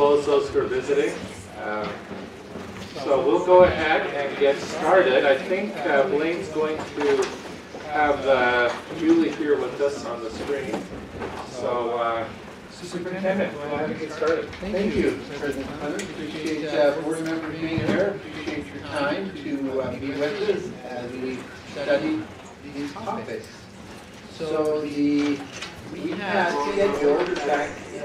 close those who are visiting. So we'll go ahead and get started. I think Blaine's going to have Julie here with us on the screen. So Superintendent, go ahead and get started. Thank you, President Hunter. Appreciate board members being here. Appreciate your time to be with us as we study these topics. So we had scheduled back in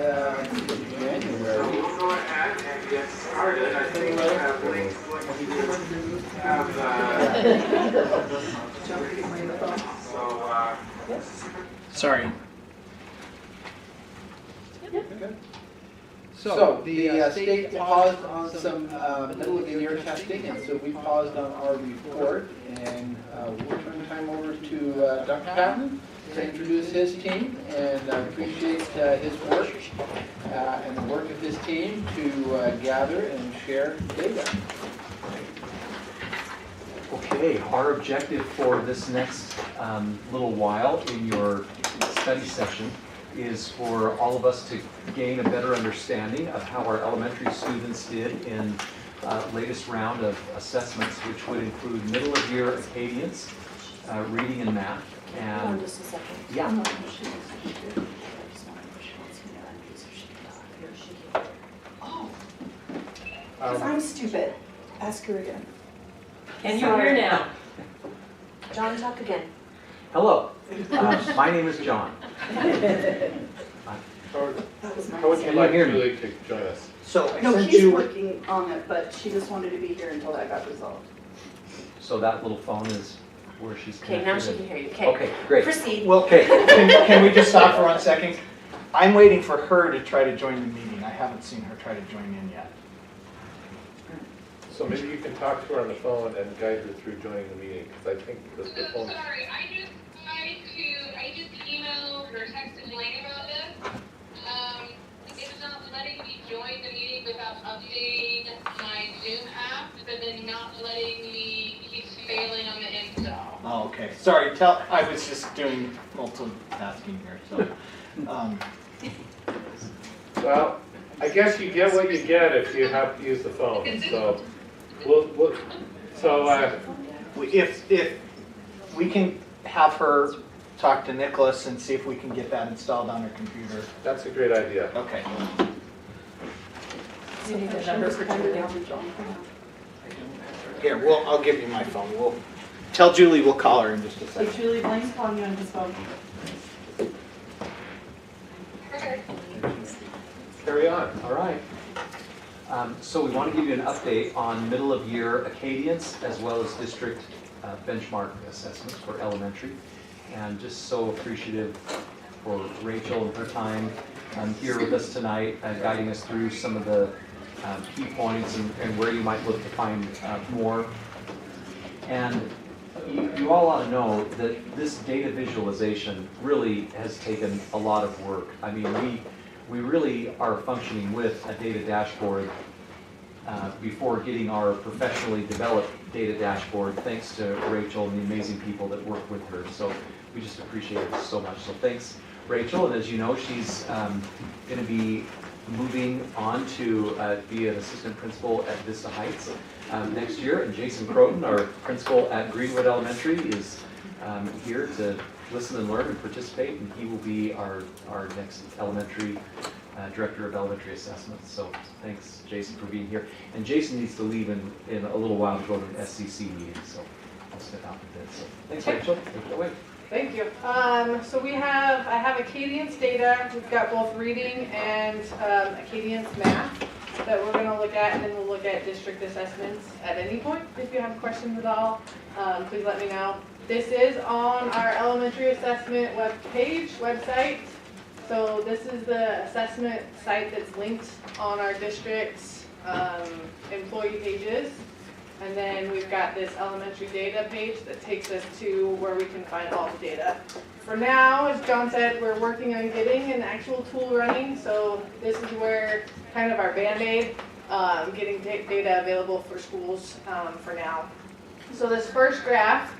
January. We'll go ahead and get started. I think Blaine's going to have Sorry. So the state paused on some middle of the year testing, and so we paused on our report, and we'll turn time over to Dr. Patton to introduce his team, and appreciate his work and the work of his team to gather and share data. Okay, our objective for this next little while in your study session is for all of us to gain a better understanding of how our elementary students did in latest round of assessments, which would include middle of year Acadians, reading and math, and hold on just a second. yeah. Oh, because I'm stupid. Ask her again. Can you hear now? John, talk again. Hello, my name is John. That was my How would you Can like you hear me? Julie to join us? So I No, sent he's you, working on it, but she just wanted to be here until that got resolved. So that little phone is where she's Okay, connected. now she can hear you. Okay, Okay, great. proceed. well, Okay, can we just stop for 1 second? I'm waiting for her to try to join the meeting. I haven't seen her try to join in yet. So maybe you can talk to her on the phone and guide her through joining the meeting, because I think the So phone. sorry, I just emailed or texted Blaine about this. It's not letting me join the meeting without updating my Zoom app, but then not letting me, keeps failing on the install. Oh, okay. Sorry, I was just doing multitasking here, so. Well, I guess you get what you get if you have to use the phone, so If we can have her talk to Nicholas and see if we can get that installed on her computer. that's a great idea. Okay. You need the number for Julie. Here, I'll give you my phone. We'll tell Julie we'll call her in just a second. Julie, Blaine's calling you on his phone. Okay. Carry on. all right. So we want to give you an update on middle of year Acadians as well as district benchmark assessments for elementary. And just so appreciative for Rachel and her time here with us tonight, guiding us through some of the key points and where you might look to find more. And you all ought to know that this data visualization really has taken a lot of work. I mean, we really are functioning with a data dashboard before getting our professionally developed data dashboard, thanks to Rachel and the amazing people that work with her. So we just appreciate it so much. So thanks, Rachel. And as you know, she's going to be moving on to be an assistant principal at Vista Heights next year. And Jason Croton, our principal at Greenwood Elementary, is here to listen and learn and participate, and he will be our next elementary director of elementary assessments. So thanks, Jason, for being here. And Jason needs to leave in a little while to go to an SCC meeting, so I'll step out a bit. So thanks, Rachel. Take it away. Thank you. So I have Acadians data. We've got both reading and Acadians math that we're going to look at, and then we'll look at district assessments at any point. If you have questions at all, please let me know. This is on our elementary assessment website. So this is the assessment site that's linked on our district's employee pages. And then we've got this elementary data page that takes us to where we can find all the data. For now, as John said, we're working on getting an actual tool running. So this is where kind of our Band-Aid, getting data available for schools for now. So this first graph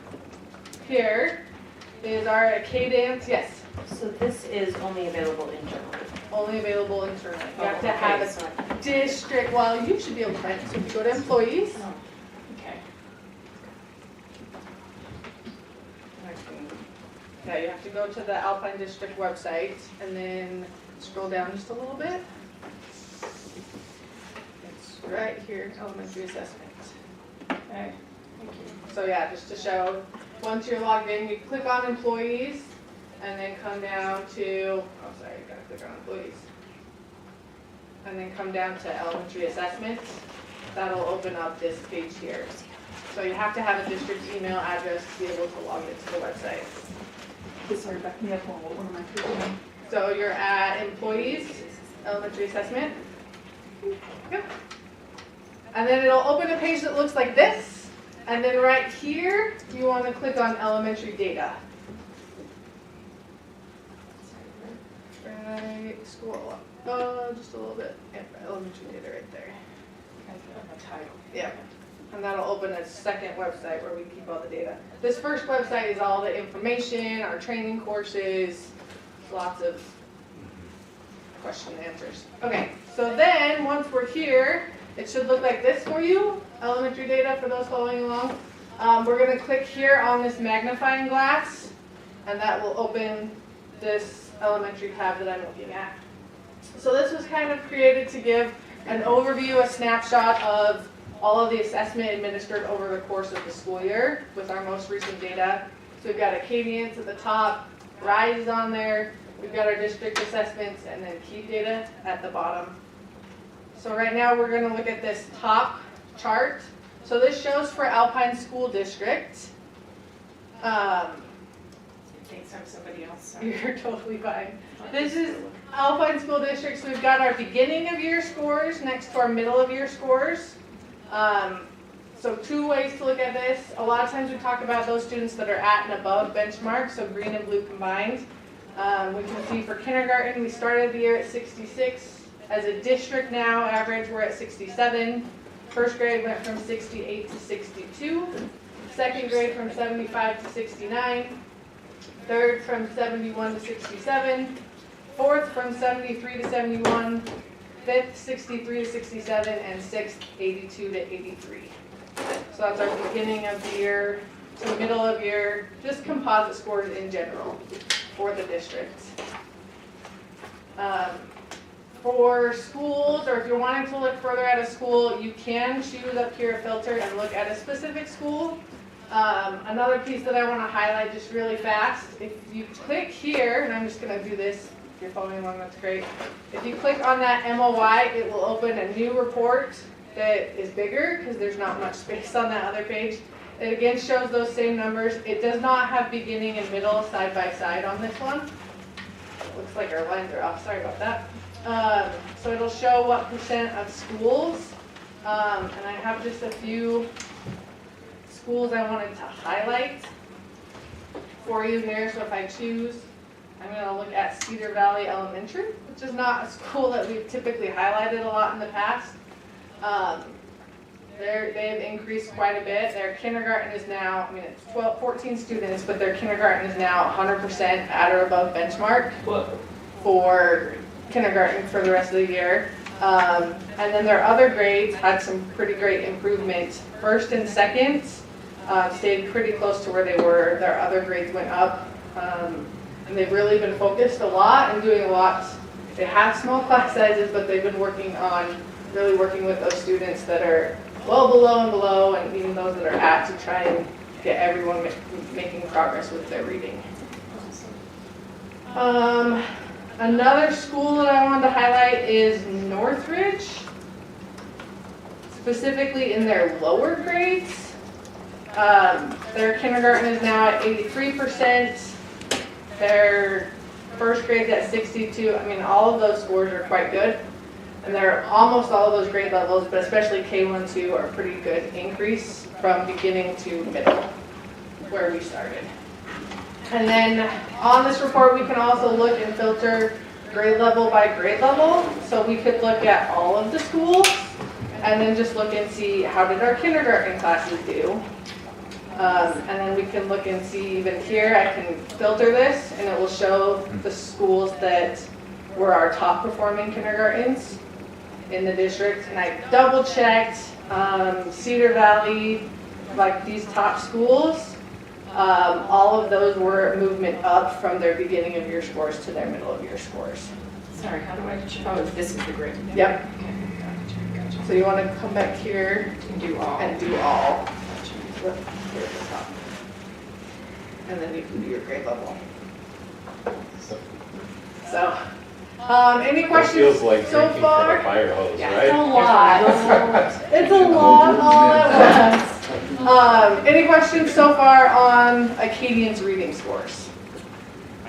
here is our Acadians, yes. So this is only available in general. only available internally. You have to have a district, well, you should be able to find it. So if you go to employees, Okay. yeah, you have to go to the Alpine District website and then scroll down just a little bit. It's right here, elementary assessment. Okay. So yeah, just to show, once you're logged in, you click on employees and then come down to, oh sorry, you gotta click on employees. And then come down to elementary assessment. That'll open up this page here. So you have to have a district email address to be able to log into the website. Sorry, back me up on what am I doing? So you're at employees, elementary assessment. Yep. And then it'll open a page that looks like this. And then right here, you want to click on elementary data. Right, scroll up. Just a little bit. Yep, elementary data right there. Yep. And that'll open a second website where we keep all the data. This first website is all the information, our training courses, lots of question and answers. Okay, so then once we're here, it should look like this for you, elementary data for those following along. We're going to click here on this magnifying glass, and that will open this elementary tab that I'm looking at. So this was kind of created to give an overview, a snapshot of all of the assessment administered over the course of the school year with our most recent data. So we've got Acadians at the top, RISE is on there, we've got our district assessments, and then key data at the bottom. So right now we're going to look at this top chart. So this shows for Alpine School District. Thanks, I'm somebody else. Sorry. You're totally fine. This is Alpine School District, so we've got our beginning of year scores next to our middle of year scores. So two ways to look at this. A lot of times we talk about those students that are at and above benchmark, so green and blue combined. We can see for kindergarten, we started the year at 66. As a district now, average, we're at 67. First grade went from 68 to 62. Second grade from 75 to 69. Third from 71 to 67. Fourth from 73 to 71. Fifth, 63 to 67. And sixth, 82 to 83. So that's our beginning of the year to middle of year, just composite scores in general for the district. For schools, or if you're wanting to look further at a school, you can choose up here a filter and look at a specific school. Another piece that I want to highlight just really fast, if you click here, and I'm just going to do this, if you're following along, that's great. If you click on that MOI, it will open a new report that is bigger because there's not much space on that other page. It again shows those same numbers. It does not have beginning and middle side by side on this one. Looks like our lines are off, sorry about that. So it'll show what percent of schools, and I have just a few schools I wanted to highlight for you here. So if I choose, I'm going to look at Cedar Valley Elementary, which is not a school that we've typically highlighted a lot in the past. They've increased quite a bit. Their kindergarten is now, I mean, it's 14 students, but their kindergarten is now 100% at or above benchmark for kindergarten for the rest of the year. And then their other grades had some pretty great improvement. First and second stayed pretty close to where they were. Their other grades went up. And they've really been focused a lot and doing a lot. They have small class sizes, but they've been really working with those students that are well below and even those that are at, to try and get everyone making progress with their reading. Another school that I wanted to highlight is Northridge, specifically in their lower grades. Their kindergarten is now at 83%. Their first grade's at 62. I mean, all of those scores are quite good. And they're almost all of those grade levels, but especially K1, 2 are pretty good increase from beginning to middle, where we started. And then on this report, we can also look and filter grade level by grade level. So we could look at all of the schools and then just look and see how did our kindergarten classes do. And then we can look and see even here, I can filter this and it will show the schools that were our top performing kindergartens in the district. And I double checked Cedar Valley, like these top schools, all of those were movement up from their beginning of year scores to their middle of year scores. Sorry, how do I, oh, this is the grade. Yep. Okay, gotcha. So you want to come back here And do all. and do all. Here at the top. And then you can do your grade level. So, any It questions feels like so drinking from a far? fire hose, Yeah, it's a right? lot. It's a lot all at once. Any questions so far on Acadian's reading scores?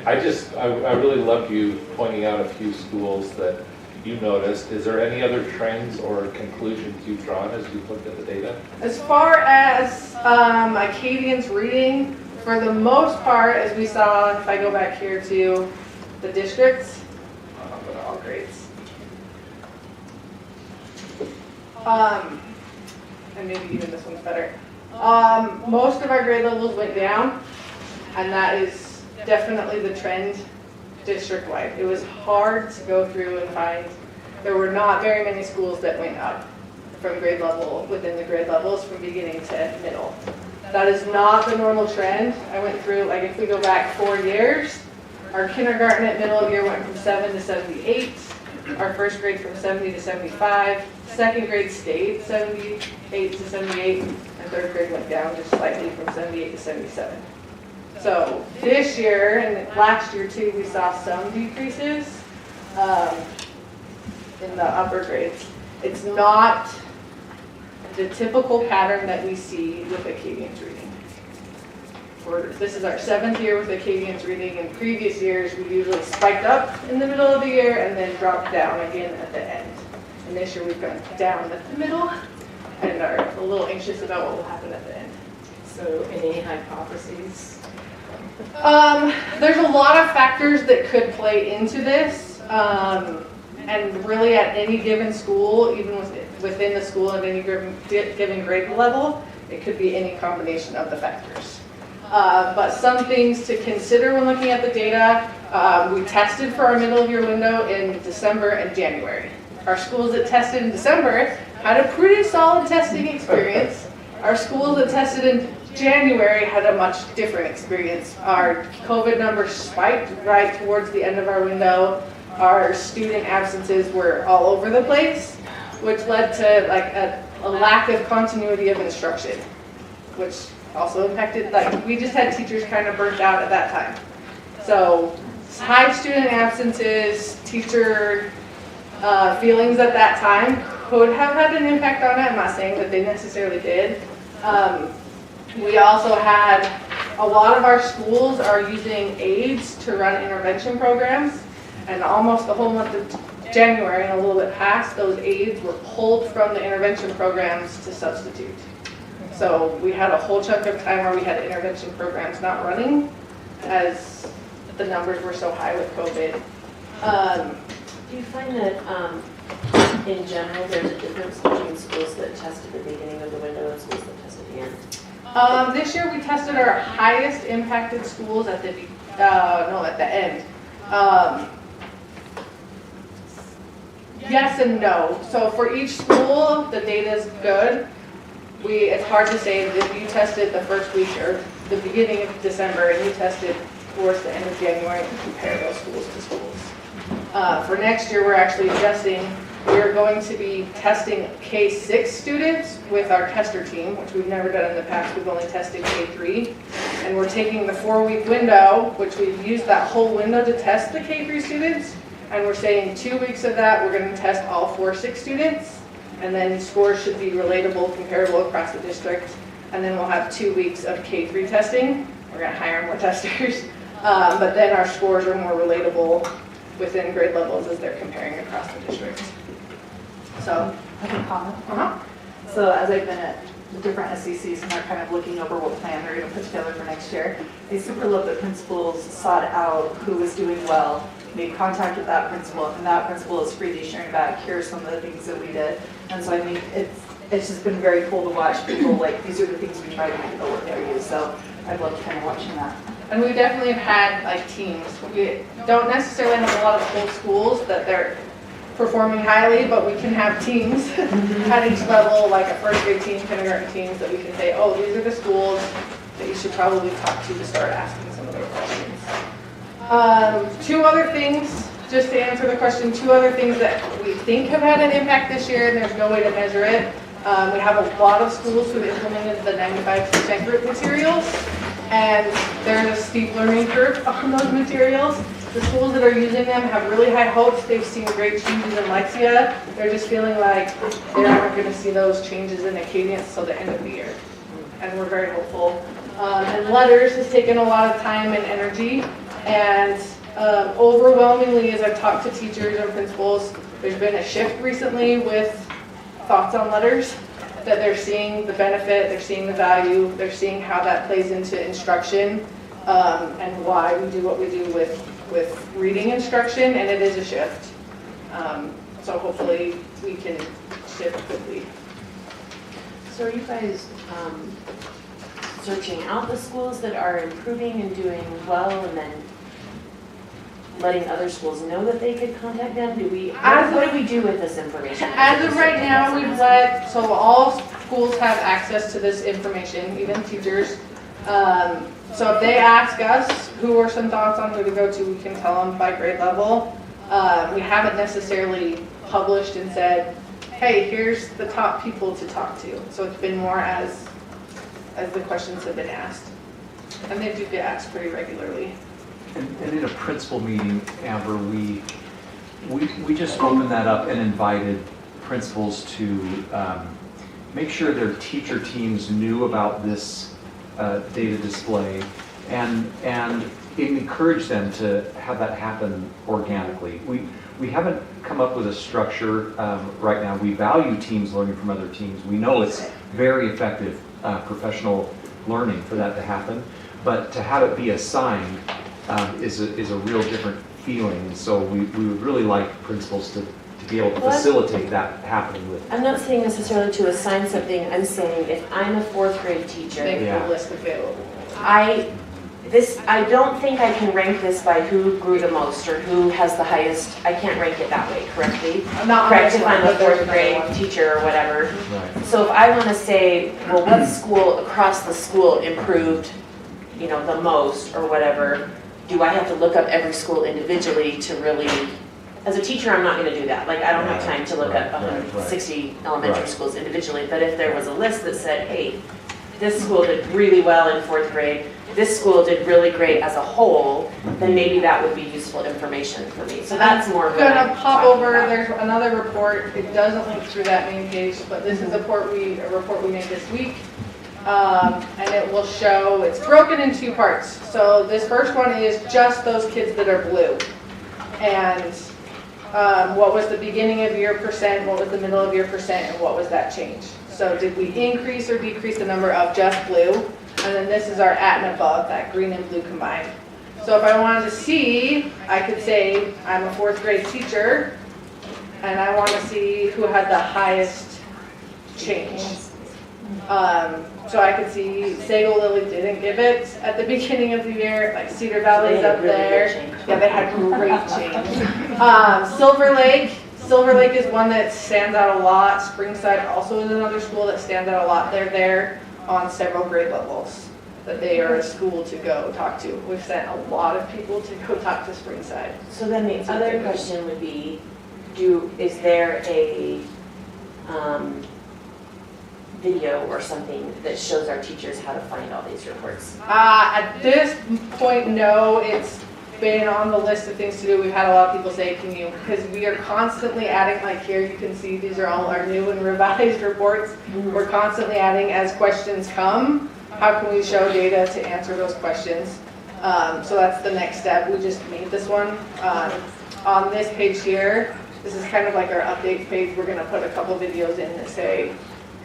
I really loved you pointing out a few schools that you noticed. Is there any other trends or conclusions you've drawn as you've looked at the data? As far as Acadian's reading, for the most part, as we saw, if I go back here to the districts, I'll go to all grades. And maybe even this one's better. Most of our grade levels went down, and that is definitely the trend district-wide. It was hard to go through and find, there were not very many schools that went up from grade level, within the grade levels from beginning to middle. That is not the normal trend. I went through, like if we go back 4 years, our kindergarten at middle of year went from 7 to 78, our first grade from 70 to 75, second grade stayed 78 to 78, and third grade went down just slightly from 78 to 77. So this year, and last year too, we saw some decreases in the upper grades. It's not the typical pattern that we see with Acadian's reading. This is our 7th year with Acadian's reading. In previous years, we usually spiked up in the middle of the year and then dropped down again at the end. And this year we've gone down at the middle and are a little anxious about what will happen at the end. So any hypotheses? There's a lot of factors that could play into this. And really at any given school, even within the school at any given grade level, it could be any combination of the factors. But some things to consider when looking at the data, we tested for our middle of year window in December and January. Our schools that tested in December had a pretty solid testing experience. Our schools that tested in January had a much different experience. Our COVID numbers spiked right towards the end of our window. Our student absences were all over the place, which led to like a lack of continuity of instruction, which also impacted, like we just had teachers kind of burnt out at that time. So high student absences, teacher feelings at that time could have had an impact on it. I'm not saying that they necessarily did. We also had a lot of our schools are using aides to run intervention programs, and almost the whole month of January and a little bit past, those aides were pulled from the intervention programs to substitute. So we had a whole chunk of time where we had intervention programs not running as the numbers were so high with COVID. Do you find that in general there's a difference between schools that tested at the beginning of the window and schools that tested at the end? This year we tested our highest impacted schools at the end. Yes and no. So for each school, the data is good. It's hard to say that if you tested the first week or the beginning of December and you tested towards the end of January and compare those schools to schools. For next year, we're actually adjusting. We're going to be testing K-6 students with our tester team, which we've never done in the past. We've only tested K-3. And we're taking the 4-week window, which we've used that whole window to test the K-3 students. And we're saying 2 weeks of that, we're going to test all 4-6 students. And then scores should be relatable, comparable across the district. And then we'll have 2 weeks of K-3 testing. We're going to hire more testers. But then our scores are more relatable within grade levels as they're comparing across the district. So, I can comment. uh-huh. So as I've been at the different SECs and they're kind of looking over what plan they're going to put together for next year, I super love that principals sought out who was doing well, made contact with that principal, and that principal is freely sharing back, here are some of the things that we did. And so I think it's just been very cool to watch people like, these are the things we try to make it work for you. So I've loved kind of watching that. And we definitely have had like teams. We don't necessarily have a lot of full schools that they're performing highly, but we can have teams at each level, like a first grade team, kindergarten teams, that we can say, oh, these are the schools that you should probably talk to start asking some of those questions. Two other things, just to answer the question, two other things that we think have had an impact this year, and there's no way to measure it. We have a lot of schools who have implemented the 95% group materials, and there's a steep learning curve on those materials. The schools that are using them have really high hopes. They've seen great changes in Lexia. They're just feeling like they're not going to see those changes in Acadience till the end of the year. And we're very hopeful. And letters has taken a lot of time and energy. And overwhelmingly, as I've talked to teachers and principals, there's been a shift recently with thoughts on letters, that they're seeing the benefit, they're seeing the value, they're seeing how that plays into instruction, and why we do what we do with reading instruction, and it is a shift. So hopefully we can shift quickly. So are you guys searching out the schools that are improving and doing well, and then letting other schools know that they could contact them? What do we do with this information? As of right now, we've let, so all schools have access to this information, even teachers. So if they ask us who are some thoughts on who to go to, we can tell them by grade level. We haven't necessarily published and said, hey, here's the top people to talk to. So it's been more as the questions have been asked. And they do get asked pretty regularly. And in a principal meeting, Amber, we just opened that up and invited principals to make sure their teacher teams knew about this data display and encourage them to have that happen organically. We haven't come up with a structure right now. We value teams learning from other teams. We know it's very effective professional learning for that to happen, but to have it be assigned is a real different feeling. And so we would really like principals to be able to facilitate that happening with. I'm not saying necessarily to assign something. I'm saying if I'm a fourth grade teacher, Make the list available. I don't think I can rank this by who grew the most or who has the highest. I can't rank it that way correctly. I'm not correct if I'm a fourth grade teacher or whatever. Right. So if I want to say, well, what school across the school improved, the most or whatever, do I have to look up every school individually to really? As a teacher, I'm not going to do that. Like, I don't have time to look up 160 elementary schools individually. But if there was a list that said, hey, this school did really well in fourth grade, this school did really great as a whole, then maybe that would be useful information for me. So that's more of what I'm I'm gonna pop talking over. about. There's another report. It doesn't link through that main page, but this is a report we made this week. And it will show, it's broken in two parts. So this first one is just those kids that are blue. And what was the beginning of year percent, what was the middle of year percent, and what was that change? So did we increase or decrease the number of just blue? And then this is our at and above, that green and blue combined. So if I wanted to see, I could say I'm a fourth grade teacher, and I want to see who had the highest change. So I could see Sago Lily didn't give it at the beginning of the year, like Cedar Valley's up there. Yeah, they had great change. Silver Lake is one that stands out a lot. Springside also is another school that stands out a lot. They're there on several grade levels, that they are a school to go talk to. We've sent a lot of people to go talk to Springside. So then the other question would be, is there a video or something that shows our teachers how to find all these reports? At this point, no. It's been on the list of things to do. We've had a lot of people say, can you, because we are constantly adding, like here you can see these are all our new and revised reports. Mm-hmm. We're constantly adding as questions come. How can we show data to answer those questions? So that's the next step. We just made this one. On this page here, this is kind of like our update page. We're going to put a couple videos in that say,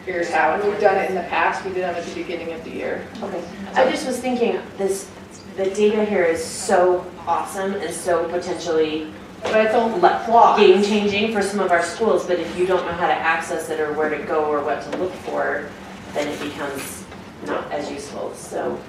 here's how. And we've done it in the past. We did them at the beginning of the year. Okay. I just was thinking the data here is so awesome and so potentially But it's all flawed. game changing for some of our schools, but if you don't know how to access it or where to go or what to look for, then it becomes not as useful. So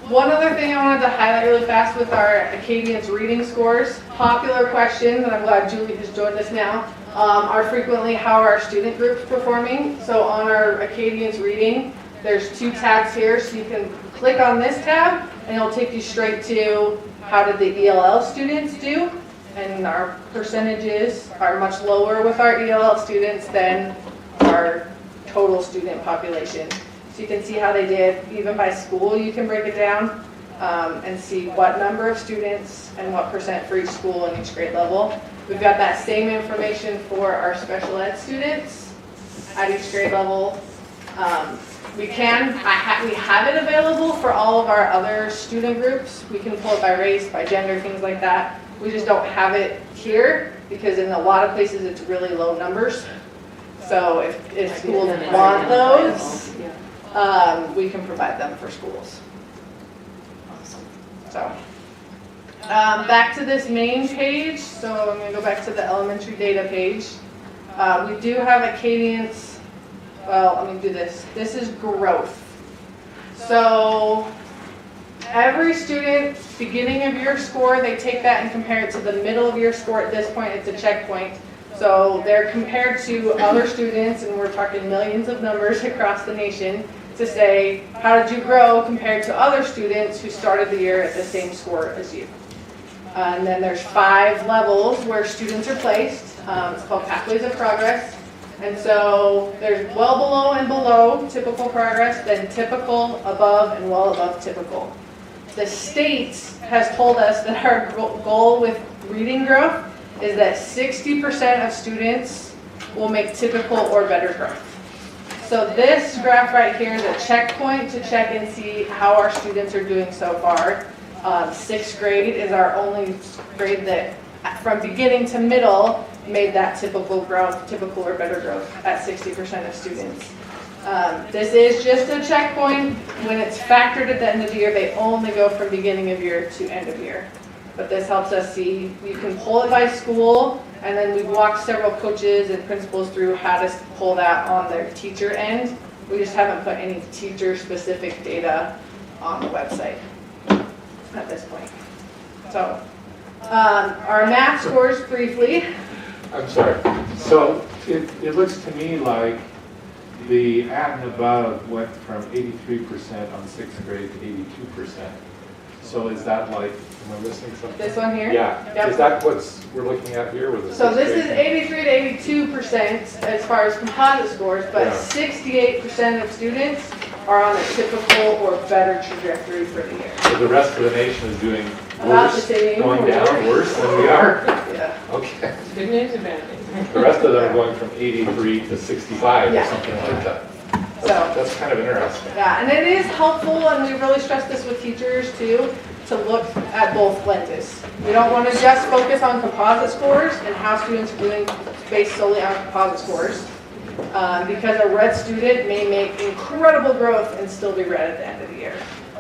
One other thing I wanted to highlight really fast with our Acadians reading scores, popular question, and I'm glad Julie has joined us now, are frequently how are our student groups performing. So on our Acadians reading, there's 2 tabs here, so you can click on this tab and it'll take you straight to how did the ELL students do. And our percentages are much lower with our ELL students than our total student population. So you can see how they did, even by school you can break it down and see what number of students and what percent for each school and each grade level. We've got that same information for our special ed students at each grade level. We have it available for all of our other student groups. We can pull it by race, by gender, things like that. We just don't have it here because in a lot of places it's really low numbers. So if schools want those, we can provide them for schools. So back to this main page. So I'm going to go back to the elementary data page. We do have Acadians. Well, let me do this. This is growth. So every student, beginning of your score, they take that and compare it to the middle of your score. At this point, it's a checkpoint. So they're compared to other students, and we're talking millions of numbers across the nation, to say, how did you grow compared to other students who started the year at the same score as you? And then there's 5 levels where students are placed. It's called Pathways of Progress. And so there's well below and below typical progress, then typical, above, and well above typical. The state has told us that our goal with reading growth is that 60% of students will make typical or better growth. So this graph right here is a checkpoint to check and see how our students are doing so far. 6th grade is our only grade that from beginning to middle made that typical growth, typical or better growth at 60% of students. This is just a checkpoint. When it's factored at the end of the year, they only go from beginning of year to end of year. But this helps us see, you can pull it by school, and then we've walked several coaches and principals through how to pull that on their teacher end. We just haven't put any teacher-specific data on the website at this point. So, our math scores briefly. I'm sorry. So it looks to me like the at and above went from 83% on 6th grade to 82%. So is that like, am I missing something? This one here? Yeah. Yep. Is that what we're looking at here with the So 6th this grade? is 83 to 82% as far as composite scores, but Yeah. 68% of students are on a typical or better trajectory for the year. So the rest of the nation is doing About the worse, same, going or down worse than we are? Yeah. Okay. Good news and bad news. The rest of them are going from 83 to 65 or Yeah. something like that. So, That's kind of interesting. yeah, and it is helpful, and we really stress this with teachers too, to look at both lenses. We don't want to just focus on composite scores and how students are doing based solely on composite scores. Because a red student may make incredible growth and still be red at the end of the year.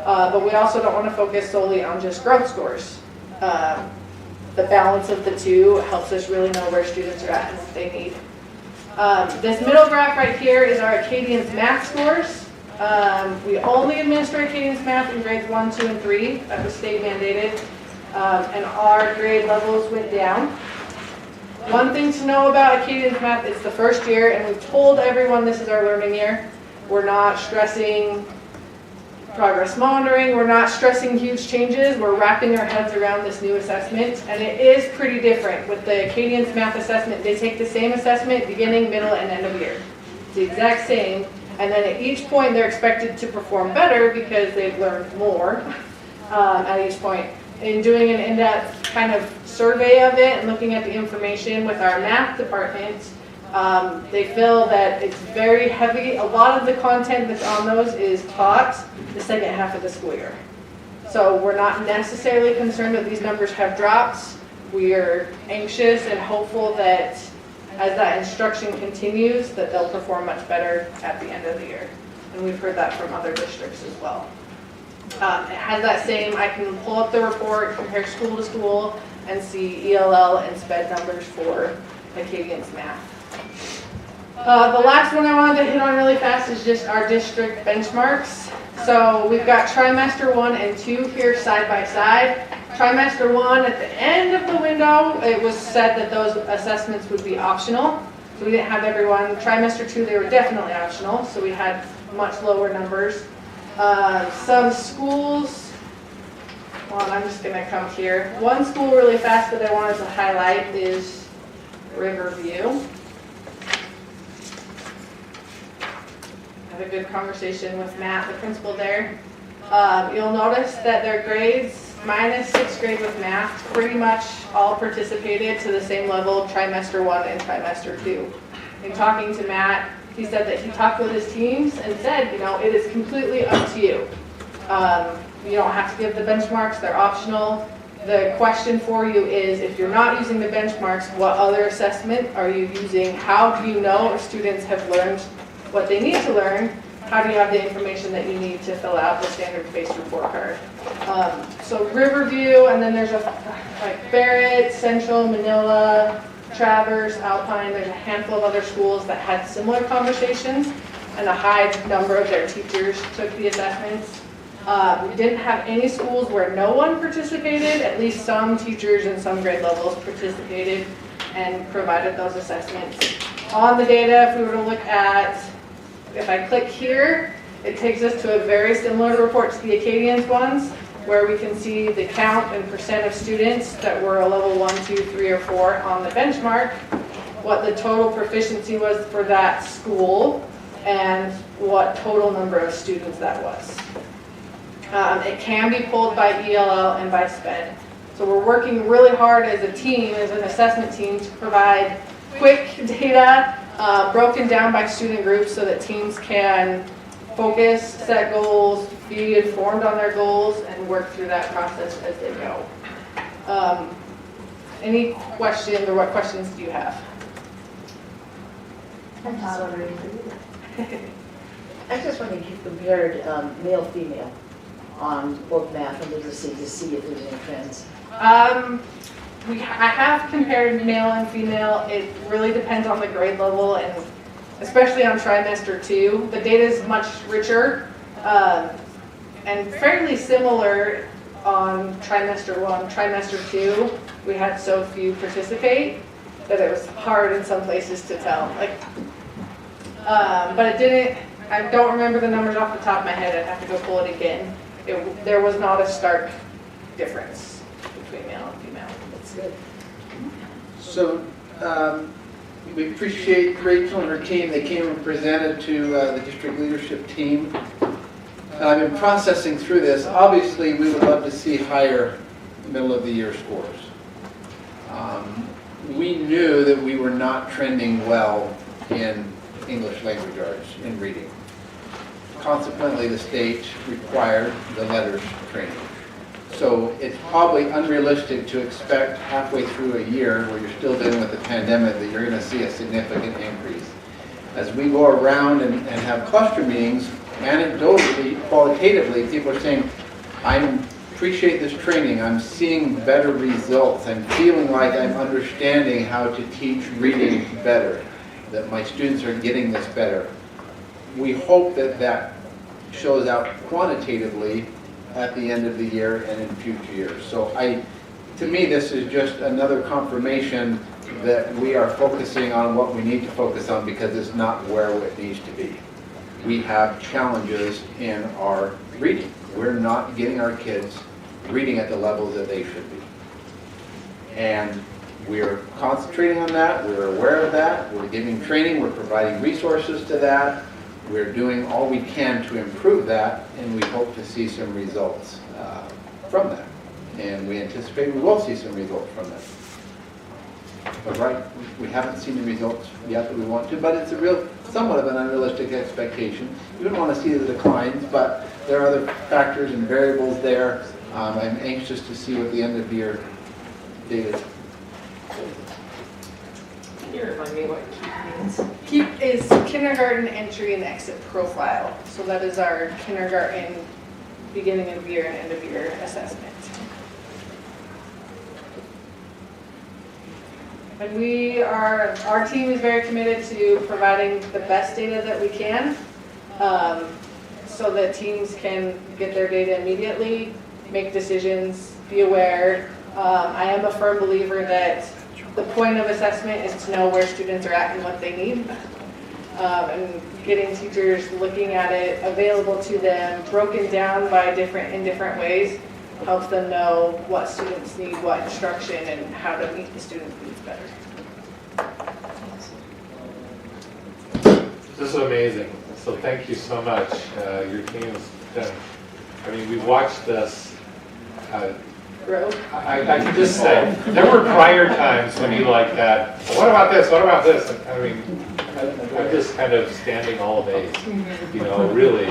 But we also don't want to focus solely on just growth scores. The balance of the two helps us really know where students are at and what they need. This middle graph right here is our Acadians math scores. We only administer Acadians math in grades 1, 2, and 3. That was state mandated. And our grade levels went down. One thing to know about Acadians math, it's the first year, and we've told everyone this is our learning year. We're not stressing progress monitoring. We're not stressing huge changes. We're wrapping our heads around this new assessment, and it is pretty different. With the Acadians math assessment, they take the same assessment beginning, middle, and end of year. It's the exact same, and then at each point they're expected to perform better because they've learned more at each point. In doing an in-depth kind of survey of it and looking at the information with our math department, they feel that it's very heavy. A lot of the content that's on those is taught the second half of the school year. So we're not necessarily concerned that these numbers have dropped. We are anxious and hopeful that as that instruction continues, that they'll perform much better at the end of the year. And we've heard that from other districts as well. It has that same, I can pull up the report, compare school to school, and see ELL and SPED numbers for Acadians math. The last one I wanted to hit on really fast is just our district benchmarks. So we've got trimester 1 and 2 here side by side. Trimester 1, at the end of the window, it was said that those assessments would be optional. So we didn't have everyone. Trimester 2, they were definitely optional, so we had much lower numbers. Some schools, well, I'm just gonna come here. One school really fast that I wanted to highlight is Riverview. Had a good conversation with Matt, the principal there. You'll notice that their grades, minus 6th grade with math, pretty much all participated to the same level trimester 1 and trimester 2. In talking to Matt, he said that he talked with his teams and said, you know, it is completely up to you. You don't have to give the benchmarks, they're optional. The question for you is, if you're not using the benchmarks, what other assessment are you using? How do you know if students have learned what they need to learn? How do you have the information that you need to fill out the standard-based report card? So Riverview, and then there's like Barrett, Central, Manila, Traverse, Alpine. There's a handful of other schools that had similar conversations, and a high number of their teachers took the assessments. We didn't have any schools where no one participated. At least some teachers in some grade levels participated and provided those assessments. On the data, if we were to look at, if I click here, it takes us to a very similar report to the Acadians ones, where we can see the count and percent of students that were a level 1, 2, 3, or 4 on the benchmark, what the total proficiency was for that school, and what total number of students that was. It can be pulled by ELL and by SPED. So we're working really hard as a team, as an assessment team, to provide quick data broken down by student groups so that teams can focus, set goals, be informed on their goals, and work through that process as they go. Any questions, or what questions do you have? I'm not already. I just wondering if you compared male, female on both math and literacy to see if there's any trends. I have compared male and female. It really depends on the grade level, and especially on trimester 2. The data is much richer and fairly similar on trimester 1. Trimester 2, we had so few participate that it was hard in some places to tell. But it didn't, I don't remember the numbers off the top of my head. I'd have to go pull it again. There was not a stark difference between male and female. That's good. So we appreciate Rachel and her team. They came and presented to the district leadership team. I've been processing through this. Obviously, we would love to see higher middle of the year scores. We knew that we were not trending well in English language arts, in reading. Consequently, the state required the letters training. So it's probably unrealistic to expect halfway through a year where you're still dealing with the pandemic that you're going to see a significant increase. As we go around and have cluster meetings, anecdotally, qualitatively, people are saying, I appreciate this training, I'm seeing better results, I'm feeling like I'm understanding how to teach reading better, that my students are getting this better. We hope that that shows out quantitatively at the end of the year and in future years. So to me, this is just another confirmation that we are focusing on what we need to focus on, because it's not where it needs to be. We have challenges in our reading. We're not getting our kids reading at the levels that they should be. And we're concentrating on that, we're aware of that, we're giving training, we're providing resources to that, we're doing all we can to improve that, and we hope to see some results from that. And we anticipate we will see some results from that. But right, we haven't seen the results yet that we want to, but it's somewhat of an unrealistic expectation. We don't want to see the declines, but there are other factors and variables there. I'm anxious to see what the end of year data is. Can you remind me what KEEP means? KEEP is kindergarten entry and exit profile. So that is our kindergarten beginning of year and end of year assessment. And our team is very committed to providing the best data that we can. so that teams can get their data immediately, make decisions, be aware. I am a firm believer that the point of assessment is to know where students are at and what they need. And getting teachers looking at it, available to them, broken down by in different ways, helps them know what students need, what instruction, and how to meet the students' needs better. This is amazing. So thank you so much. Your team has done, I mean, we've watched this. Grow. I can just say, there were prior times when you like that, what about this, what about this? And, I mean, I'm just kind of standing all amazed, you know, really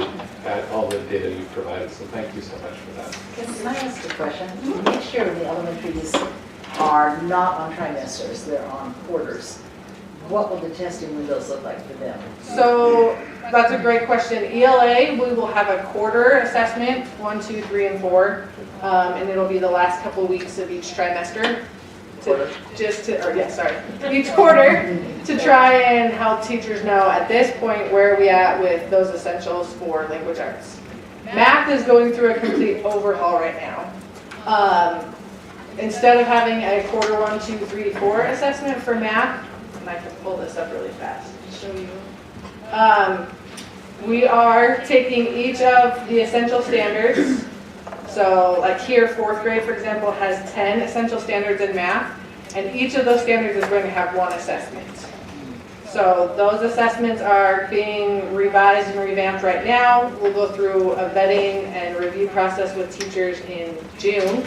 at all the data you provided. So thank you so much for that. Can I ask a question? Next year, the elementaries are not on trimesters, they're on quarters. What will the testing windows look like for them? So that's a great question. ELA, we will have a quarter assessment, 1, 2, 3, and 4. And it'll be the last couple weeks of each trimester. Each quarter, to try and help teachers know at this point where are we at with those essentials for language arts. Math is going through a complete overhaul right now. Instead of having a quarter 1, 2, 3, 4 assessment for math, and I can pull this up really fast to show you. We are taking each of the essential standards. So like here, 4th grade, for example, has 10 essential standards in math, and each of those standards is going to have 1 assessment. So those assessments are being revised and revamped right now. We'll go through a vetting and review process with teachers in June,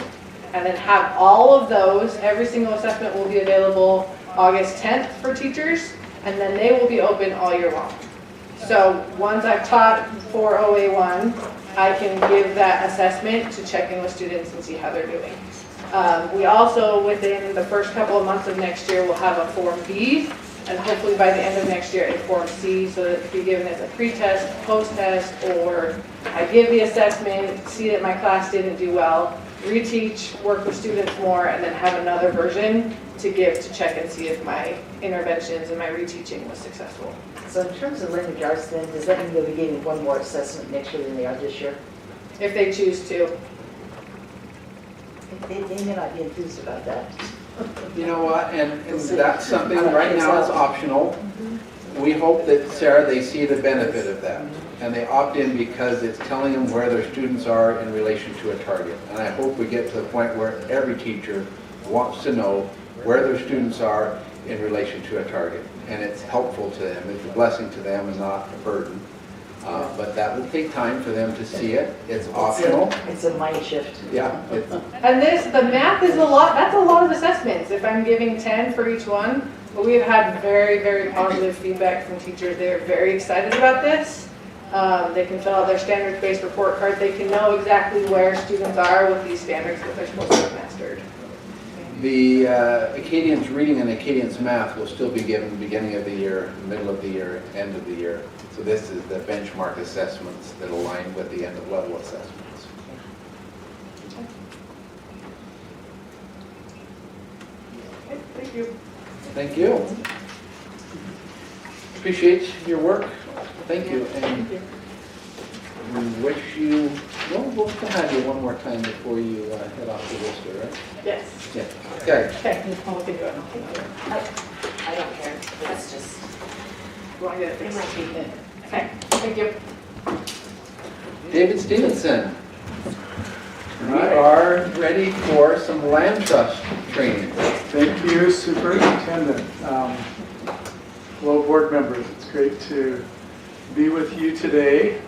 and then have all of those, every single assessment will be available August 10th for teachers, and then they will be open all year long. So once I've taught for OA1, I can give that assessment to check in with students and see how they're doing. We also, within the first couple of months of next year, will have a Form B, and hopefully by the end of next year, a Form C, so that it can be given as a pre-test, post-test, or I give the assessment, see that my class didn't do well, reteach, work with students more, and then have another version to give to check and see if my interventions and my reteaching was successful. So in terms of language arts then, does that mean they'll be getting 1 more assessment next year than they are this year? If they choose to. They may not be enthused about that. You know what, and that's something right now is optional. We hope that, Sarah, they see the benefit of that. And they opt in because it's telling them where their students are in relation to a target. And I hope we get to the point where every teacher wants to know where their students are in relation to a target. And it's helpful to them, it's a blessing to them and not a burden. But that will take time for them to see it. It's optional. It's a mind shift. Yeah. And the math is a lot, that's a lot of assessments. If I'm giving 10 for each one, but we've had very, very positive feedback from teachers. They're very excited about this. They can fill out their standards-based report card. They can know exactly where students are with these standards that they're supposed to have mastered. The Acadians reading and Acadians math will still be given beginning of the year, middle of the year, end of the year. So this is the benchmark assessments that align with the end of level assessments. Okay, thank you. Thank you. Appreciate your work. Thank you. And we wish you, well, we'll have you one more time before you head off to Worcester, right? Yes. Yeah. Okay. Okay, I'll look into it. I don't care, that's just, You want to get it it fixed? might be. Okay, thank you. David Stevenson. We are ready for some land trust training. Thank you, Superintendent. Hello, board members. It's great to be with you today.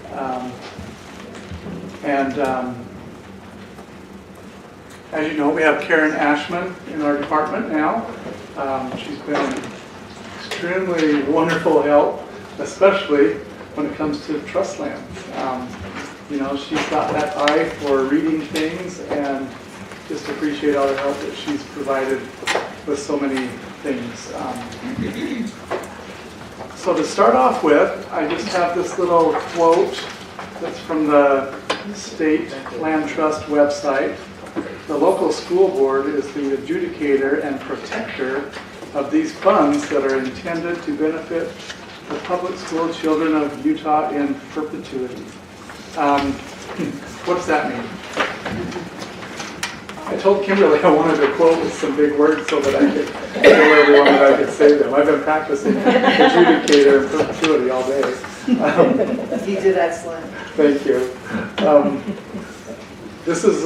As you know, we have Karen Ashman in our department now. She's been an extremely wonderful help, especially when it comes to trust lands. You know, she's got that eye for reading things, and just appreciate all the help that she's provided with so many things. So to start off with, I just have this little quote that's from the State Land Trust website. The local school board is the adjudicator and protector of these funds that are intended to benefit the public school children of Utah in perpetuity. What does that mean? I told Kimberly I wanted to quote with some big words so that I could tell everyone that I could say them. I've been practicing adjudicator and perpetuity all day. You did excellent. Thank you. This is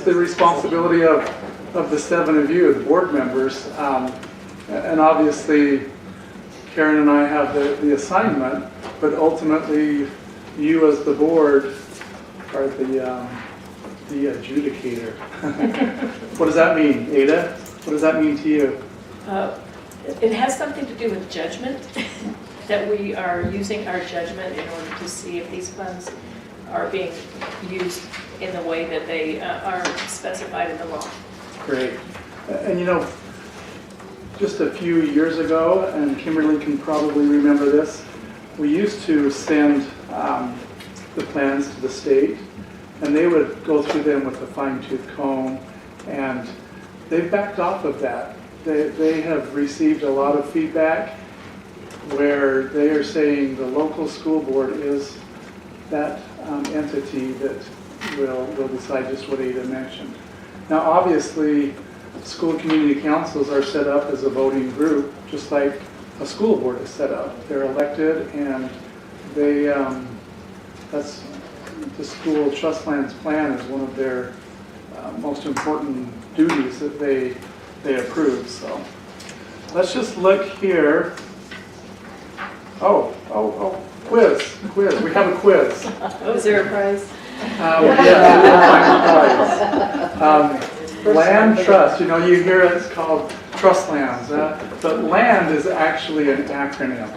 the responsibility of the 7 of you, the board members. And obviously, Karen and I have the assignment, but ultimately, you as the board are the adjudicator. What does that mean, Ada? What does that mean to you? It has something to do with judgment, that we are using our judgment in order to see if these funds are being used in the way that they are specified in the law. Great. And you know, just a few years ago, and Kimberly can probably remember this, we used to send the plans to the state, and they would go through them with a fine-tooth comb, and they've backed off of that. They have received a lot of feedback where they are saying the local school board is that entity that will decide just what Ada mentioned. Now, obviously, school community councils are set up as a voting group, just like a school board is set up. They're elected, and they that's the school trust lands plan is one of their most important duties that they approve. So let's just look here. Oh, quiz. We have a quiz. Was there a prize? Land trust, you know, you hear it's called trust lands, but land is actually an acronym.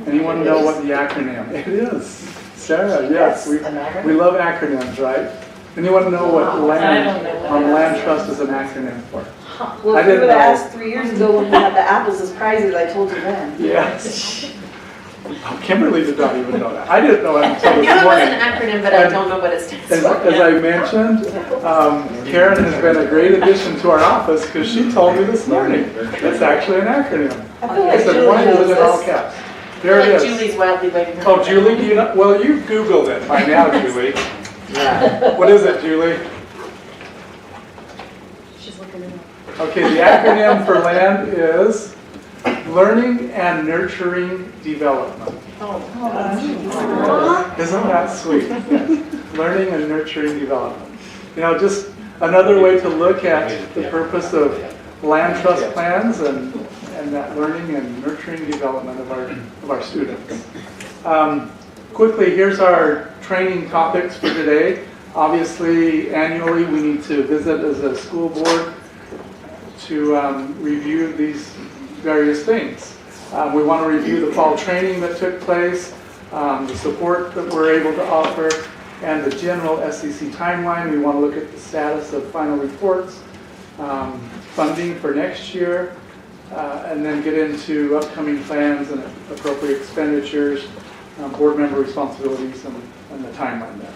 Anyone know what the acronym? It is. Sarah, yes, we love acronyms, right? Anyone know what land trust is an acronym for? Well, if you would have asked 3 years ago when we had the apples as prizes, I told you then. Yes. Oh, Kimberly did not even know that. I didn't know it until I knew this it was morning. an acronym, but I don't know what it stands As for. I mentioned, Karen has been a great addition to our office because she told me this morning it's actually an acronym. I feel like I said, Julie why is knows it in all this. caps? I There feel it like is. Julie's wildly waving her Oh, hand. Julie, do you know? Well, you Googled it by now, Julie. Yeah. What is it, Julie? She's looking it up. Okay, the acronym for land is Learning and Nurturing Development. Isn't that sweet? Yes. Learning and Nurturing Development. You know, just another way to look at the purpose of land trust plans and that learning and nurturing development of our students. Quickly, here's our training topics for today. Obviously, annually we need to visit as a school board to review these various things. We want to review the fall training that took place, the support that we're able to offer, and the general SEC timeline. We want to look at the status of final reports, funding for next year, and then get into upcoming plans and appropriate expenditures, board member responsibilities, and the timeline there.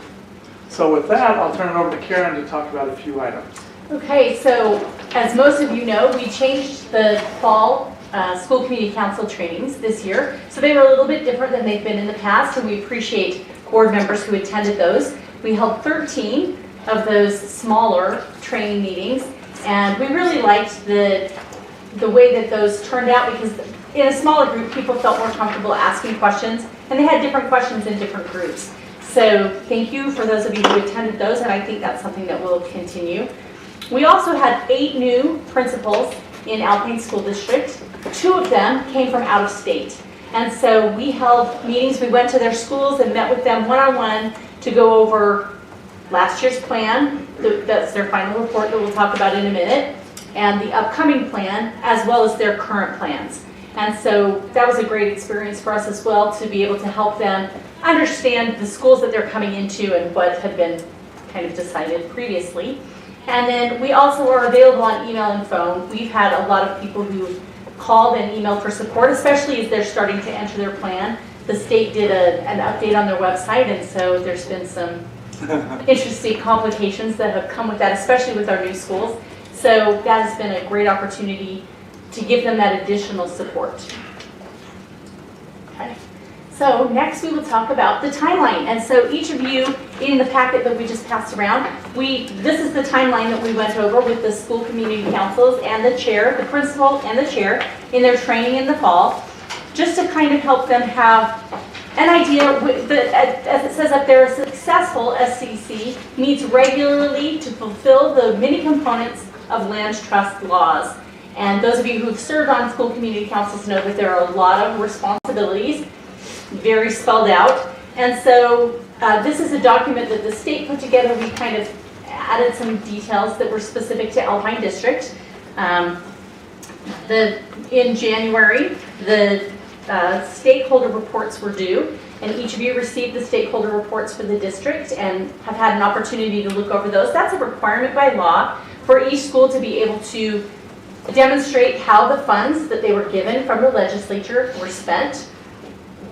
So with that, I'll turn it over to Karen to talk about a few items. Okay, so as most of you know, we changed the fall school community council trainings this year. So they were a little bit different than they've been in the past, and we appreciate board members who attended those. We held 13 of those smaller training meetings, and we really liked the way that those turned out, because in a smaller group, people felt more comfortable asking questions, and they had different questions in different groups. So thank you for those of you who attended those, and I think that's something that will continue. We also had 8 new principals in Alpine School District. 2 of them came from out of state. And so we held meetings, we went to their schools and met with them one-on-one to go over last year's plan, that's their final report that we'll talk about in a minute, and the upcoming plan, as well as their current plans. And so that was a great experience for us as well, to be able to help them understand the schools that they're coming into and what had been kind of decided previously. And then we also are available on email and phone. We've had a lot of people who called and emailed for support, especially as they're starting to enter their plan. The state did an update on their website, and so there's been some interesting complications that have come with that, especially with our new schools. So that has been a great opportunity to give them that additional support. Okay. So next we will talk about the timeline. And so each of you in the packet that we just passed around, this is the timeline that we went over with the school community councils and the chair, the principal and the chair in their training in the fall, just to kind of help them have an idea. As it says up there, a successful SCC meets regularly to fulfill the many components of land trust laws. And those of you who've served on school community councils know that there are a lot of responsibilities, very spelled out. And so this is a document that the state put together. We kind of added some details that were specific to Alpine District. In January, the stakeholder reports were due, and each of you received the stakeholder reports for the district and have had an opportunity to look over those. That's a requirement by law for each school to be able to demonstrate how the funds that they were given from the legislature were spent,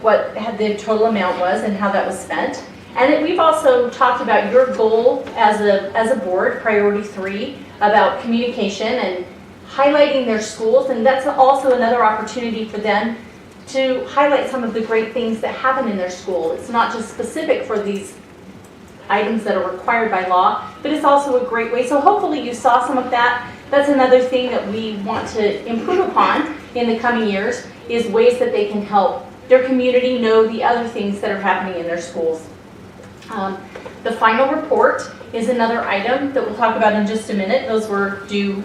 what the total amount was, and how that was spent. And then we've also talked about your goal as a board, priority 3, about communication and highlighting their schools, and that's also another opportunity for them to highlight some of the great things that happen in their school. It's not just specific for these items that are required by law, but it's also a great way. So hopefully you saw some of that. That's another thing that we want to improve upon in the coming years, is ways that they can help their community know the other things that are happening in their schools. The final report is another item that we'll talk about in just a minute. Those were due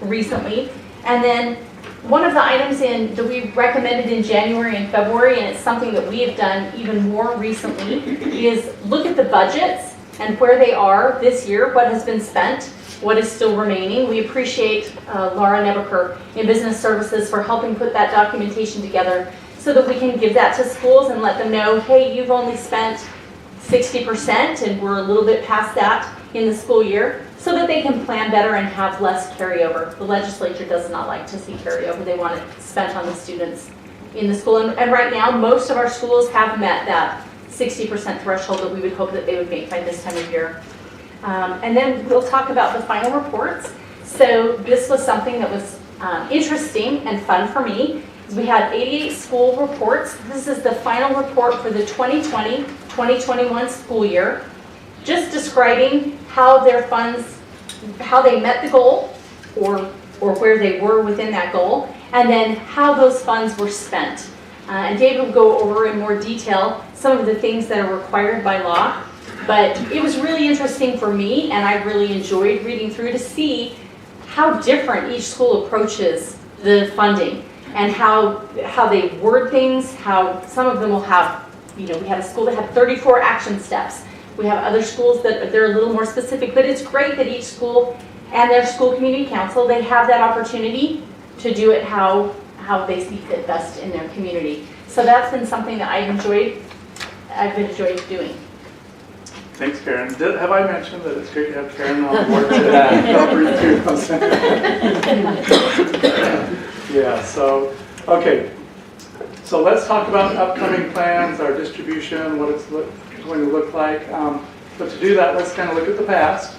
recently. And then one of the items that we recommended in January and February, and it's something that we have done even more recently, is look at the budgets and where they are this year, what has been spent, what is still remaining. We appreciate Laura Nebaker in Business Services for helping put that documentation together so that we can give that to schools and let them know, hey, you've only spent 60% and we're a little bit past that in the school year, so that they can plan better and have less carryover. The legislature does not like to see carryover. They want it spent on the students in the school. And right now, most of our schools have met that 60% threshold that we would hope that they would make by this time of year. And then we'll talk about the final reports. So this was something that was interesting and fun for me. We had 88 school reports. This is the final report for the 2020-2021 school year, just describing how their funds, how they met the goal or where they were within that goal, and then how those funds were spent. And David will go over in more detail some of the things that are required by law. But it was really interesting for me, and I really enjoyed reading through to see how different each school approaches the funding and how they word things, how some of them will have, we had a school that had 34 action steps. We have other schools that they're a little more specific, but it's great that each school and their school community council, they have that opportunity to do it how they see fit best in their community. So that's been something that I've enjoyed doing. Thanks, Karen. Have I mentioned that it's great to have Karen on board today? Yeah, so, okay. So let's talk about upcoming plans, our distribution, what it's going to look like. But to do that, let's kind of look at the past.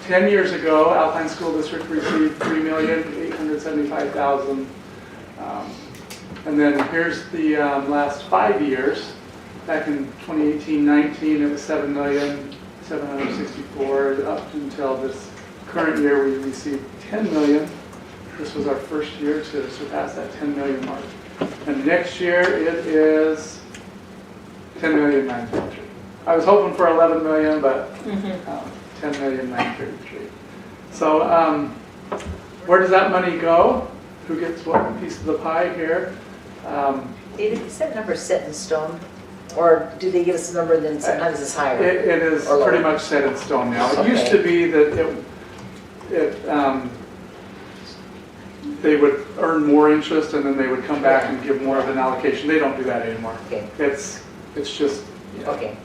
10 years ago, Alpine School District received $3,875,000. And then here's the last 5 years. Back in 2018-19, it was $7,764,000. Up until this current year, we received $10 million. This was our first year to surpass that $10 million mark. And next year, it is $10,933,000. I was hoping for $11 million, but $10,933,000. So where does that money go? Who gets what piece of the pie here? Is that number set in stone? Or do they give us a number and then sometimes it's higher? It is pretty much set in stone now. It used to be that they would earn more interest and then they would come back and give more of an allocation. They don't do that anymore. Okay. It's just, yeah. Okay.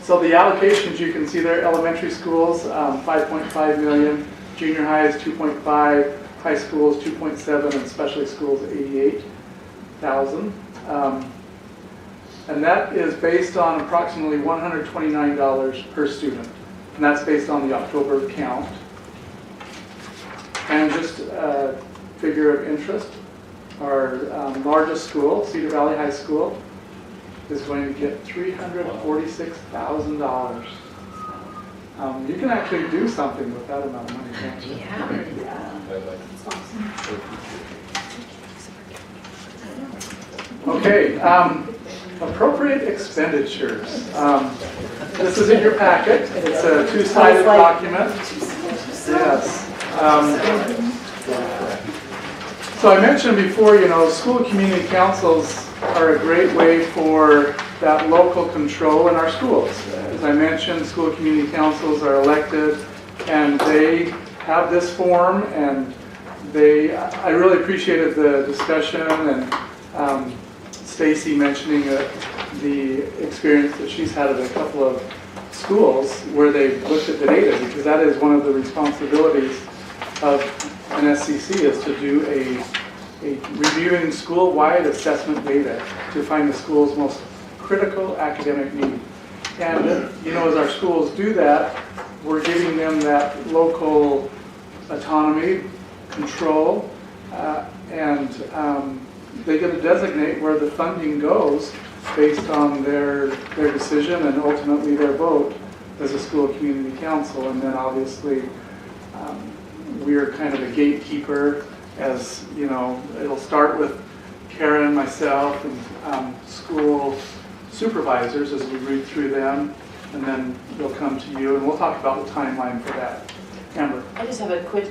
So the allocations you can see there, elementary schools, 5.5 million, junior high is 2.5, high schools 2.7, and specialty schools 88,000. And that is based on approximately $129 per student. And that's based on the October count. And just a figure of interest, our largest school, Cedar Valley High School, is going to get $346,000. You can actually do something with that amount of money, can't you? Okay, appropriate expenditures. This is in your packet. It's a two-sided document. Yes. So I mentioned before, school community councils are a great way for that local control in our schools. As I mentioned, school community councils are elected and they have this form, and I really appreciated the discussion and Stacy mentioning the experience that she's had at a couple of schools where they've looked at the data, because that is one of the responsibilities of an SCC, is to do a reviewing school-wide assessment data to find the school's most critical academic need. And as our schools do that, we're giving them that local autonomy, control, and they get to designate where the funding goes based on their decision and ultimately their vote as a school community council. And then obviously we're kind of a gatekeeper, as it'll start with Karen, myself, and school supervisors as we read through them, and then they'll come to you, and we'll talk about the timeline for that. Amber? I just have a quick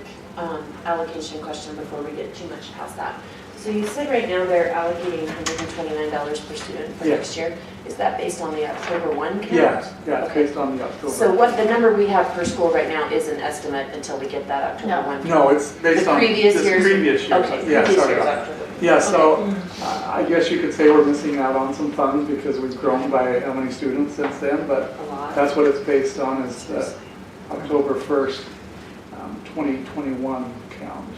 allocation question before we get too much past that. So you said right now they're allocating $129 per student for next year. Is that based on the October 1 count? Yeah, it's Okay. based on the October. So what the number we have per school right now is an estimate until we get that October 1 count? No, it's based The on previous this year's- previous year. Okay, Yeah, previous sorry year's about that. October. Yeah, so I guess you could say we're missing out on some funds because we've grown by how many students since then, but A lot. that's what it's based on, is the October 1st, 2021 count.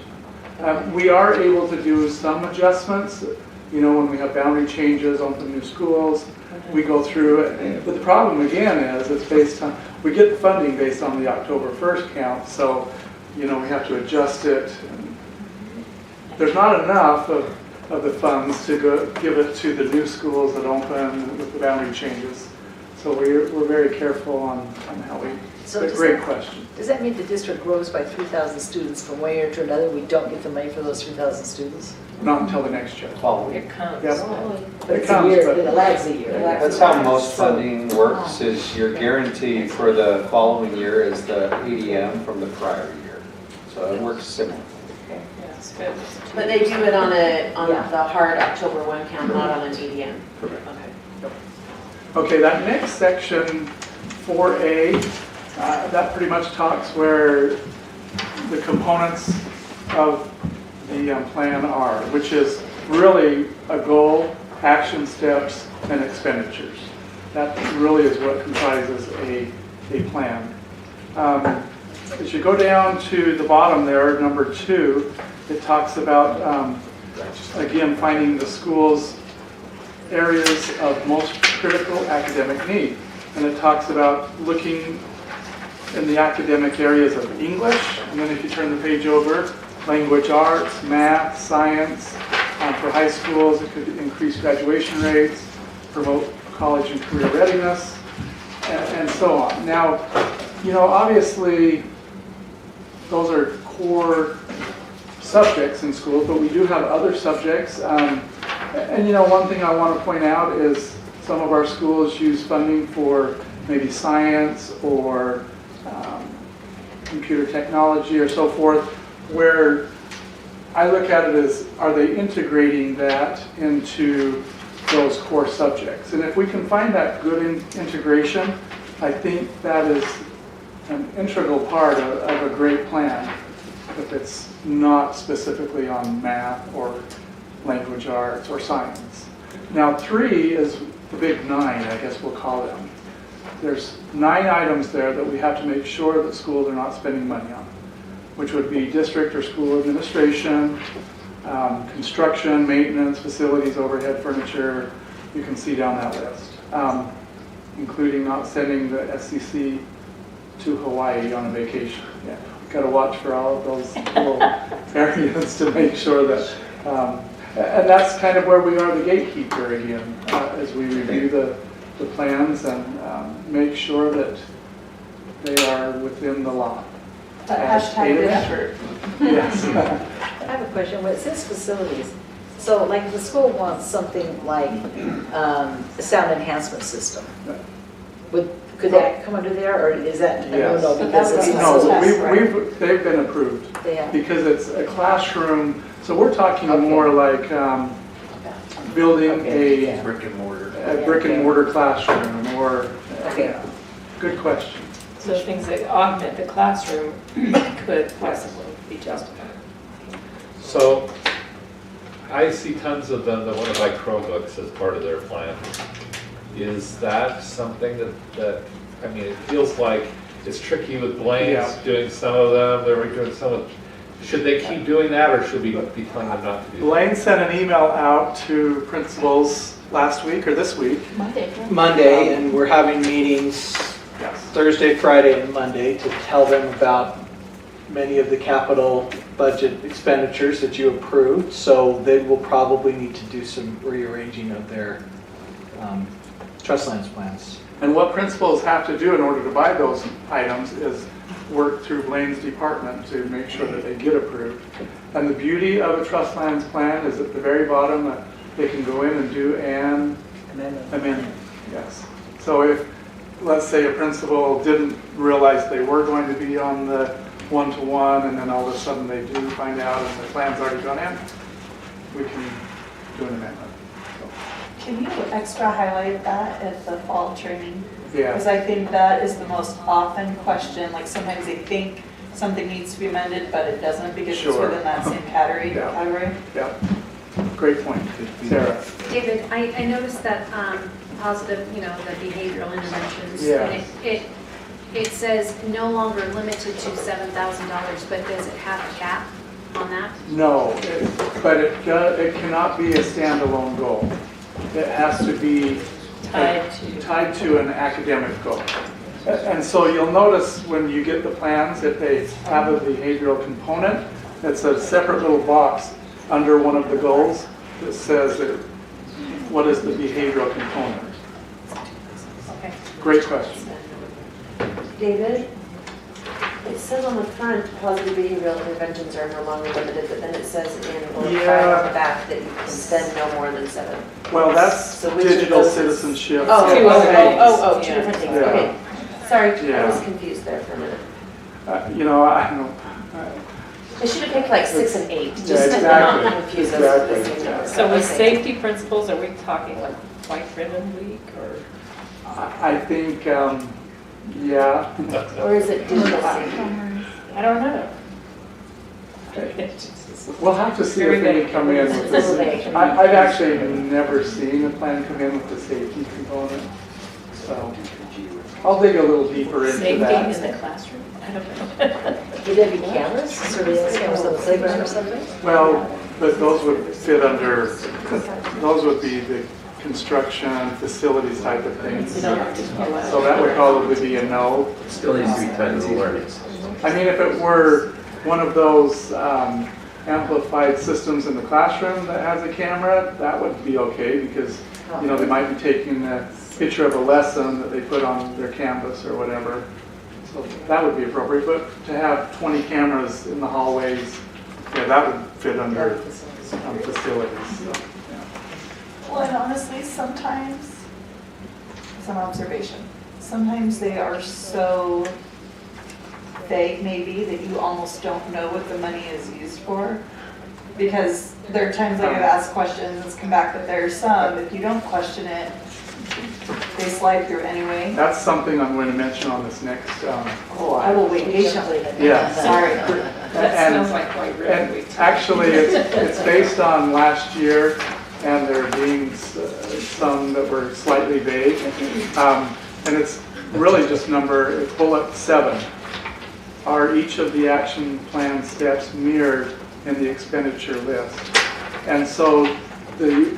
We are able to do some adjustments, when we have boundary changes, open new schools, we go through it. But the problem again is it's based on, we get the funding based on the October 1st count, so, we have to adjust it. There's not enough of the funds to give it to the new schools that open with the boundary changes. So we're very careful on how we, So it's a great question. Does that mean the district grows by 3,000 students from one year to another? We don't get the money for those 3,000 students? Not until the next year. It comes. Yep. But It it's a comes, year, but- it lags a year. That's how most funding works, is your guarantee for the following year is the ADM from the prior year. So it works similar. Yes, but But they do it on Yeah. the hard October 1 count, not on an ADM? Correct. Okay. Okay, that next section, 4A, that pretty much talks where the components of the plan are, which is really a goal, action steps, and expenditures. That really is what comprises a plan. As you go down to the bottom there, number 2, it talks about, again, finding the school's areas of most critical academic need. And it talks about looking in the academic areas of English, and then if you turn the page over, language arts, math, science. For high schools, it could increase graduation rates, promote college and career readiness, and so on. Now, obviously, those are core subjects in schools, but we do have other subjects. And one thing I want to point out is some of our schools use funding for maybe science or computer technology or so forth, where I look at it as, are they integrating that into those core subjects? And if we can find that good integration, I think that is an integral part of a great plan, if it's not specifically on math or language arts or science. Now 3 is the big 9, I guess we'll call them. There's 9 items there that we have to make sure that schools are not spending money on, which would be district or school administration, construction, maintenance, facilities, overhead, furniture. You can see down that list, including not sending the SCC to Hawaii on a vacation. Yeah, we've got to watch for all of those little areas to make sure that And that's kind of where we are the gatekeeper again, as we review the plans and make sure that they are within the law. Hashtag good effort. Yes. I have a question. When it says facilities, so like if the school wants something like a sound enhancement system, could that come under there, or is that a Yes. no-no because it's No, facilities? they've been approved They have. because it's a classroom. So we're talking more like building Okay, a Brick and mortar. brick and mortar classroom or, Okay. good question. So things that augment the classroom could possibly be justified. So I see tons of them that want to buy Chromebooks as part of their plan. Is that something that I mean, it feels like it's tricky with Blaine's Yeah. doing some of them, they're doing some of, should they keep doing that or should we be telling them not to do that? Blaine sent an email out to principals last week or this week. Monday, and we're having meetings Yes. Thursday, Friday, and Monday to tell them about many of the capital budget expenditures that you approved. So they will probably need to do some rearranging of their trust lands plans. And what principals have to do in order to buy those items is work through Blaine's department to make sure that they get approved. And the beauty of a trust lands plan is at the very bottom that they can go in and do an amendment. Yes. So if, let's say a principal didn't realize they were going to be on the one-to-one and then all of a sudden they do find out and the plan's already gone in, we can do an amendment. Can you extra highlight that at the fall training? Yeah. Because I think that is the most often question, like sometimes they think something needs to be amended, but it doesn't because it's Sure. within that same category. Yeah. Yeah. Great point. Sarah. David, I noticed that positive, the behavioral interventions. Yeah. And it says no longer limited to $7,000, but does it have a cap on that? No, but it cannot be a standalone goal. It has to be tied to an academic goal. And so you'll notice when you get the plans, if they have a behavioral component, it's a separate little box under one of the goals that says that what is the behavioral component. Okay. Great question. David, it says on the front, positive behavioral interventions are no longer limited, but then it says in bullet five on the back that you can spend no more than 7. Well, that's So which of digital those is- citizenship. Oh, Two two other things. two Yeah. different things, Yeah. okay. Sorry, I Yeah. was confused there for a minute. I don't know. I should have picked like 6 and 8, just Yeah, so exactly. that not confuse us with the Exactly. same number. So with Okay. safety principles, are we talking like White Ribbon Week or? I think, yeah. Or is it digital safety? I don't know. We'll have to see if they come in with It's a little this. vague. I've actually never seen a plan come in with the safety component, so I'll dig a little deeper into Safety in that. the classroom? I don't know. Would there be cameras, surveillance cameras on the playground or something? Well, but those would fit under, those would be the construction, facilities type of things. So that would probably be a no. Still needs to be tied to the learning. I mean, if it were one of those amplified systems in the classroom that has a camera, that would be okay because, they might be taking a picture of a lesson that they put on their Canvas or whatever. So that would be appropriate, but to have 20 cameras in the hallways, yeah, that would fit under facilities. So, yeah. Well, and honestly, sometimes, it's an observation, sometimes they are so vague maybe that you almost don't know what the money is used for. Because there are times like I've asked questions, it's come back that there's some, if you don't question it, they slide through anyway. That's something I'm going to mention on this next. Oh, I will wait patiently. Yeah. Sorry. That sounds like White Ribbon And Week. actually, it's based on last year, and there being some that were slightly vague. And it's really just bullet 7. Are each of the action plan steps mirrored in the expenditure list? And so the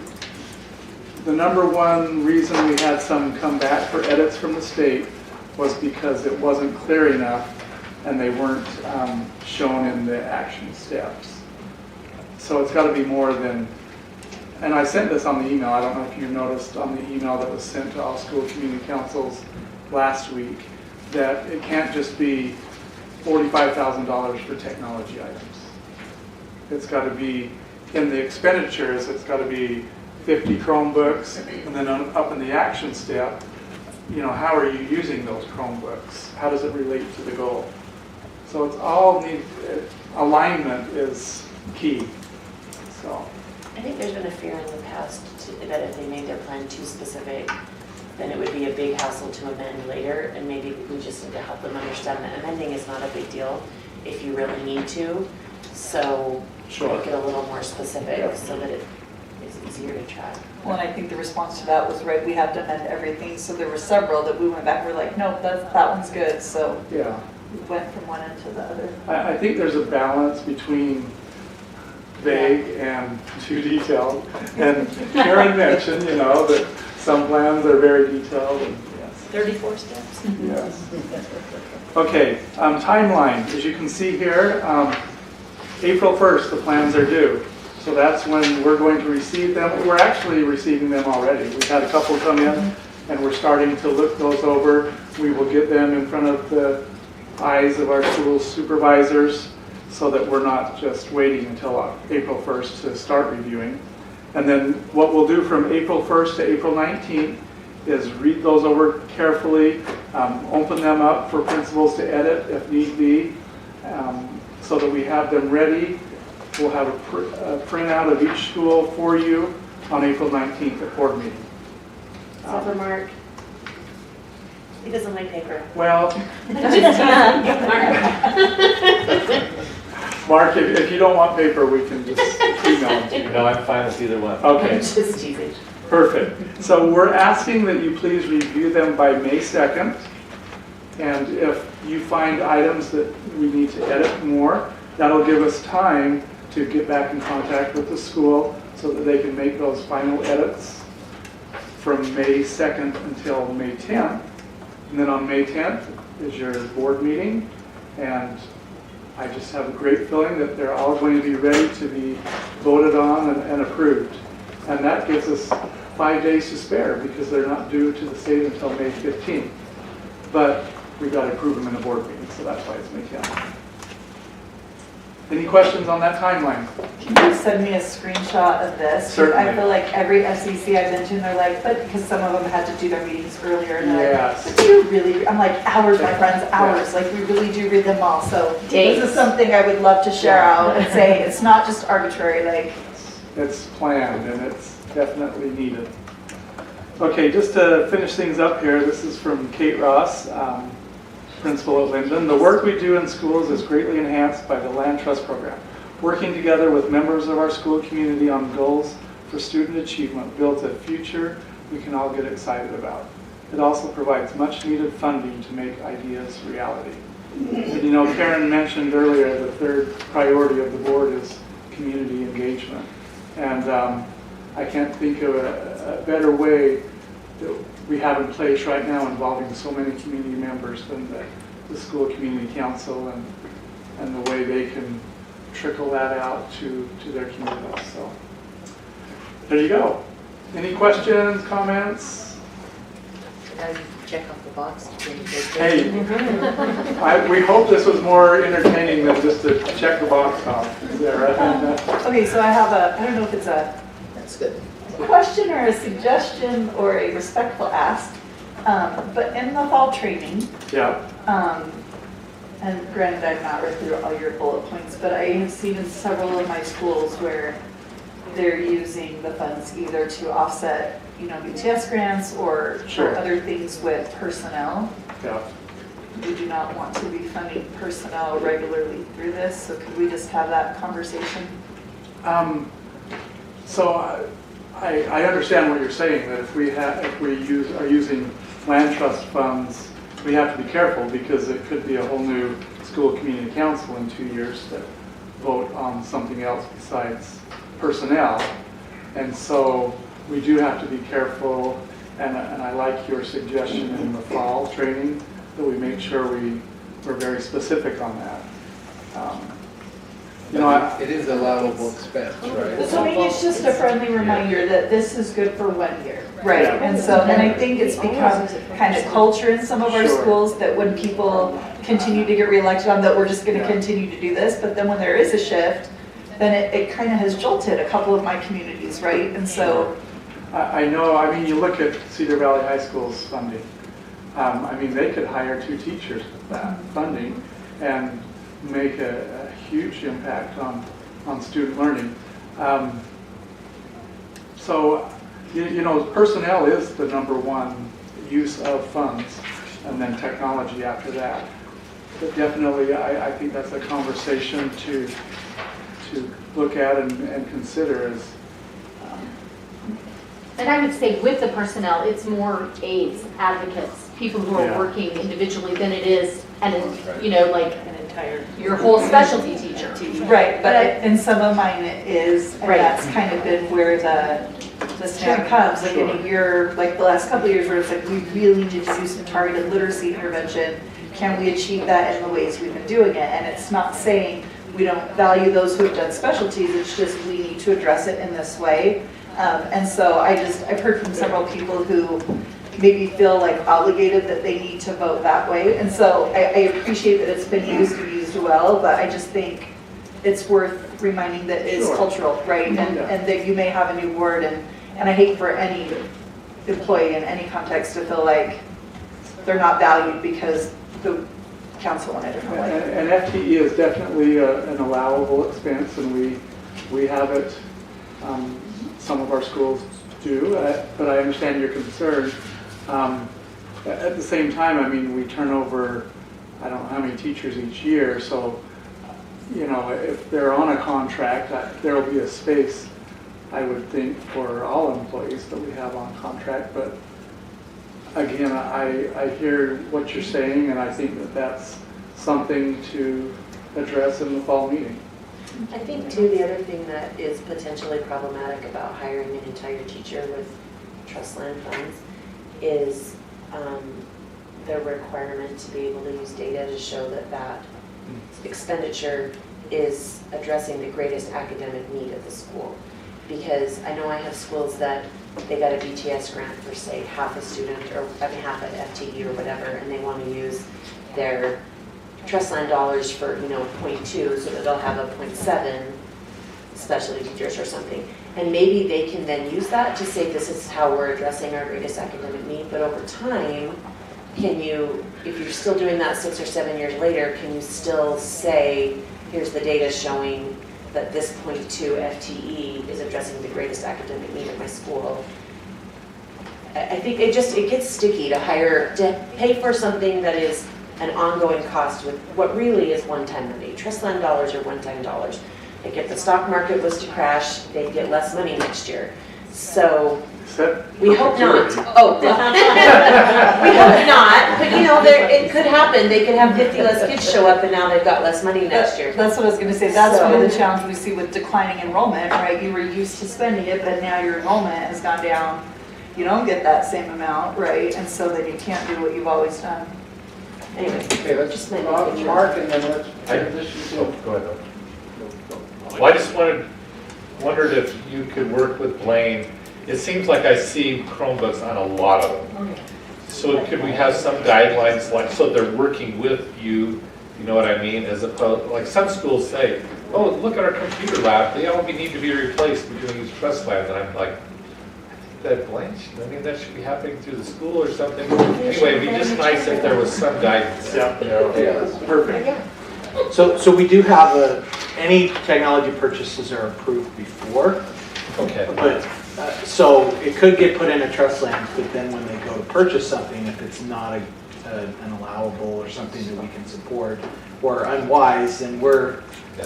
number one reason we had some come back for edits from the state was because it wasn't clear enough and they weren't shown in the action steps. So it's got to be more than and I sent this on the email, I don't know if you noticed on the email that was sent to all school community councils last week, that it can't just be $45,000 for technology items. It's got to be, in the expenditures, it's got to be 50 Chromebooks, and then up in the action step, you know, how are you using those Chromebooks? How does it relate to the goal? So it's all alignment is key. So I think there's been a fear in the past that if they made their plan too specific, then it would be a big hassle to amend later, and maybe we just need to help them understand that amending is not a big deal if you really need to. So make it a little more specific so that it is easier to track. Well, and I think the response to that was, right, we have to amend everything, so there were several that we went back, we're like, nope, that one's good, so yeah, we went from one end to the other. I think there's a balance between vague and too detailed. And Karen mentioned, you know, that some plans are very detailed. And yes. 34 steps. Yes. Okay, timeline. As you can see here, April 1st, the plans are due. So that's when we're going to receive them. We're actually receiving them already. We've had a couple come in, and we're starting to look those over. We will get them in front of the eyes of our school supervisors so that we're not just waiting until April 1st to start reviewing. And then what we'll do from April 1st to April 19th is read those over carefully, open them up for principals to edit if need be, so that we have them ready. We'll have a printout of each school for you on April 19th at board meeting. Except for Mark. He doesn't like paper. Well, Just Mark, if you don't want paper, we can just email it to you. No, I'm fine with either one. Okay. I'm just teasing. Perfect. So we're asking that you please review them by May 2nd. And if you find items that we need to edit more, that'll give us time to get back in contact with the school so that they can make those final edits from May 2nd until May 10th. And then on May 10th is your board meeting. And I just have a great feeling that they're all going to be ready to be voted on and approved. And that gives us 5 days to spare because they're not due to the state until May 15th. But we've got to approve them in a board meeting, so that's why it's May 10th. Any questions on that timeline? Can you send me a screenshot of this? Certainly. I feel like every FCC I've been to, they're like, but because some of them had to do their meetings earlier, and they're Yes. like, but do you really? I'm like, hours, my friends, hours. Like, we really do read them all. So this is something I would love to share out and say it's not just arbitrary. Like, It's planned and it's definitely needed. Okay, just to finish things up here, this is from Kate Ross, principal at Linden. The work we do in schools is greatly enhanced by the Land Trust program. Working together with members of our school community on goals for student achievement builds a future we can all get excited about. It also provides much needed funding to make ideas reality. And you know, Karen mentioned earlier the third priority of the board is community engagement. And I can't think of a better way that we have in place right now involving so many community members than the school community council and the way they can trickle that out to their communities. So there you go. Any questions, comments? Now you check off the box. Hey, we hope this was more entertaining than just to check the box off. Is that right? okay, so I have I don't know if it's That's good. question or a suggestion or a respectful ask, but in the fall training, Yeah. and granted I've not read through all your bullet points, but I have seen in several of my schools where they're using the funds either to offset, you know, BTS grants or Sure. for other things with personnel. Yeah. We do not want to be funding personnel regularly through this, so could we just have that conversation? So I understand what you're saying, that if we are using land trust funds, we have to be careful because it could be a whole new school community council in 2 years that vote on something else besides personnel. And so we do have to be careful, and I like your suggestion in the fall training that we make sure we're very specific on that. You know, It is a allowable expense, right? So maybe it's just a friendly reminder that this is good for 1 year. Right, Yeah. and so, and I think it's become kind of culture in some of our Sure. schools that when people continue to get reelected on that we're just gonna continue to do this, but then when there is a shift, then it kind of has jolted a couple of my communities, right? And so, I know, I mean, you look at Cedar Valley High School's funding. I mean, they could hire 2 teachers with that funding and make a huge impact on student learning. So, you know, personnel is the #1 use of funds, and then technology after that. But definitely, I think that's a conversation to look at and consider as. And I would say with the personnel, it's more aides, advocates, people who are Yeah. working individually than it is, and you know, like An entire. your whole specialty teacher. right, but in some of mine it is, and Right. that's kind of been where the snag comes, like in a year, like the last couple of years where it's like, we really need to do some targeted literacy intervention. Can we achieve that in the ways we've been doing it? And it's not saying we don't value those who have done specialties, it's just we need to address it in this way. And so I've heard from several people who maybe feel like obligated that they need to vote that way. And so I appreciate that it's been used and used well, but I just think it's worth reminding that it's Sure. cultural, right? And that you may have a new board, and I hate for any employee in any context to feel like they're not valued because the council went a different way. And FTE is definitely an allowable expense, and we have it, some of our schools do, but I understand your concern. At the same time, I mean, we turn over, I don't know how many teachers each year, so, you know, if they're on a contract, there will be a space, I would think, for all employees that we have on contract, but again, I hear what you're saying, and I think that that's something to address in the fall meeting. I think too, the other thing that is potentially problematic about hiring an entire teacher with trust land funds is the requirement to be able to use data to show that that expenditure is addressing the greatest academic need of the school. Because I know I have schools that they got a BTS grant for, say, half a student, or I mean half an FTE or whatever, and they want to use their trust land dollars for, you know, 0.2, so that they'll have a 0.7 specialty teachers or something. And maybe they can then use that to say this is how we're addressing our greatest academic need, but over time, can you, if you're still doing that 6 or 7 years later, can you still say, here's the data showing that this 0.2 FTE is addressing the greatest academic need at my school? I think it gets sticky to pay for something that is an ongoing cost with what really is one-time money. Trust land dollars are one-time dollars. Like if the stock market was to crash, they'd get less money next year. So we hope not. Oh, we hope not. But you know, it could happen. They could have 50 less kids show up, and now they've got less money next year. That's what I was going to say. That's one of the challenges we see with declining enrollment, right? You were used to spending it, but now your enrollment has gone down. You don't get that same amount, right? And so then you can't do what you've always done. Anyway, Okay, let's just make Mark, and then let's transition to. Go ahead. Well, I just wondered if you could work with Blaine. It seems like I see Chromebooks on a lot of them. So could we have some guidelines, like, so they're working with you, you know what I mean? As opposed, like some schools say, oh, look at our computer lab, they all need to be replaced, we're doing these trust labs. And I'm like, that Blaine, I mean, that should be happening through the school or something. Anyway, it'd be just nice if there was some guidance. Yeah, that's perfect. So we do have any technology purchases are approved before. Okay. But, so it could get put in a trust land, but then when they go to purchase something, if it's not an allowable or something that we can support or unwise, then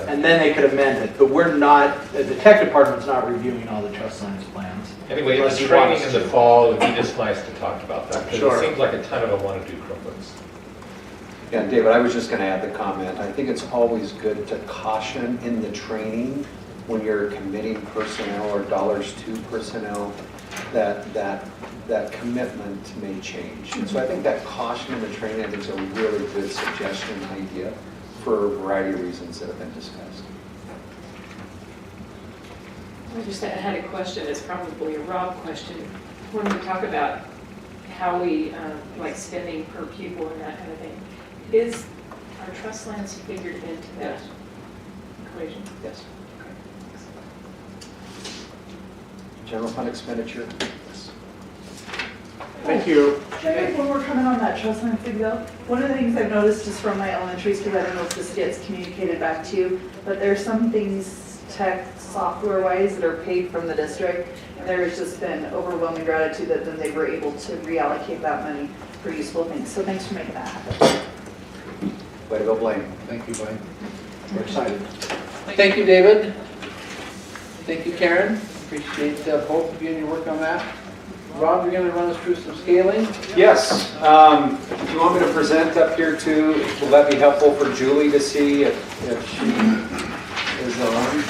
and then they could amend it. But we're not, the tech department's not reviewing all the trust lands plans. Anyway, Unless the you want training us in the to. fall, it'd be just nice to talk about that. Because Sure. it seems like a ton of them want to do Chromebooks. Yeah, David, I was just going to add the comment. I think it's always good to caution in the training when you're committing personnel or dollars to personnel that commitment may change. And so I think that caution in the training, I think, is a really good suggestion idea for a variety of reasons that have been discussed. I just had a question, it's probably a Rob question. When we talk about how we, like spending per pupil and that kind of thing, is our trust lands figured into that equation? Yes. General fund expenditure. Thank you. Maybe when we're coming on that trust fund thing though, one of the things I've noticed just from my elementary school, I don't know if this gets communicated back to you, but there's some things tech software wise that are paid from the district. And there's just been overwhelming gratitude that then they were able to reallocate that money for useful things. So thanks for making that happen. Way to go, Blaine. Thank you, Blaine. We're excited. Thank you, David. Thank you, Karen. Appreciate both of you and your work on that. Rob, you're going to run us through some scaling? Yes. Do you want me to present up here too? Will that be helpful for Julie to see if she is on?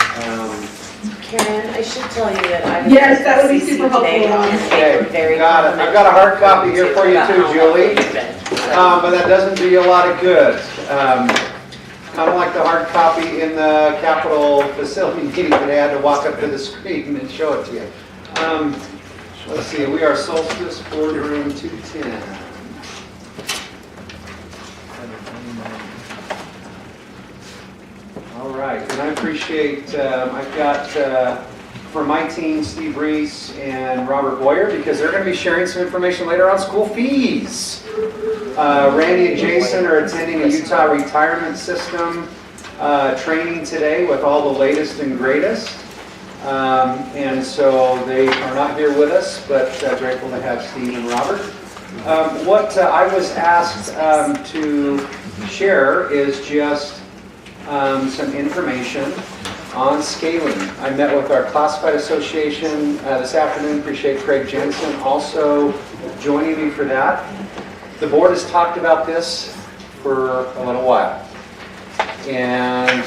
Karen, I should tell you that I. Yes, that would be super helpful. Okay, got it. I've got a hard copy here for you too, Julie. But that doesn't do you a lot of good. Kind of like the hard copy in the Capitol facility meeting that I had to walk up to the screen and show it to you. Let's see, we are Solstice Boardroom 210. All right, and I appreciate, I've got for my team, Steve Reese and Robert Boyer, because they're going to be sharing some information later on school fees. Randy and Jason are attending a Utah retirement system training today with all the latest and greatest. And so they are not here with us, but grateful to have Steve and Robert. What I was asked to share is just some information on scaling. I met with our classified association this afternoon. Appreciate Craig Jensen also joining me for that. The board has talked about this for a little while. And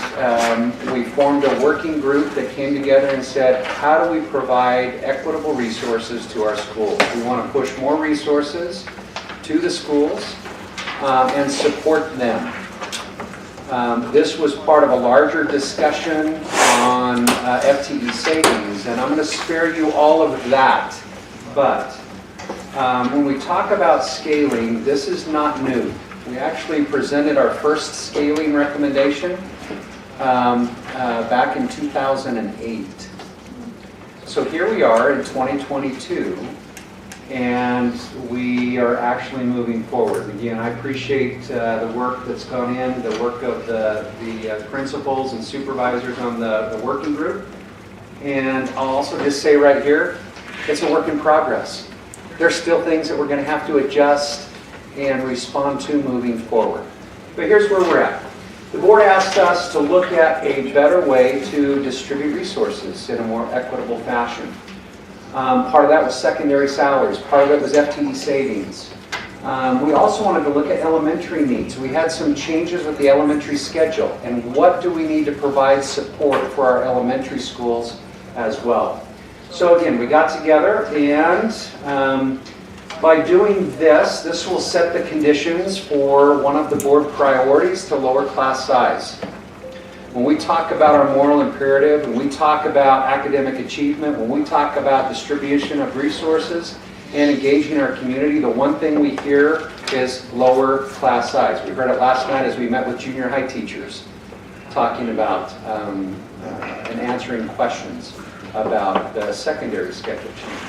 we formed a working group that came together and said, how do we provide equitable resources to our schools? We want to push more resources to the schools and support them. This was part of a larger discussion on FTE savings, and I'm going to spare you all of that. But when we talk about scaling, this is not new. We actually presented our first scaling recommendation back in 2008. So here we are in 2022, and we are actually moving forward. Again, I appreciate the work that's gone in, the work of the principals and supervisors on the working group. And I'll also just say right here, it's a work in progress. There's still things that we're going to have to adjust and respond to moving forward. But here's where we're at. The board asked us to look at a better way to distribute resources in a more equitable fashion. Part of that was secondary salaries. Part of it was FTE savings. We also wanted to look at elementary needs. We had some changes with the elementary schedule, and what do we need to provide support for our elementary schools as well. So again, we got together, and by doing this, this will set the conditions for one of the board priorities to lower class size. When we talk about our moral imperative, when we talk about academic achievement, when we talk about distribution of resources and engaging our community, the one thing we hear is lower class size. We heard it last night as we met with junior high teachers talking about and answering questions about the secondary schedule change.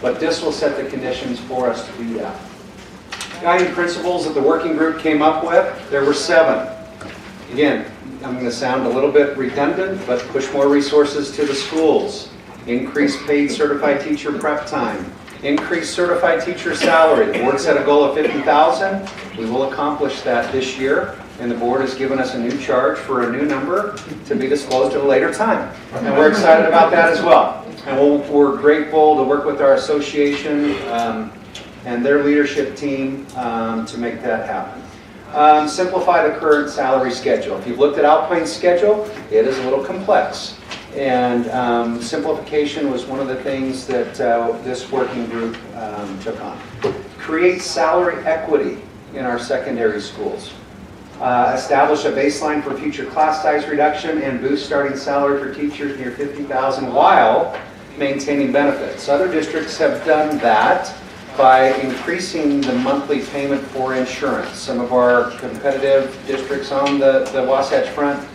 But this will set the conditions for us to do that. Guiding principles that the working group came up with, there were 7. Again, I'm going to sound a little bit redundant, but push more resources to the schools. Increase paid certified teacher prep time. Increase certified teacher salary. The board set a goal of $50,000. We will accomplish that this year, and the board has given us a new charge for a new number to be disclosed at a later time. And we're excited about that as well. And we're grateful to work with our association and their leadership team to make that happen. Simplify the current salary schedule. If you've looked at Alpine's schedule, it is a little complex. And simplification was one of the things that this working group took on. Create salary equity in our secondary schools. Establish a baseline for future class size reduction and boost starting salary for teachers near $50,000 while maintaining benefits. Other districts have done that by increasing the monthly payment for insurance. Some of our competitive districts on the Wasatch Front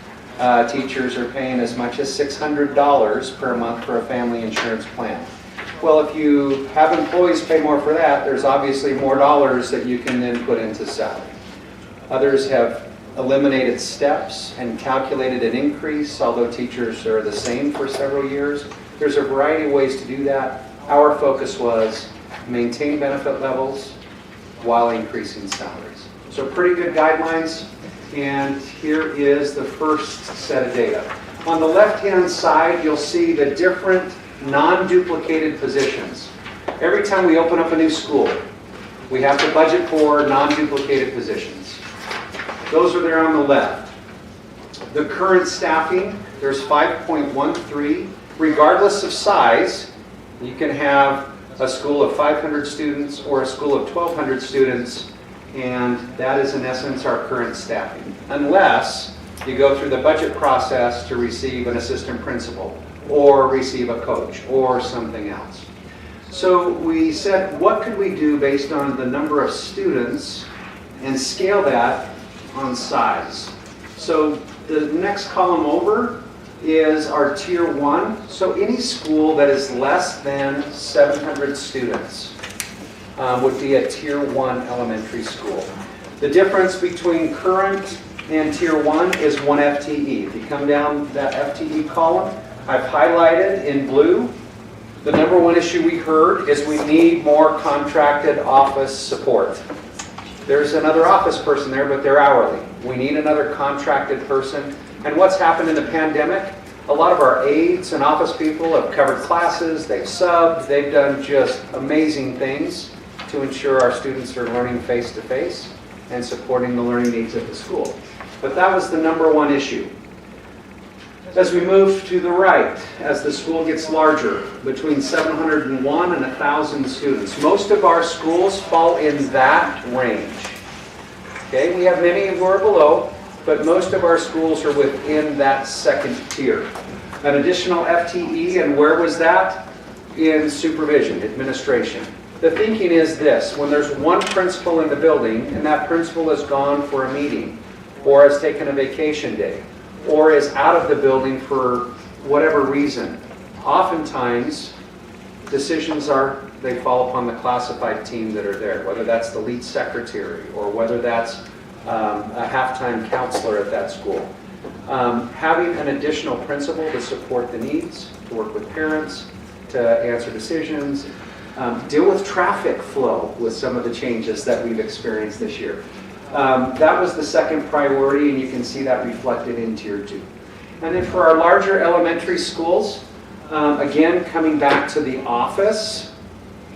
teachers are paying as much as $600 per month for a family insurance plan. Well, if you have employees pay more for that, there's obviously more dollars that you can then put into salary. Others have eliminated steps and calculated an increase, although teachers are the same for several years. There's a variety of ways to do that. Our focus was maintain benefit levels while increasing salaries. So pretty good guidelines, and here is the first set of data. On the left-hand side, you'll see the different non-duplicated positions. Every time we open up a new school, we have to budget for non-duplicated positions. Those are there on the left. The current staffing, there's 5.13. Regardless of size, you can have a school of 500 students or a school of 1,200 students, and that is in essence our current staffing. Unless you go through the budget process to receive an assistant principal or receive a coach or something else. So we said, what could we do based on the number of students and scale that on size? So the next column over is our tier 1. So any school that is less than 700 students would be a tier 1 elementary school. The difference between current and tier 1 is 1 FTE. If you come down that FTE column, I've highlighted in blue. The number one issue we heard is we need more contracted office support. There's another office person there, but they're hourly. We need another contracted person. And what's happened in the pandemic? A lot of our aides and office people have covered classes, they've subbed, they've done just amazing things to ensure our students are learning face-to-face and supporting the learning needs of the school. But that was the number one issue. As we move to the right, as the school gets larger, between 701 and 1,000 students, most of our schools fall in that range. Okay, we have many who are below, but most of our schools are within that second tier. An additional FTE, and where was that? In supervision, administration. The thinking is this: when there's one principal in the building and that principal is gone for a meeting or has taken a vacation day or is out of the building for whatever reason, oftentimes decisions they fall upon the classified team that are there, whether that's the lead secretary or whether that's a half-time counselor at that school. Having an additional principal to support the needs, to work with parents, to answer decisions, deal with traffic flow with some of the changes that we've experienced this year. That was the second priority, and you can see that reflected in Tier 2. And then for our larger elementary schools, again, coming back to the office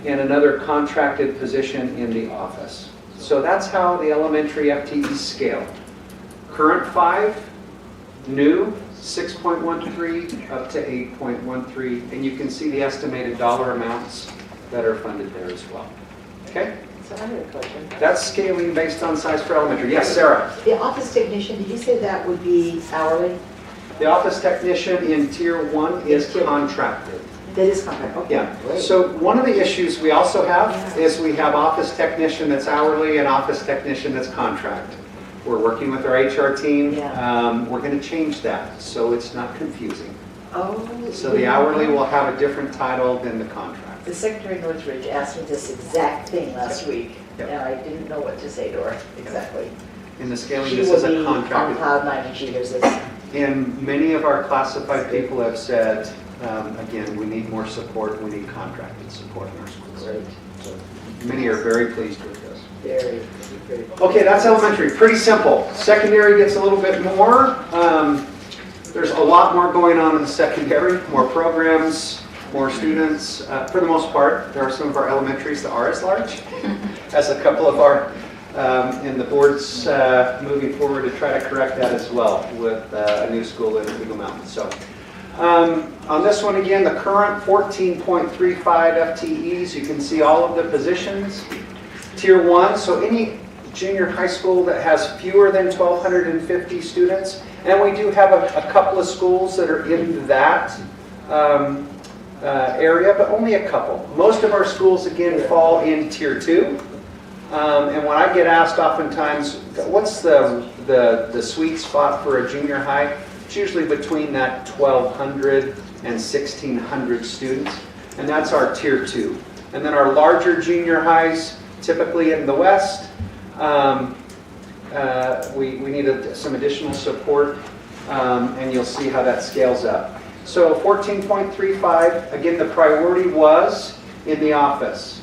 and another contracted position in the office. So that's how the elementary FTE scale. Current 5, new 6.13 up to 8.13, and you can see the estimated dollar amounts that are funded there as well. Okay? So I have a question. That's scaling based on size for elementary. Yes, Sarah? The office technician, did you say that would be hourly? The office technician in Tier 1 is contracted. That is contract, okay. Yeah. Great. So one of the issues we also have is we have office technician that's hourly and office technician that's contract. We're working with our HR team. Yeah. We're going to change that so it's not confusing. Oh. So the hourly will have a different title than the contract. The Secretary Northridge asked me this exact thing last week, Yep. and I didn't know what to say to her exactly. In the scaling, She this will is a be on contracted. cloud nine when she hears this. And many of our classified people have said, again, we need more support, we need contracted support in our schools. Great. So many are very pleased with this. Very, very. Okay, that's elementary, pretty simple. Secondary gets a little bit more. There's a lot more going on in the secondary, more programs, more students. For the most part, there are some of our elementaries that are as large as a couple of our, and the board's moving forward to try to correct that as well with a new school in Eagle Mountain. So on this one again, the current 14.35 FTEs, you can see all of the positions. Tier 1, so any junior high school that has fewer than 1,250 students, and we do have a couple of schools that are in that area, but only a couple. Most of our schools, again, fall in Tier 2. And when I get asked oftentimes, what's the sweet spot for a junior high? It's usually between that 1,200 and 1,600 students, and that's our Tier 2. And then our larger junior highs, typically in the west, we need some additional support, and you'll see how that scales up. So 14.35, again, the priority was in the office.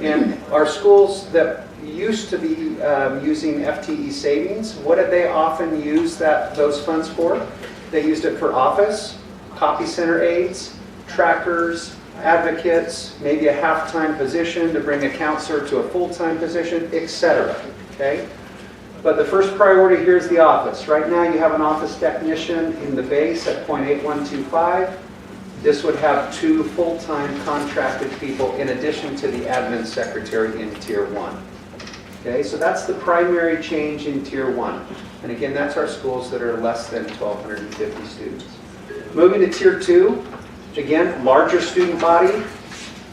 And our schools that used to be using FTE savings, what did they often use those funds for? They used it for office, copy center aides, trackers, advocates, maybe a half-time position to bring a counselor to a full-time position, etc. Okay? But the first priority here is the office. Right now you have an office technician in the base at .8125. This would have 2 full-time contracted people in addition to the admin secretary in Tier 1. Okay, so that's the primary change in Tier 1. And again, that's our schools that are less than 1,250 students. Moving to Tier 2, again, larger student body.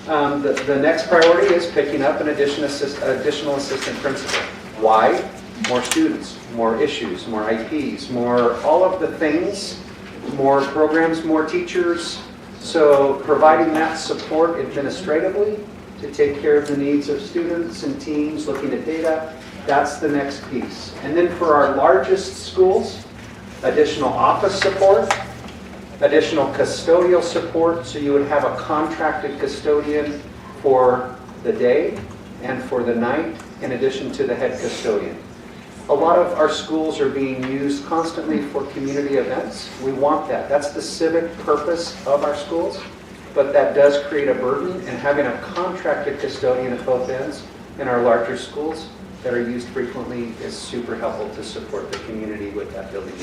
The next priority is picking up an additional assistant principal. Why? More students, more issues, more IPs, more all of the things, more programs, more teachers. So providing that support administratively to take care of the needs of students and teams, looking at data, that's the next piece. And then for our largest schools, additional office support, additional custodial support, so you would have a contracted custodian for the day and for the night, in addition to the head custodian. A lot of our schools are being used constantly for community events. We want that. That's the civic purpose of our schools, but that does create a burden, and having a contracted custodian at both ends in our larger schools that are used frequently is super helpful to support the community with that building.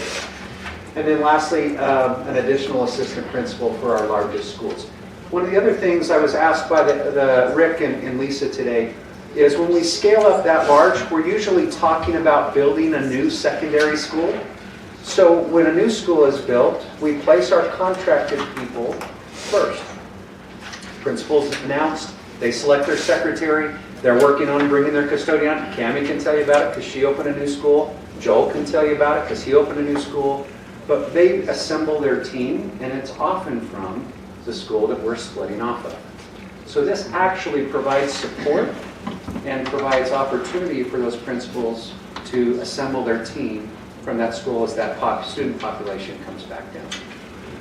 And then lastly, an additional assistant principal for our largest schools. One of the other things I was asked by the Rick and Lisa today is when we scale up that large, we're usually talking about building a new secondary school. So when a new school is built, we place our contracted people first. Principals announced, they select their secretary, they're working on bringing their custodian on. Cammie can tell you about it because she opened a new school. Joel can tell you about it because he opened a new school. But they assemble their team, and it's often from the school that we're splitting off of. So this actually provides support and provides opportunity for those principals to assemble their team from that school as that student population comes back down.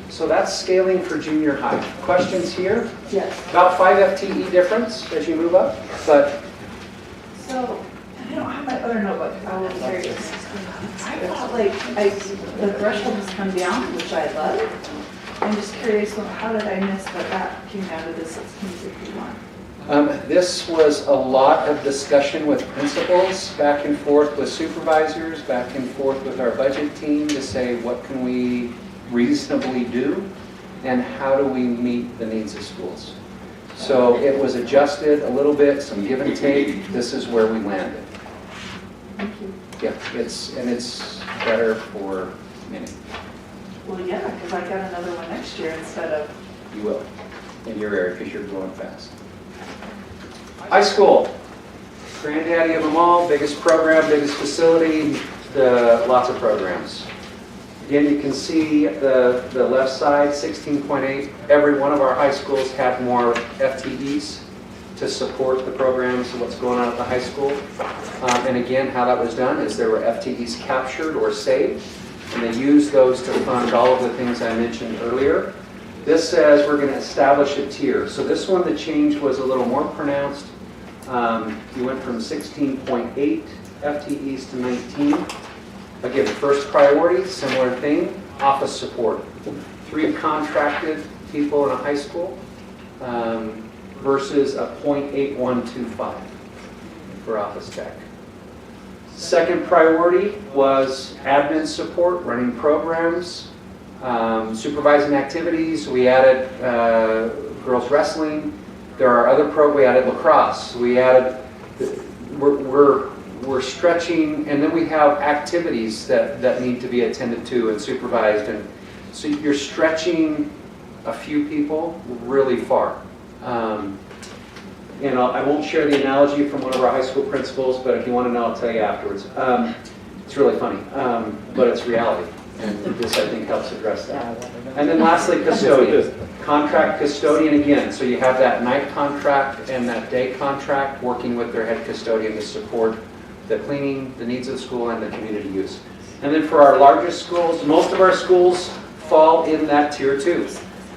So that's scaling for junior high. Questions here? Yes. About 5 FTE difference as you move up, but So, I don't have my other notebook, I will carry this. I thought the threshold has come down, which I love. I'm just curious, how did I miss that came down to the 1651? this was a lot of discussion with principals, back and forth with supervisors, back and forth with our budget team to say what can we reasonably do and how do we meet the needs of schools. So it was adjusted a little bit, some give and take. This is where we landed. Thank you. Yeah, it's better for many. Well, yeah, because I got another one next year instead of. You will, in your area, because you're growing fast. High school, granddaddy of them all, biggest program, biggest facility, lots of programs. Again, you can see the left side, 16.8. Every one of our high schools had more FTEs to support the programs and what's going on at the high school. And again, how that was done is there were FTEs captured or saved, and they used those to fund all of the things I mentioned earlier. This says we're going to establish a tier. So this one, the change was a little more pronounced. You went from 16.8 FTEs to 19. Again, first priority, similar thing, office support. 3 contracted people in a high school versus a .8125 for office tech. Second priority was admin support, running programs, supervising activities. We added girls wrestling. There are other programs. We added lacrosse. We added. we're stretching, and then we have activities that need to be attended to and supervised, and so you're stretching a few people really far. And I won't share the analogy from one of our high school principals, but if you want to know, I'll tell you afterwards. It's really funny, but it's reality, and this I think helps address that. And then lastly, custodian. Contract custodian again, so you have that night contract and that day contract working with their head custodian to support the cleaning, the needs of the school, and the community use. And then for our largest schools, most of our schools fall in that tier 2,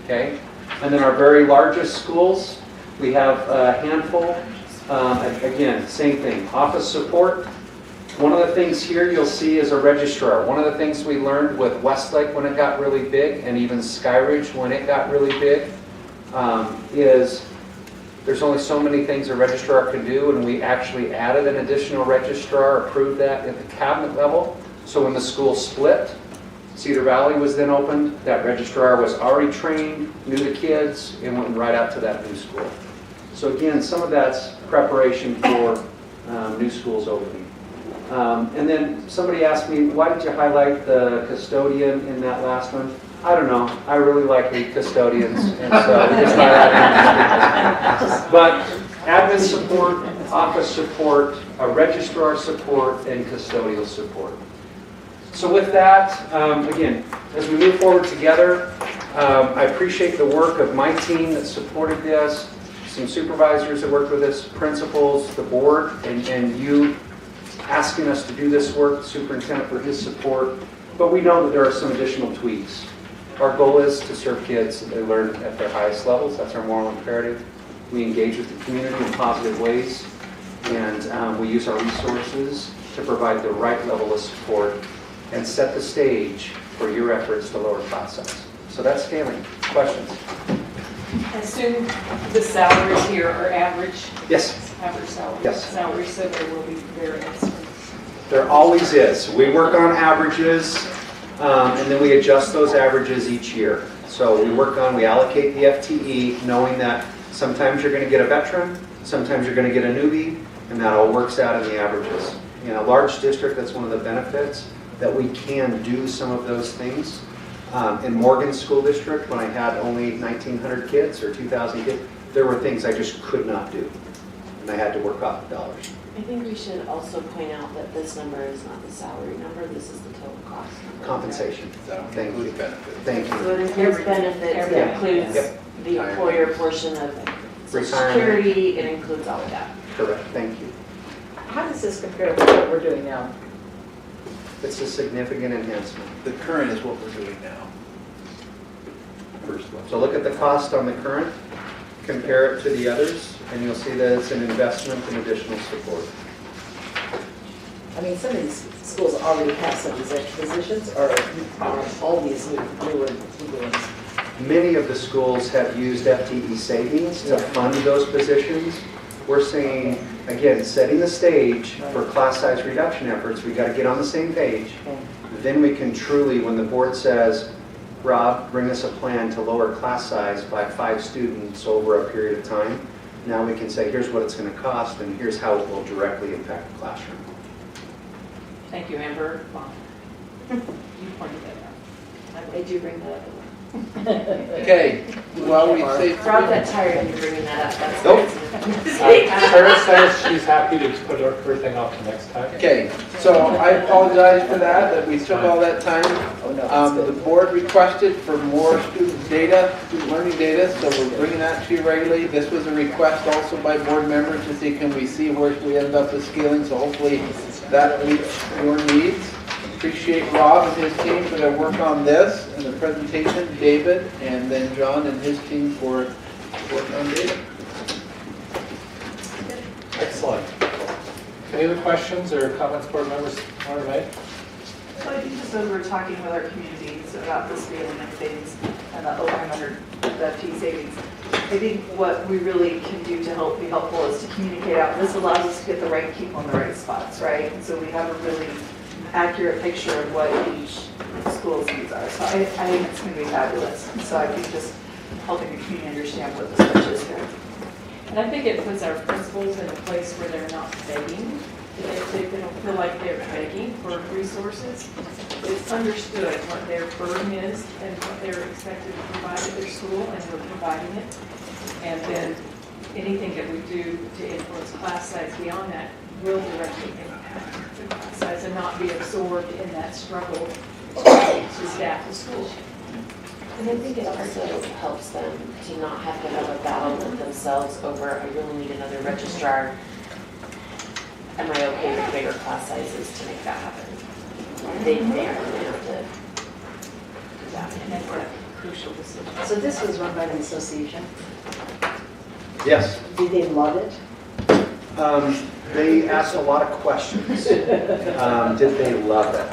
okay? And then our very largest schools, we have a handful, again, same thing, office support. One of the things here you'll see is a registrar. One of the things we learned with Westlake when it got really big, and even Skyridge when it got really big, is there's only so many things a registrar can do, and we actually added an additional registrar, approved that at the cabinet level. So when the school split, Cedar Valley was then opened, that registrar was already trained, knew the kids, and went right out to that new school. So again, some of that's preparation for new schools opening. And then somebody asked me, why did you highlight the custodian in that last one? I don't know. I really like lead custodians, and so we just highlighted them. But admin support, office support, a registrar support, and custodial support. So with that, again, as we move forward together, I appreciate the work of my team that supported this, some supervisors that worked with us, principals, the board, and you asking us to do this work, the superintendent for his support. But we know that there are some additional tweaks. Our goal is to serve kids so they learn at their highest levels. That's our moral imperative. We engage with the community in positive ways, and we use our resources to provide the right level of support and set the stage for your efforts to lower class size. So that's scaling. Questions? I assume the salaries here are average? Yes. Average salaries? Yes. Salaries, so there will be variance. There always is. We work on averages, and then we adjust those averages each year. So we allocate the FTE knowing that sometimes you're going to get a veteran, sometimes you're going to get a newbie, and that all works out in the averages. In a large district, that's one of the benefits, that we can do some of those things. In Morgan School District, when I had only 1,900 kids or 2,000 kids, there were things I just could not do, and I had to work off the dollars. I think we should also point out that this number is not the salary number, this is the total cost number. Compensation. Thank you. Benefits. Thank you. So it includes benefits, it includes the employer portion of Social Security, it includes all of that. Correct. Thank you. How does this compare with what we're doing now? It's a significant enhancement. The current is what we're doing now. First one. So look at the cost on the current, compare it to the others, and you'll see that it's an investment in additional support. I mean, some of these schools already have some of these extra positions, or all these newer ones. Many of the schools have used FTE savings to fund those positions. We're saying, again, setting the stage for class size reduction efforts, we've got to get on the same page. Then we can truly, when the board says, Rob, bring us a plan to lower class size by 5 students over a period of time, now we can say, here's what it's going to cost, and here's how it will directly impact the classroom. Thank you, Amber. You pointed that out. Why did you bring that up? Okay, well, we say. Rob got tired of you bringing that up. That's Nope. Sarah says she's happy to put her thing off to next time. Okay, so I apologize for that we took all that time. Oh, no, that's The good. board requested for more student data, student learning data, so we're bringing that to you regularly. This was a request also by board members to see, can we see where we end up with scaling, so hopefully that meets your needs. Appreciate Rob and his team for their work on this and the presentation, David, and then John and his team for work on data. Excellent. Any other questions or comments board members want to make? So I think just as we're talking with our communities about the scaling of things and the over and under the FTE savings, I think what we really can do to help be helpful is to communicate out. This allows us to get the right people in the right spots, right? And so we have a really accurate picture of what each school's needs are. So I think it's going to be fabulous. And so I think just helping the community understand what the switch is here. And I think it puts our principals in a place where they're not begging they don't feel like they're begging for resources. It's understood what their burden is and what they're expected to provide at their school, and we're providing it. And then anything that we do to influence class size beyond that will directly impact the class size and not be absorbed in that struggle to staff the school. And I think it also helps them to not have to have a battle with themselves over, I really need another registrar. Am I okay with bigger class sizes to make that happen? They aren't going to have to do that. And that's a crucial decision. So this was run by the association. Yes. Did they love it? They asked a lot of questions. Did they love it?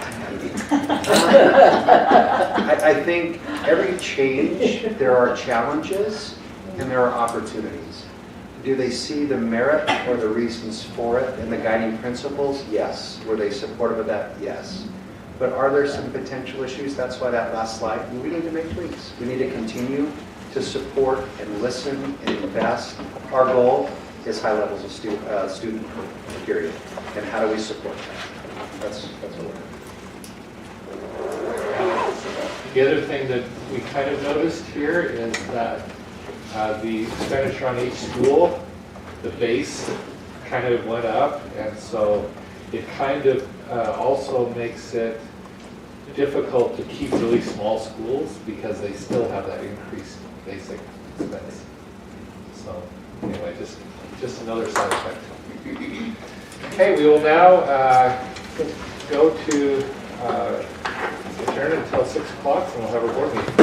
I think every change, there are challenges and there are opportunities. Do they see the merit or the reasons for it and the guiding principles? Yes. Were they supportive of that? Yes. But are there some potential issues? That's why that last slide, we need to make tweaks. We need to continue to support and listen and invest. Our goal is high levels of student period. And how do we support that? That's what we're doing. The other thing that we kind of noticed here is that the expenditure on each school, the base kind of went up, and so it kind of also makes it difficult to keep really small schools because they still have that increased basic expense. So anyway, just another side effect. Okay, we will now go to adjourn until 6 o'clock, and we'll have a board meeting.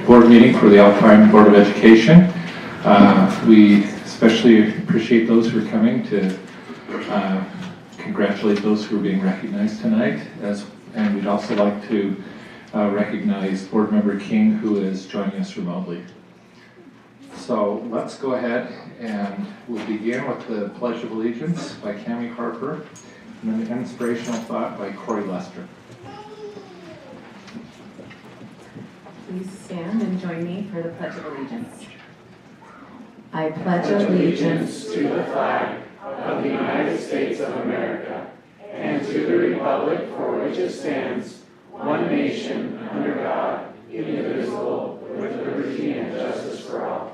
board meeting for the Alpine Board of Education. We especially appreciate those who are coming to congratulate those who are being recognized tonight, and we'd also like to recognize Board Member King, who is joining us remotely. So let's go ahead and we'll begin with the Pledge of Allegiance by Cammie Harper, and then the inspirational thought by Corey Lester. Please stand and join me for the Pledge of Allegiance. I pledge allegiance to the flag of the United States of America and to the republic for which it stands, one nation, under God, indivisible, with liberty and justice for all.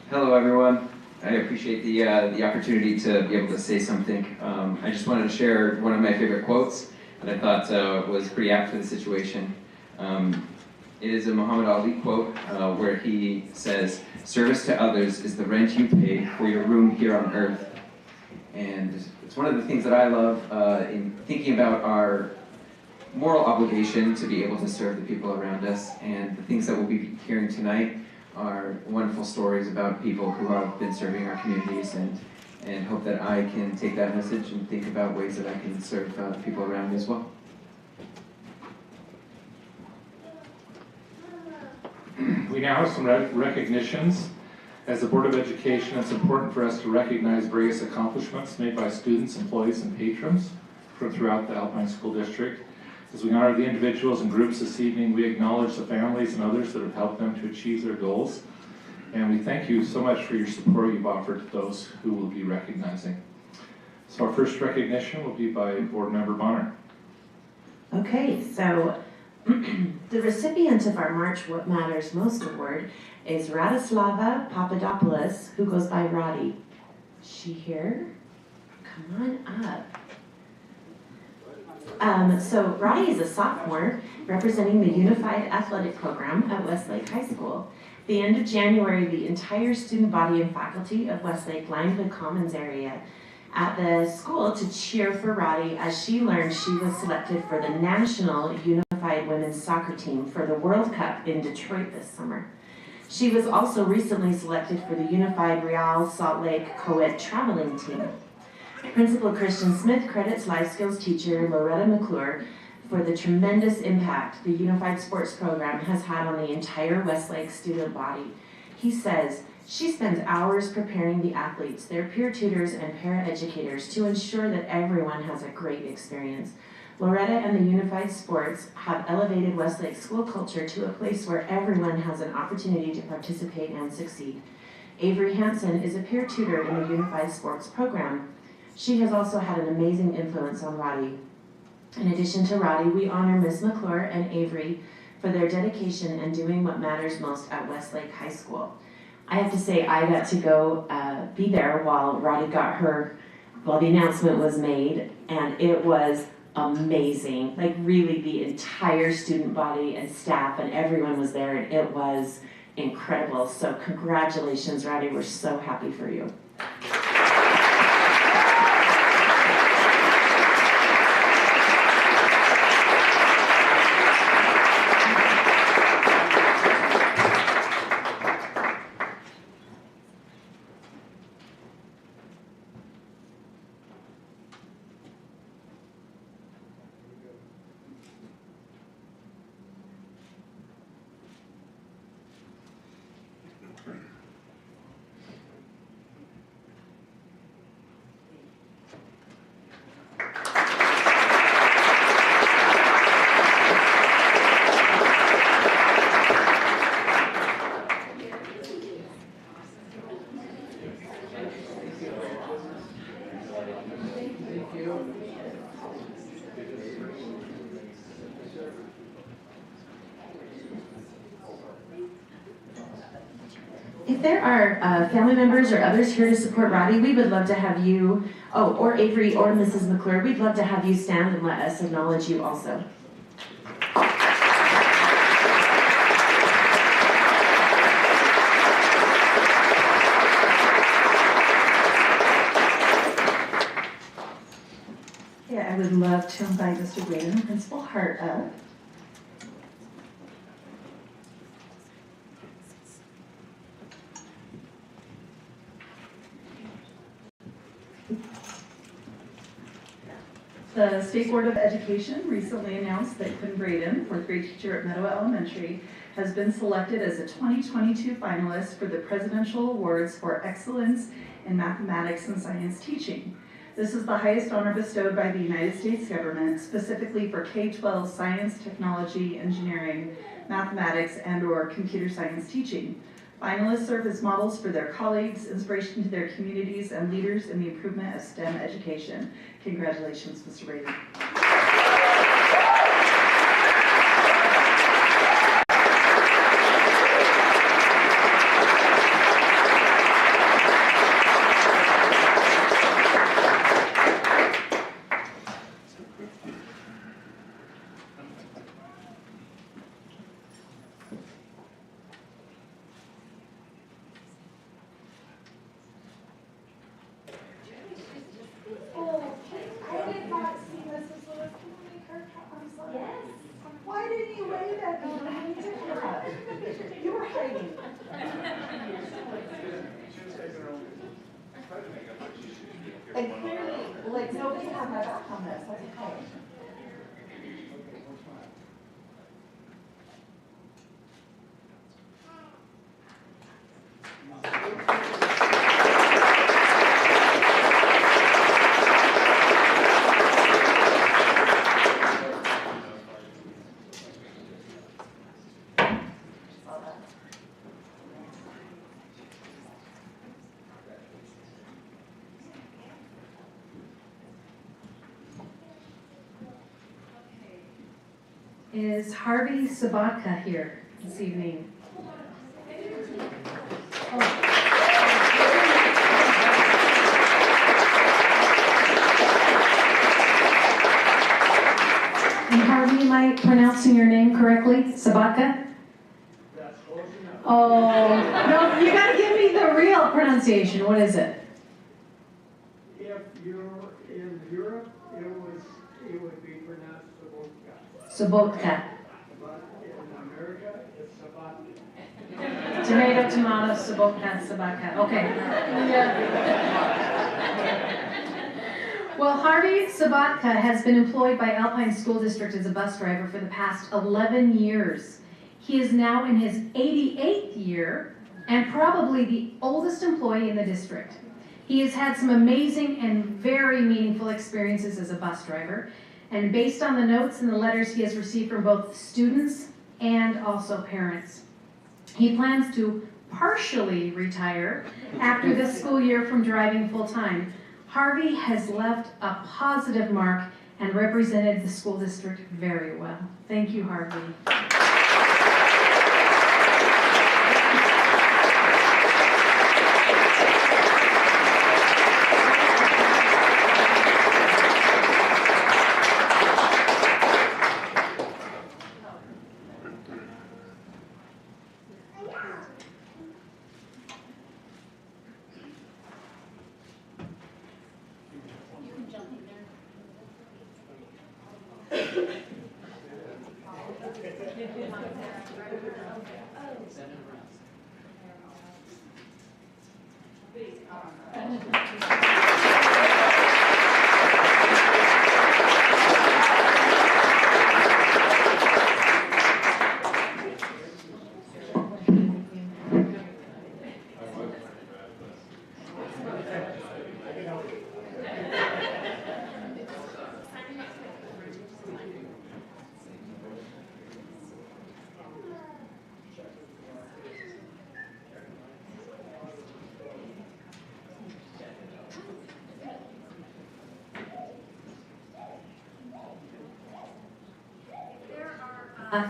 Hello, everyone. I appreciate the opportunity to be able to say something. I just wanted to share one of my favorite quotes that I thought was pretty apt for the situation. It is a Muhammad Ali quote where he says, "Service to others is the rent you pay for your room here on earth." And it's one of the things that I love in thinking about our moral obligation to be able to serve the people around us. And the things that we'll be hearing tonight are wonderful stories about people who have been serving our communities, and hope that I can take that message and think about ways that I can serve the people around me as well. We now have some recognitions. As the Board of Education, it's important for us to recognize various accomplishments made by students, employees, and patrons from throughout the Alpine School District. As we honor the individuals and groups this evening, we acknowledge the families and others that have helped them to achieve their goals. And we thank you so much for your support you've offered to those who will be recognizing. So our first recognition will be by Board Member Bonner. Okay, so the recipient of our March What Matters Most award is Radislava Papadopoulos, who goes by Roddy. Is she here? Come on up. So Roddy is a sophomore representing the Unified Athletic Program at Westlake High School. At the end of January, the entire student body and faculty of Westlake lined the Commons area at the school to cheer for Roddy as she learned she was selected for the National Unified Women's Soccer Team for the World Cup in Detroit this summer. She was also recently selected for the Unified Real Salt Lake Co-ed Traveling Team. Principal Christian Smith credits life skills teacher Loretta McClure for the tremendous impact the Unified Sports Program has had on the entire Westlake student body. He says, she spends hours preparing the athletes, their peer tutors, and paraeducators to ensure that everyone has a great experience. Loretta and the Unified Sports have elevated Westlake school culture to a place where everyone has an opportunity to participate and succeed. Avery Hansen is a peer tutor in the Unified Sports Program. She has also had an amazing influence on Roddy. In addition to Roddy, we honor Ms. McClure and Avery for their dedication and doing what matters most at Westlake High School. I have to say, I got to go be there while Roddy got her, while the announcement was made, and it was amazing. Like really the entire student body and staff and everyone was there, and it was incredible. So congratulations, Roddy, we're so happy for you. If there are family members or others here to support Roddy, we would love to have you, or Avery or Mrs. McClure, we'd love to have you stand and let us acknowledge you also. to invite Mr. Graydon and Principal Hart up. The State Board of Education recently announced that Quinn Graydon, fourth grade teacher at Meadow Elementary, has been selected as a 2022 finalist for the Presidential Awards for Excellence in Mathematics and Science Teaching. This is the highest honor bestowed by the United States government, specifically for K-12 science, technology, engineering, mathematics, and/or computer science teaching. Finalists serve as models for their colleagues, inspiration to their communities, and leaders in the improvement of STEM education. Congratulations, Mr. Graydon. Why didn't you wave at me when you took her up? You were hiding. And clearly, like, nobody had my back on this. That's okay. Is Harvey Sabatka here this evening? And Harvey, am I pronouncing your name correctly? Sabatka? Oh, no, you gotta give me the real pronunciation. What is it? If you're in Europe, it would be pronounced Sabotka. Sabotka. But in America, it's Sabatka. Tomato, tomato, Sabotka, Sabatka. Okay. Yeah. Well, Harvey Sabatka has been employed by Alpine School District as a bus driver for the past 11 years. He is now in his 88th year and probably the oldest employee in the district. He has had some amazing and very meaningful experiences as a bus driver, and based on the notes and the letters he has received from both students and also parents. He plans to partially retire after this school year from driving full-time. Harvey has left a positive mark and represented the school district very well. Thank you, Harvey.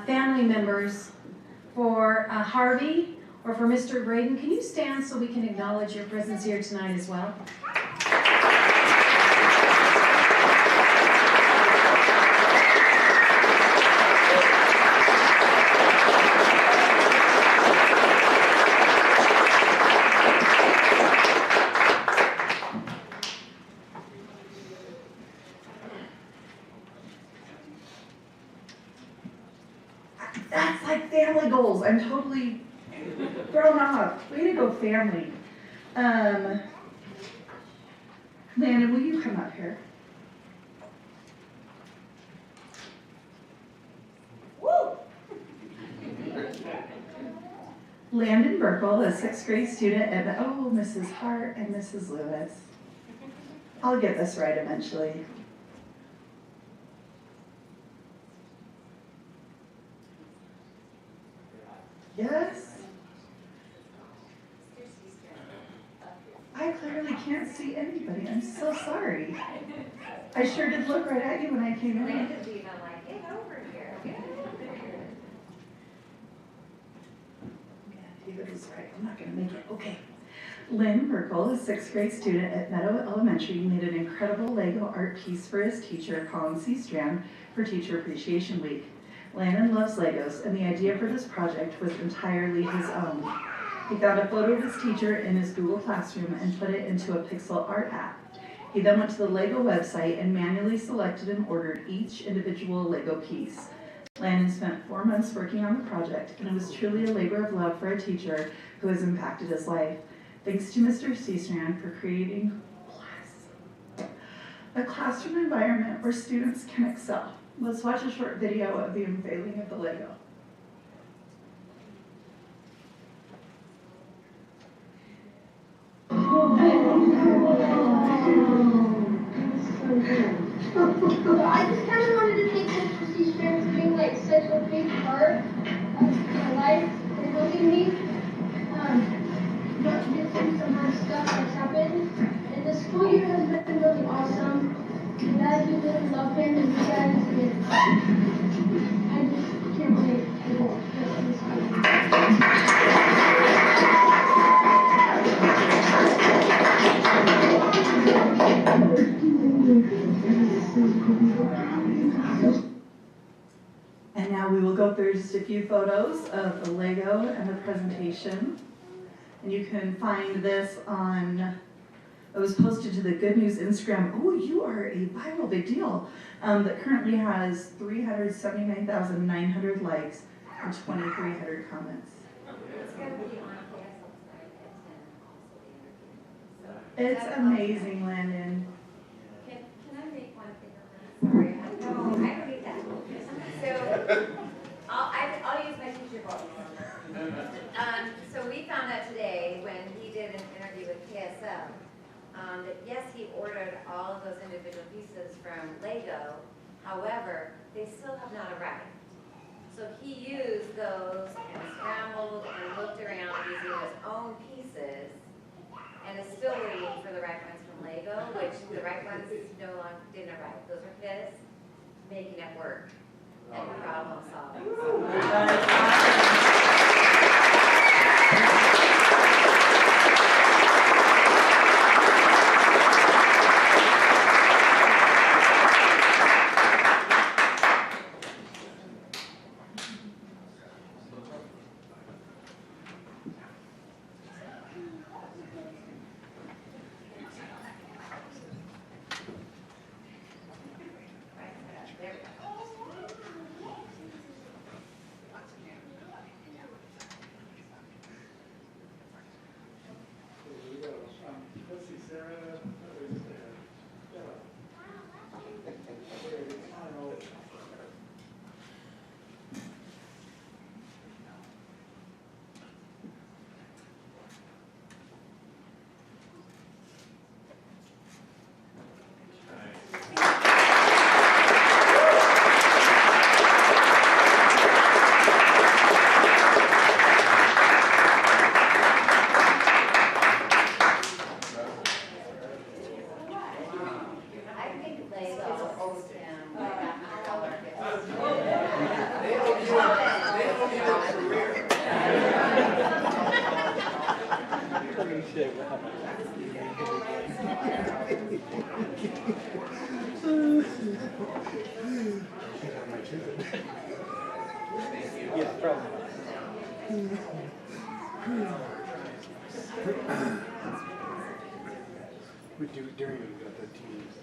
Family members for Harvey or for Mr. Graydon, can you stand so we can acknowledge your presence here tonight as well? That's like family goals. I'm totally thrown off. Way to go, family. Landon, will you come up here? Woo! Landon Burkle, a 6th grade student at, oh, Mrs. Hart and Mrs. Lewis. I'll get this right eventually. Yes? I clearly can't see anybody. I'm so sorry. I sure did look right at you when I came in. Landon's even like, get over here, get over here. David was right. I'm not going to make it. Okay. Lynn Merkel, a 6th grade student at Meadow Elementary, made an incredible Lego art piece for his teacher, Colin Seastrand, for Teacher Appreciation Week. Landon loves Legos, and the idea for this project was entirely his own. He found a photo of his teacher in his Google Classroom and put it into a pixel art app. He then went to the Lego website and manually selected and ordered each individual Lego piece. Landon spent 4 months working on the project, and it was truly a labor of love for a teacher who has impacted his life. Thanks to Mr. Seastrand for creating a classroom environment where students can excel. Let's watch a short video of the unveiling of the Lego. I just kind of wanted to thank Mr. Seastrand for being like such a big part of my life and helping me not get through some hard stuff that's happened. And the school year has been really awesome. And that you really love him and you guys, and I just can't wait for this And now we will go through just a few photos of the Lego and the presentation. And you can find this on, it was posted to the Good News Instagram. Oh, you are a viral big deal. That currently has 379,900 likes and 2,300 comments. It's amazing, Landon. Can I make one thing? Sorry, no, I don't need that. So, I'll use my teacher voice. So we found out today when he did an interview with KSL, that yes, he ordered all of those individual pieces from Lego, however, they still have not arrived. So he used those and scrambled and looked around using his own pieces, and is still waiting for the right ones from Lego, which the right ones no longer didn't arrive. Those are his, making it work and problem solving. Let's see, Sarah. Yeah, probably. We do it during the teams.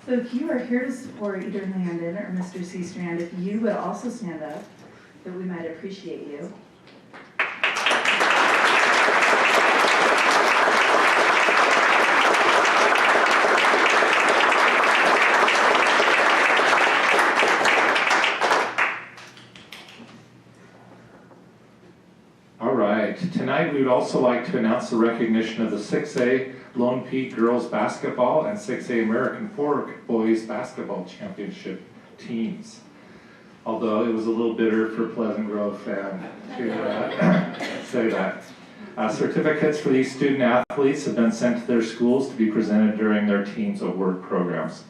So if you are here to support either Landon or Mr. C. Strand, if you would also stand up, that we might appreciate you. All right, tonight we would also like to announce the recognition of the 6A Lone Peak Girls Basketball and 6A American Fork Boys Basketball Championship teams. Although it was a little bitter for Pleasant Grove fan to say that. Certificates for these student athletes have been sent to their schools to be presented during their Teams at Work programs.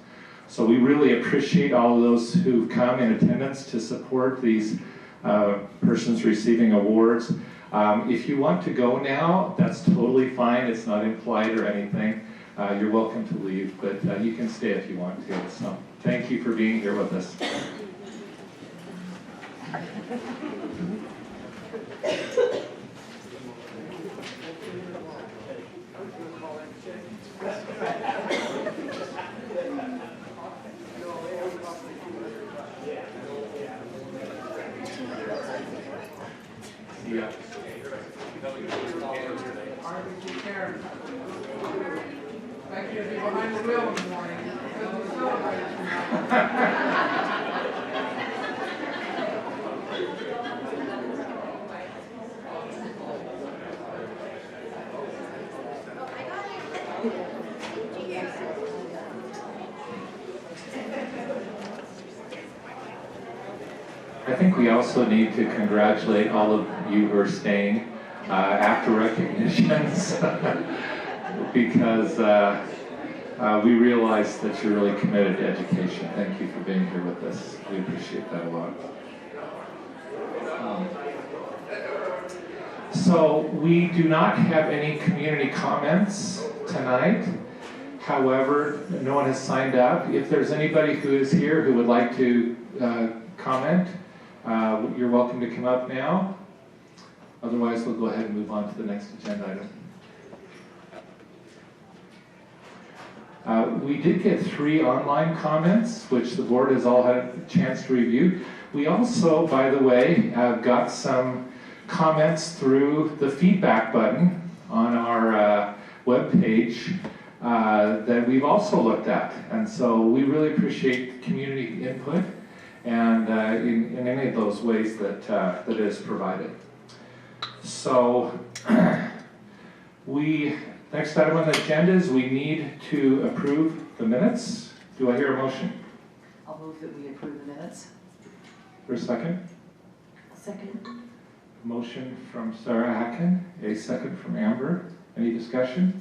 So we really appreciate all of those who've come in attendance to support these persons receiving awards. If you want to go now, that's totally fine. It's not implied or anything. You're welcome to leave, but you can stay if you want to. So thank you for being here with us. Yeah. Thank you to be behind the wheel in the morning. I think we also need to congratulate all of you who are staying after recognitions because we realize that you're really committed to education. Thank you for being here with us. We appreciate that a lot. So we do not have any community comments tonight. However, no one has signed up. If there's anybody who is here who would like to comment, you're welcome to come up now. Otherwise, we'll go ahead and move on to the next agenda item. We did get 3 online comments, which the board has all had a chance to review. We also, by the way, got some comments through the feedback button on our webpage that we've also looked at. And so we really appreciate community input and in any of those ways that is provided. So next item on the agenda is we need to approve the minutes. Do I hear a motion? I'll move that we approve the minutes. For a second? Second. Motion from Sarah Hacken, a second from Amber. Any discussion?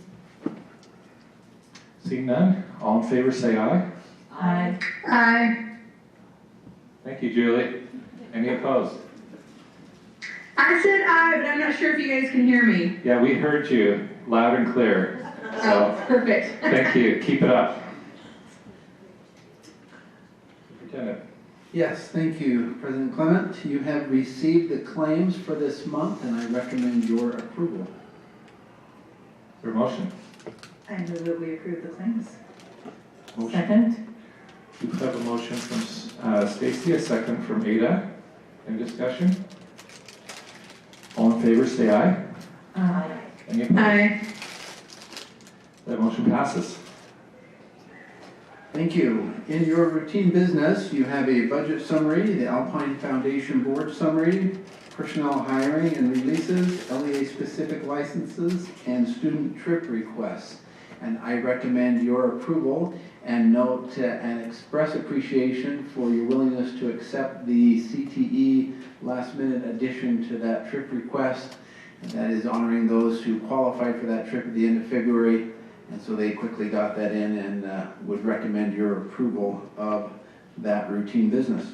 Seeing none, all in favor say aye. Aye. Aye. Thank you, Julie. Any opposed? I said aye, but I'm not sure if you guys can hear me. Yeah, we heard you loud and clear. So, Perfect. thank you. Keep it up. Superintendent. Yes, thank you, President Clement. You have received the claims for this month, and I recommend your approval. Is there a motion? I move that we approve the claims. Motion. Second. We have a motion from Stacy, a second from Ada. Any discussion? All in favor, say aye. Aye. Any opposed? Aye. That motion passes. Thank you. In your routine business, you have a budget summary, the Alpine Foundation Board summary, personnel hiring and releases, LEA-specific licenses, and student trip requests. And I recommend your approval and note and express appreciation for your willingness to accept the CTE last-minute addition to that trip request. And that is honoring those who qualified for that trip at the end of February. And so they quickly got that in and would recommend your approval of that routine business.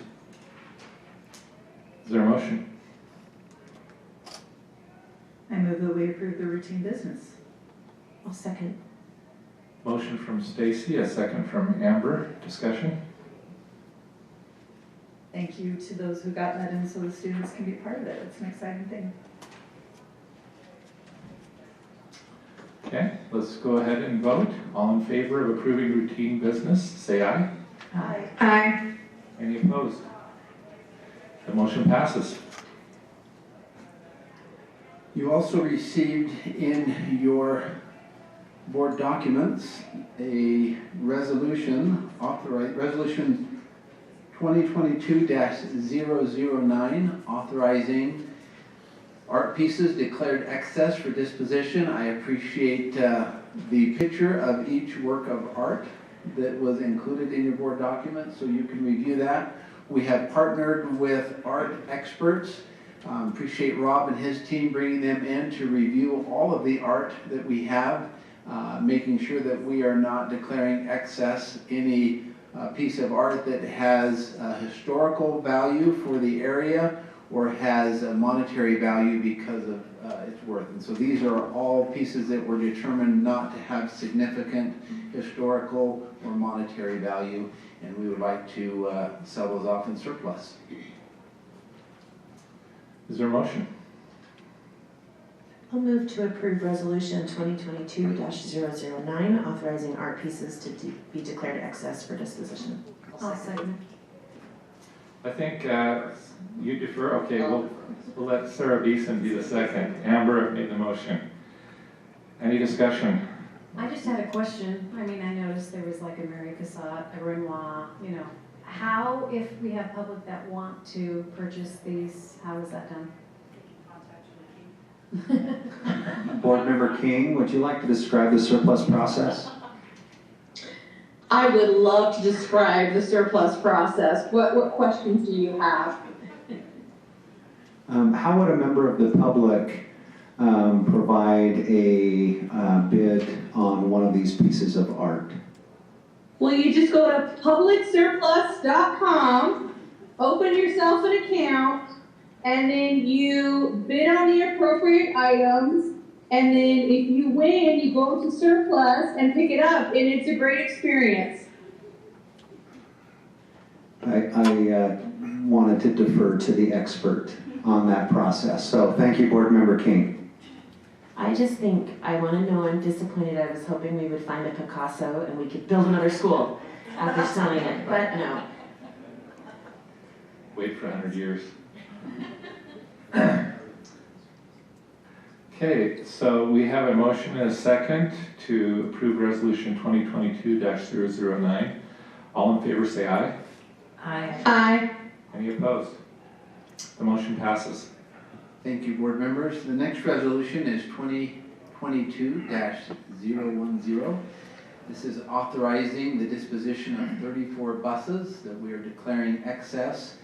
Is there a motion? I move that we approve the routine business. I'll second. Motion from Stacy, a second from Amber. Discussion? Thank you to those who got that in so the students can be part of it. It's an exciting thing. Okay, let's go ahead and vote. All in favor of approving routine business, say aye. Aye. Aye. Any opposed? The motion passes. You also received in your board documents a resolution, resolution 2022-009, authorizing art pieces declared excess for disposition. I appreciate the picture of each work of art that was included in your board document, so you can review that. We have partnered with art experts. Appreciate Rob and his team bringing them in to review all of the art that we have, making sure that we are not declaring excess any piece of art that has historical value for the area or has a monetary value because of its worth. And so these are all pieces that were determined not to have significant historical or monetary value, and we would like to sell those off in surplus. Is there a motion? I'll move to approve resolution 2022-009, authorizing art pieces to be declared excess for disposition. I'll second. I think you defer. Okay, we'll let Sarah Beeson be the second. Amber made the motion. Any discussion? I just had a question. I mean, I noticed there was like a Mary Cassatt, a Renoir, you know. How, if we have public that want to purchase these, how is that done? Board Member King, would you like to describe the surplus process? I would love to describe the surplus process. What questions do you have? How would a member of the public provide a bid on one of these pieces of art? Well, you just go to publicsurplus.com, open yourself an account, and then you bid on the appropriate items, and then if you win, you go to surplus and pick it up, and it's a great experience. I wanted to defer to the expert on that process. So thank you, Board Member King. I just think, I want to know, I'm disappointed. I was hoping we would find a Picasso and we could build another school after selling it, but no. Wait for 100 years. Okay, so we have a motion and a second to approve resolution 2022-009. All in favor say aye. Aye. Aye. Any opposed? The motion passes. Thank you, board members. The next resolution is 2022-010. This is authorizing the disposition of 34 buses that we are declaring excess.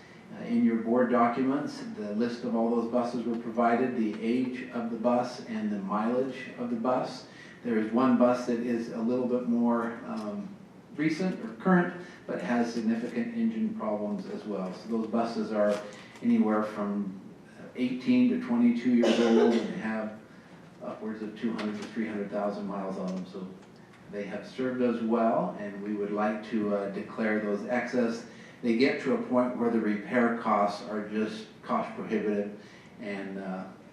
In your board documents, the list of all those buses were provided, the age of the bus and the mileage of the bus. There is one bus that is a little bit more recent or current, but has significant engine problems as well. So those buses are anywhere from 18 to 22 years old and have upwards of 200 to 300,000 miles on them. So they have served us well, and we would like to declare those excess. They get to a point where the repair costs are just cost prohibitive, and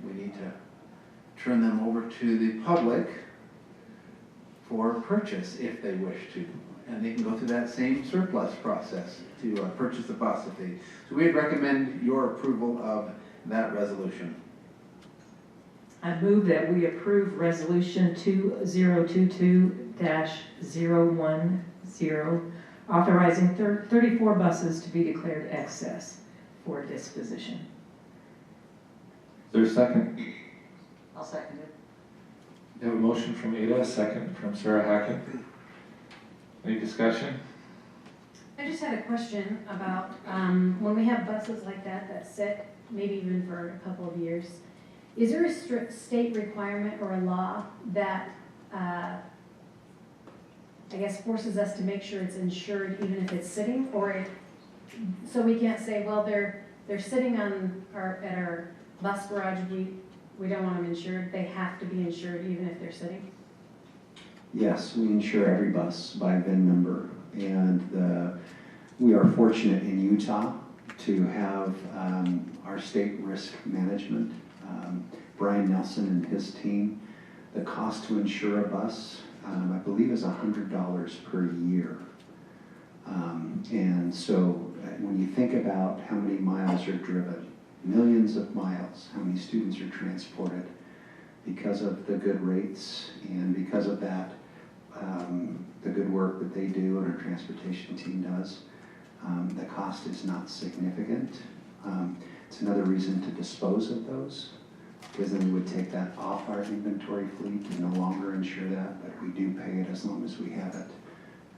we need to turn them over to the public for purchase if they wish to. And they can go through that same surplus process to purchase the bus if they. So we'd recommend your approval of that resolution. I move that we approve resolution 2022-010, authorizing 34 buses to be declared excess for disposition. Is there a second? I'll second it. We have a motion from Ada, a second from Sarah Hacken. Any discussion? I just had a question about when we have buses like that sit maybe even for a couple of years, is there a strict state requirement or a law that I guess forces us to make sure it's insured even if it's sitting, or so we can't say, well, they're sitting on at our bus garage, we don't want them insured, they have to be insured even if they're sitting? Yes, we insure every bus by VIN number, and we are fortunate in Utah to have our state risk management, Brian Nelson and his team The cost to insure a bus, I believe, is $100 per year. And so when you think about how many miles are driven, millions of miles, how many students are transported, because of the good rates and because of that, the good work that they do and our transportation team does, the cost is not significant. It's another reason to dispose of those, because then we would take that off our inventory fleet and no longer insure that, but we do pay it as long as we have it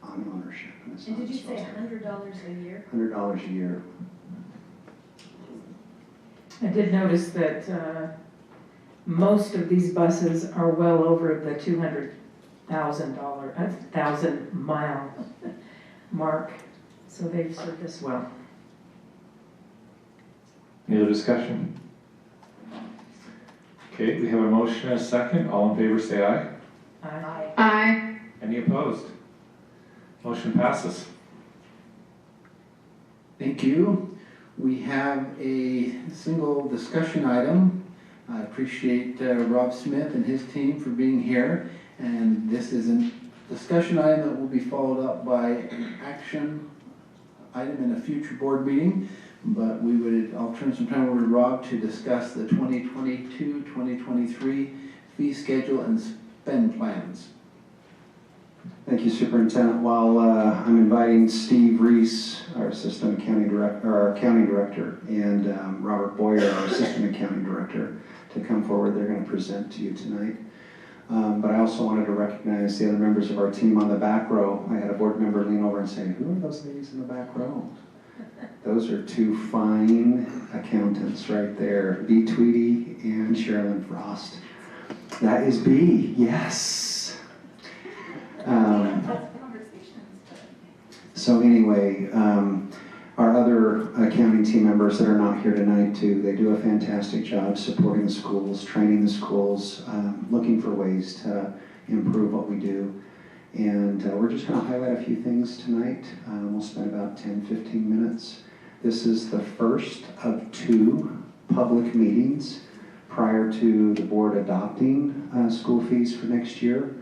on ownership. And did you say $100 a year? $100 a year. I did notice that most of these buses are well over the 1,000 mile mark, so they've served us well. Any other discussion? Okay, we have a motion and a second. All in favor say aye. Aye. Aye. Any opposed? Motion passes. Thank you. We have a single discussion item. I appreciate Rob Smith and his team for being here. And this is a discussion item that will be followed up by an action item in a future board meeting. But I'll turn some time over to Rob to discuss the 2022-2023 fee schedule and spend plans. Thank you, Superintendent. While I'm inviting Steve Reese, our Assistant Accounting Director, our Accounting Director, and Robert Boyer, our Assistant Accounting Director, to come forward, they're going to present to you tonight. But I also wanted to recognize the other members of our team on the back row. I had a board member lean over and say, "Who are those ladies in the back row?" Those are two fine accountants right there, B. Tweedy and Sherilyn Frost. That is B, yes. So anyway, our other accounting team members that are not here tonight too, they do a fantastic job supporting the schools, training the schools, looking for ways to improve what we do. And we're just going to highlight a few things tonight. We'll spend about 10-15 minutes. This is the first of 2 public meetings prior to the board adopting school fees for next year.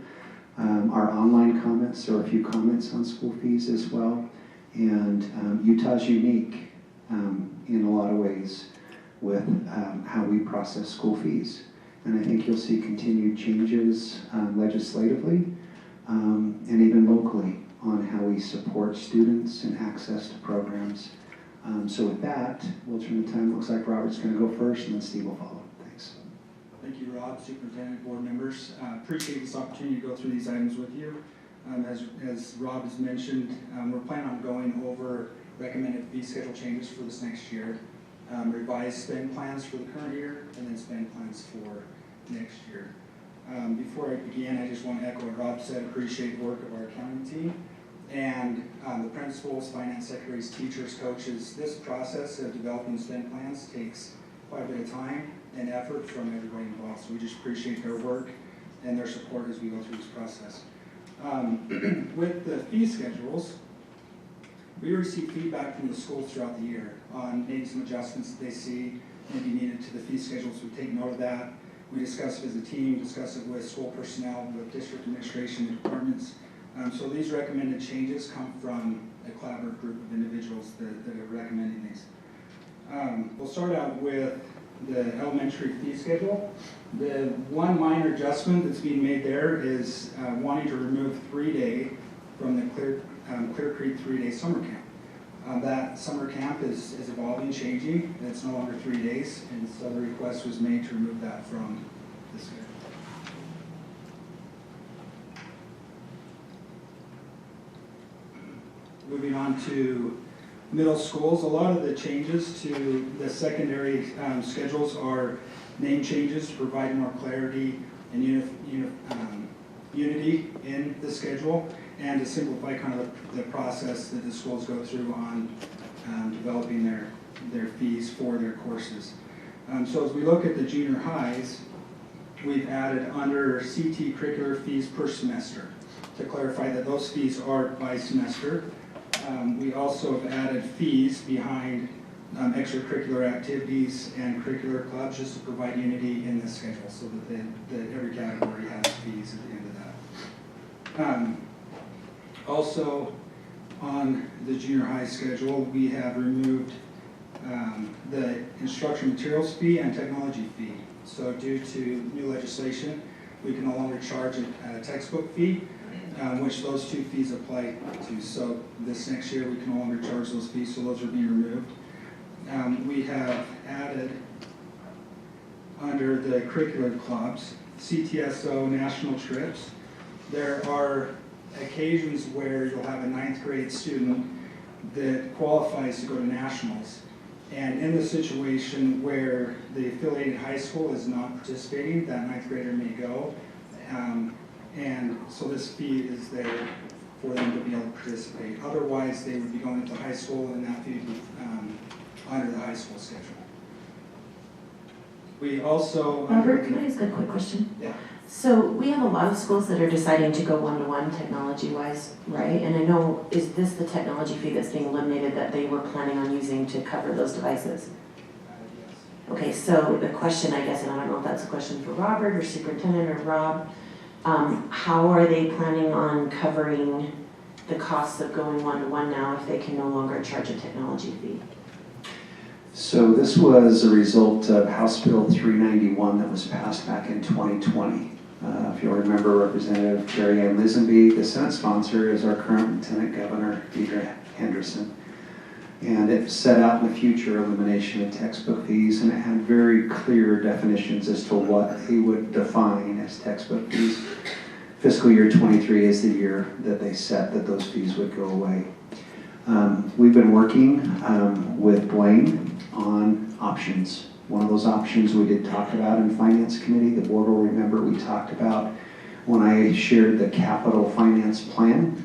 Our online comments, there are a few comments on school fees as well. And Utah's unique in a lot of ways with how we process school fees. And I think you'll see continued changes legislatively and even locally on how we support students and access to programs. So with that, we'll turn the time. Looks like Robert's going to go first and then Steve will follow. Thanks. Thank you, Rob, Superintendent, board members. Appreciate this opportunity to go through these items with you. As Rob has mentioned, we're planning on going over recommended fee schedule changes for this next year, revised spend plans for the current year, and then spend plans for next year. Before I begin, I just want to echo what Rob said, appreciate the work of our accounting team and the principals, finance secretaries, teachers, coaches. This process of developing spend plans takes quite a bit of time and effort from everybody involved. So we just appreciate their work and their support as we go through this process. With the fee schedules, we receive feedback from the schools throughout the year on maybe some adjustments that they see maybe needed to the fee schedules. We take note of that. We discuss it as a team, discuss it with school personnel, with district administration and departments. So these recommended changes come from a collaborative group of individuals that are recommending these. We'll start out with the elementary fee schedule. The one minor adjustment that's being made there is wanting to remove 3-day from the Clear Creek 3-day summer camp. That summer camp is evolving, changing, and it's no longer 3 days, and so the request was made to remove that from the schedule. Moving on to middle schools, a lot of the changes to the secondary schedules are name changes to provide more clarity and unity in the schedule and to simplify kind of the process that the schools go through on developing their fees for their courses. So as we look at the junior highs, we've added under CT curricular fees per semester to clarify that those fees are by semester. We also have added fees behind extracurricular activities and curricular clubs just to provide unity in the schedule so that every category has Also, on the junior high schedule, we have removed the instruction materials fee and technology fee. So due to new legislation, we can no longer charge a textbook fee, which those two fees apply to. So this next year, we can no longer charge those fees, so those are being removed. We have added, under the curricular clubs, CTSO national trips. There are occasions where you'll have a 9th grade student that qualifies to go to nationals. And in the situation where the affiliated high school is not participating, that 9th grader may go. And so this fee is there for them to be able to participate. Otherwise, they would be going to high school, and that fee would be under the high school schedule. We also... Robert, can I ask a quick question? Yeah. So we have a lot of schools that are deciding to go one-to-one technology-wise, right? And I know, is this the technology fee that's being eliminated that they were planning on using to cover those devices? Yes. Okay, so the question, I guess, and I don't know if that's a question for Robert or Superintendent or Rob, how are they planning on covering the costs of going one-to-one now if they can no longer charge a technology fee? So this was a result of House Bill 391 that was passed back in 2020. If you'll remember, Representative Carrie Ann Lisenby, the Senate sponsor, is our current Lieutenant Governor, Deidre Henderson. And it set out in the future elimination of textbook fees, and it had very clear definitions as to what they would define as textbook fees. Fiscal year 23 is the year that they set that those fees would go away. We've been working with Blaine on options. One of those options we did talk about in Finance Committee. The board will remember we talked about when I shared the capital finance plan.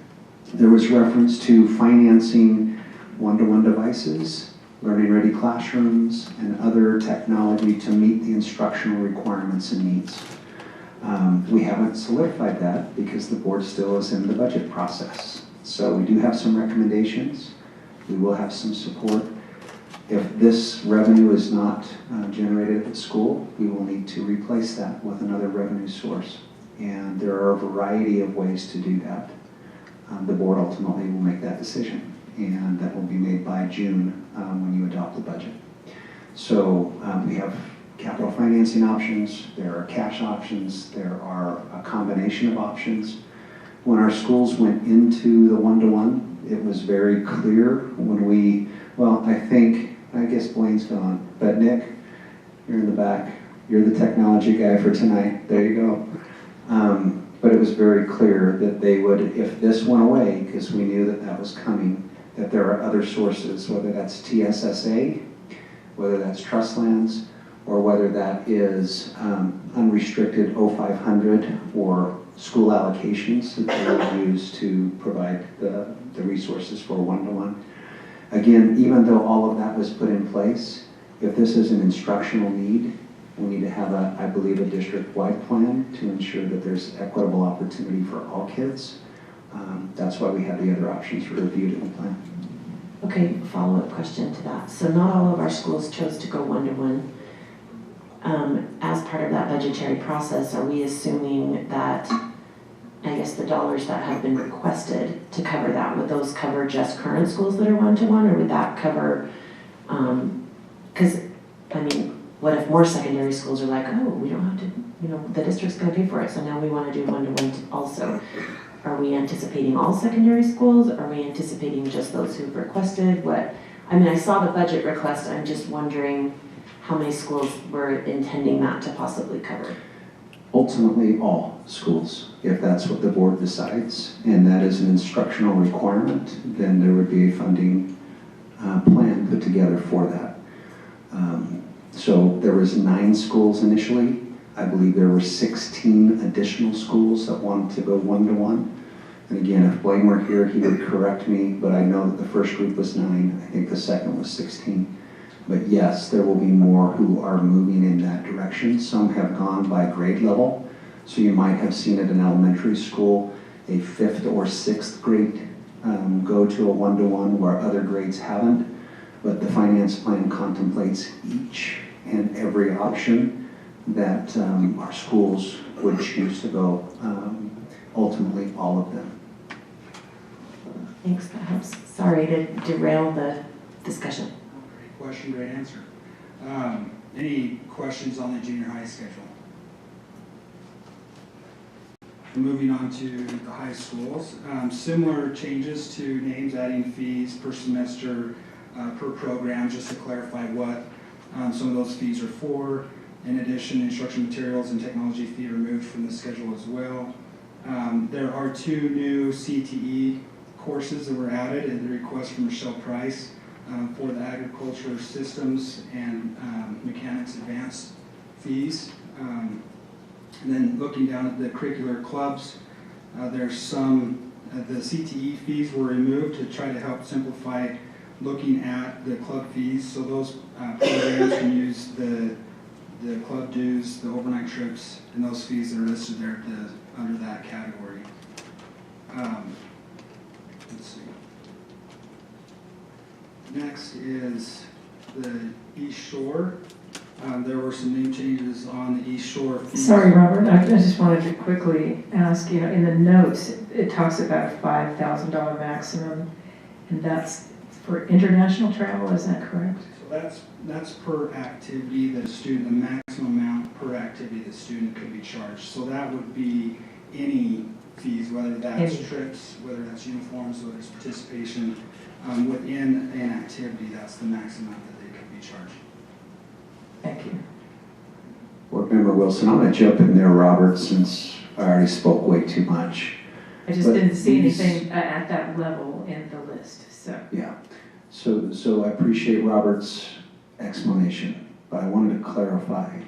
There was reference to financing one-to-one devices, learning-ready classrooms, and other technology to meet the instructional requirements and needs. We haven't solidified that because the board still is in the budget process. So we do have some recommendations. We will have some support. If this revenue is not generated at the school, we will need to replace that with another revenue source. And there are a variety of ways to do that. The board ultimately will make that decision, and that will be made by June when you adopt the budget. So we have capital financing options, there are cash options, there are a combination of options. When our schools went into the one-to-one, it was very clear when we, well, I guess Blaine's gone, but Nick, you're in the back. You're the technology guy for tonight. There you go. But it was very clear that they would, if this went away, because we knew that that was coming, that there are other sources, whether that's TSSA, whether that's trust lands, or whether that is unrestricted 0500 or school allocations that they will use to provide the resources for one-to-one. Again, even though all of that was put in place, if this is an instructional need, we need to have, I believe, a district-wide plan to ensure that there's equitable opportunity for all kids. That's why we have the other options reviewed in the plan. Okay, follow-up question to that. So not all of our schools chose to go one-to-one. As part of that budgetary process, are we assuming that, I guess, the dollars that have been requested to cover that, would those cover just current schools that are one-to-one, or would that cover, because, I mean, what if more secondary schools are like, oh, we don't have to, the district's going to pay for it, so now we want to do one-to-one also. Are we anticipating all secondary schools? Are we anticipating just those who've requested? I saw the budget request, I'm just wondering how many schools were intending that to possibly cover? Ultimately, all schools. If that's what the board decides, and that is an instructional requirement, then there would be a funding plan put together for that. So there was 9 schools initially. I believe there were 16 additional schools that wanted to go one-to-one. And again, if Blaine were here, he would correct me, but I know that the first group was 9. I think the second was 16. But yes, there will be more who are moving in that direction. Some have gone by grade level. So you might have seen at an elementary school a 5th or 6th grade go to a one-to-one where other grades haven't. But the finance plan contemplates each and every option that our schools would choose to go, ultimately all of them. Thanks, that helps. Sorry to derail the discussion. Great question, great answer. Any questions on the junior high schedule? Moving on to the high schools, similar changes to names, adding fees per semester, per program, just to clarify what some of those fees are for. In addition, instruction materials and technology fee removed from the schedule as well. There are 2 new CTE courses that were added at the request from Michelle Price for the agriculture systems and mechanics advanced fees. And then looking down at the curricular clubs, there's some, the CTE fees were removed to try to help simplify looking at the club fees. So those programs can use the club dues, the overnight trips, and those fees that are listed there under that category. Let's see. Next is the East Shore. There were some name changes on the East Shore fees. Sorry, Robert, I just wanted to quickly ask, in the notes, it talks about a $5,000 maximum, and that's for international travel, is that correct? So that's per activity that a student, the maximum amount per activity the student could be charged. So that would be any fees, whether that's trips, whether that's uniforms, whether it's participation within an activity, that's the maximum amount that they could be charged. Thank you. Board Member Wilson, I'm going to jump in there, Robert, since I already spoke way too much. I just didn't see anything at that level in the list, so. Yeah, so I appreciate Robert's explanation, but I wanted to clarify.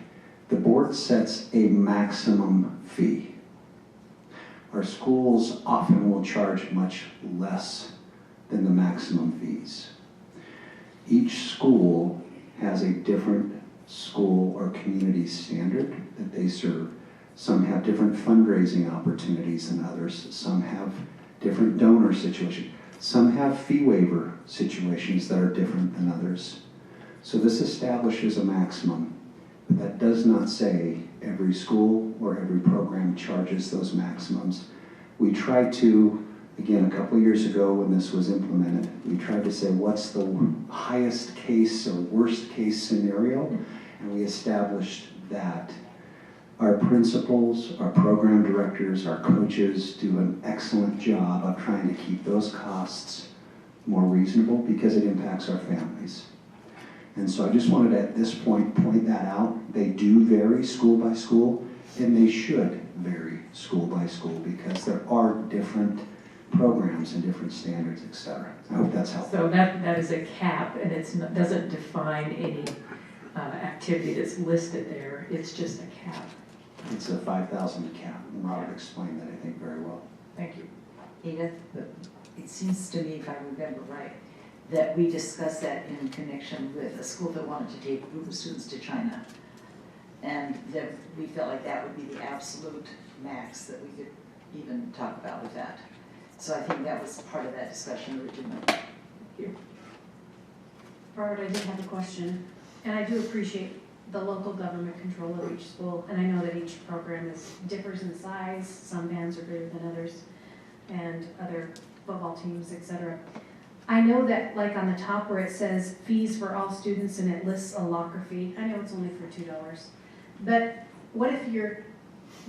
The board sets a maximum fee. Our schools often will charge much less than the maximum fees. Each school has a different school or community standard that they serve. Some have different fundraising opportunities than others. Some have different donor situations. Some have fee waiver situations that are different than others. So this establishes a maximum, but that does not say every school or every program charges those maximums. We tried to, again, a couple of years ago when this was implemented, we tried to say what's the highest case or worst case scenario, and we established that. Our principals, our program directors, our coaches do an excellent job of trying to keep those costs more reasonable because it impacts our families. And so I just wanted to, at this point, point that out. They do vary school by school, and they should vary school by school because there are different programs and different standards, etc. I hope that's helpful. So that is a cap, and it doesn't define any activity that's listed there. It's just a cap. It's a 5,000 cap, and Robert explained that, I think, very well. Thank you. Edith, it seems to me, if I remember right, that we discussed that in connection with a school that wanted to take a group of students to China. And that we felt like that would be the absolute max that we could even talk about with that. So I think that was part of that discussion originally. Thank you. Robert, I did have a question, and I do appreciate the local government control of each school, and I know that each program differs in size. Some bands are bigger than others, and other football teams, etc. I know that, like on the top where it says fees for all students and it lists a locker fee, I know it's only for $2, but what if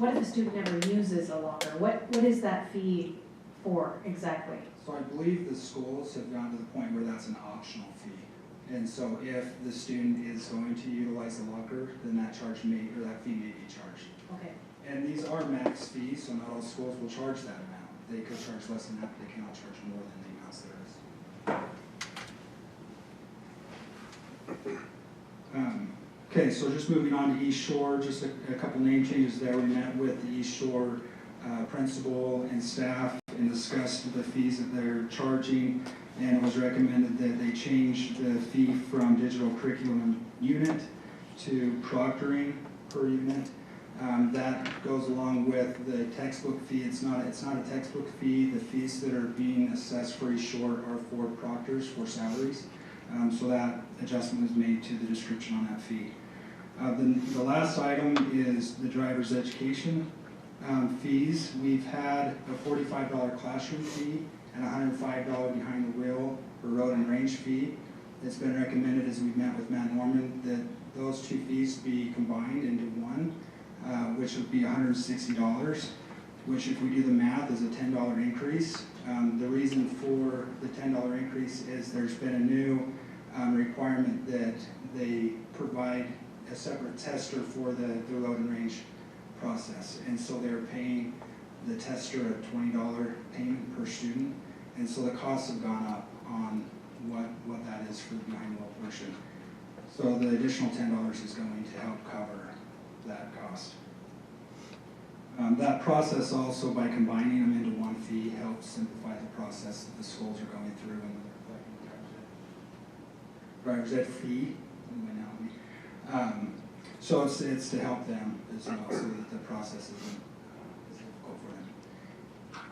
a student never uses a locker? What is that fee for exactly? So I believe the schools have gotten to the point where that's an optional fee. And so if the student is going to utilize the locker, then that fee may be charged. Okay. And these are max fees, so not all schools will charge that amount. They could charge less than that, but they cannot charge more than the amounts there is. Okay, so just moving on to East Shore, just a couple name changes there. We met with the East Shore principal and staff and discussed the fees that they're charging, and it was recommended that they change the fee from digital curriculum unit to proctoring per unit. That goes along with the textbook fee. It's not a textbook fee. The fees that are being assessed for East Shore are for proctors, for salaries. So that adjustment was made to the description on that fee. The last item is the driver's education fees. We've had a $45 classroom fee and a $105 behind the wheel or road and range fee. It's been recommended as we've met with Matt Norman that those two fees be combined into one, which would be $160, which if we do the math is a $10 increase. The reason for the $10 increase is there's been a new requirement that they provide a separate tester for the road and range process. And so they're paying the tester a $20 payment per student. And so the costs have gone up on what that is for the behind the wheel portion. So the additional $10 is going to help cover that cost. That process also, by combining them into one fee, helps simplify the process that the schools are going through and driver's ed fee. So it's to help them as well, so that the process isn't as difficult for them.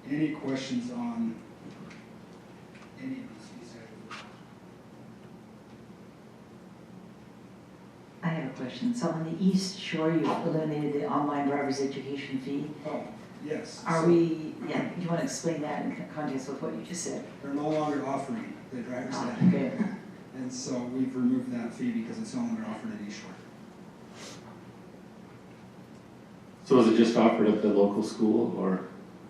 Any questions on any of these fee schedules? I have a question. So on the East Shore, you eliminated the online driver's education fee. Oh, yes. Are we, yeah, do you want to explain that in context with what you just said? They're no longer offering the driver's ed. Okay. And so we've removed that fee because it's no longer offered at East Shore. So was it just offered at the local school, or?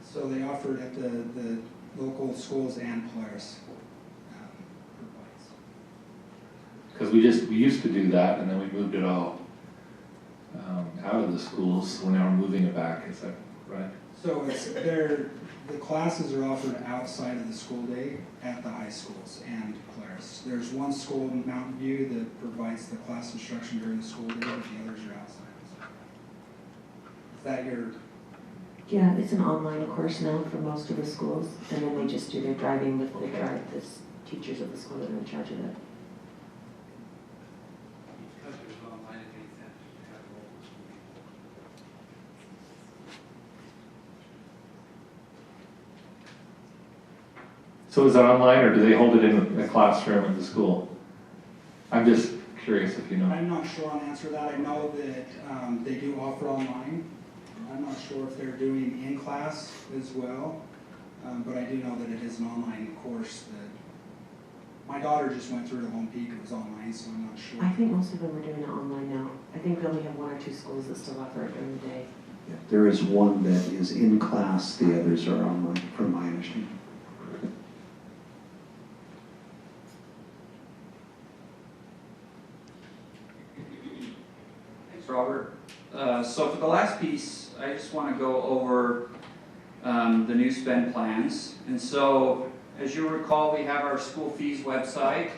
So they offered at the local schools and Polaris. Because we used to do that, and then we moved it all out of the schools when they were moving it back. Is that right? So the classes are offered outside of the school day at the high schools and Polaris. There's one school in Mountain View that provides the class instruction during the school day, but the others are outside. Is that your? Yeah, it's an online course now for most of the schools, and then they just do their driving with the teachers of the school that are in charge of it. So is it online, or do they hold it in the classroom at the school? I'm just curious if you know. I'm not sure on the answer to that. I know that they do offer online. I'm not sure if they're doing in-class as well, but I do know that it is an online course that my daughter just went through to Home Peak. It was online, so I'm not sure. I think most of them are doing it online now. I think we only have one or two schools that still offer it during the day. Yeah, there is one that is in class, the others are online, from my understanding. Robert. So for the last piece, I just want to go over the new spend plans. And so, as you recall, we have our school fees website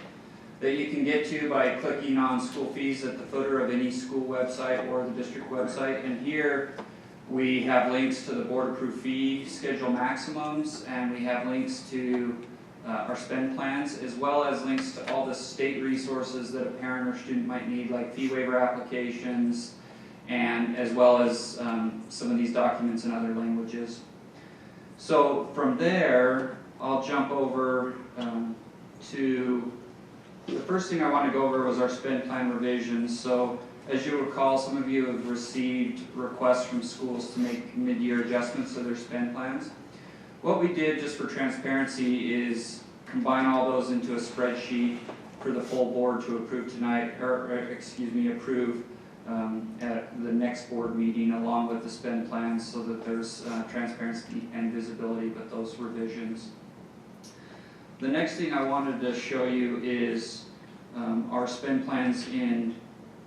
that you can get to by clicking on school fees at the footer of any school website or the district website. And here we have links to the board approved fee schedule maximums, and we have links to our spend plans, as well as links to all the state resources that a parent or student might need, like fee waiver applications, and as well as some of these documents in other languages. So from there, I'll jump over to the first thing I want to go over was our spend plan revisions. So as you recall, some of you have received requests from schools to make mid-year adjustments to their spend plans. What we did, just for transparency, is combine all those into a spreadsheet for the full board to approve tonight, approve at the next board meeting, along with the spend plans, so that there's transparency and visibility with those revisions. The next thing I wanted to show you is our spend plans in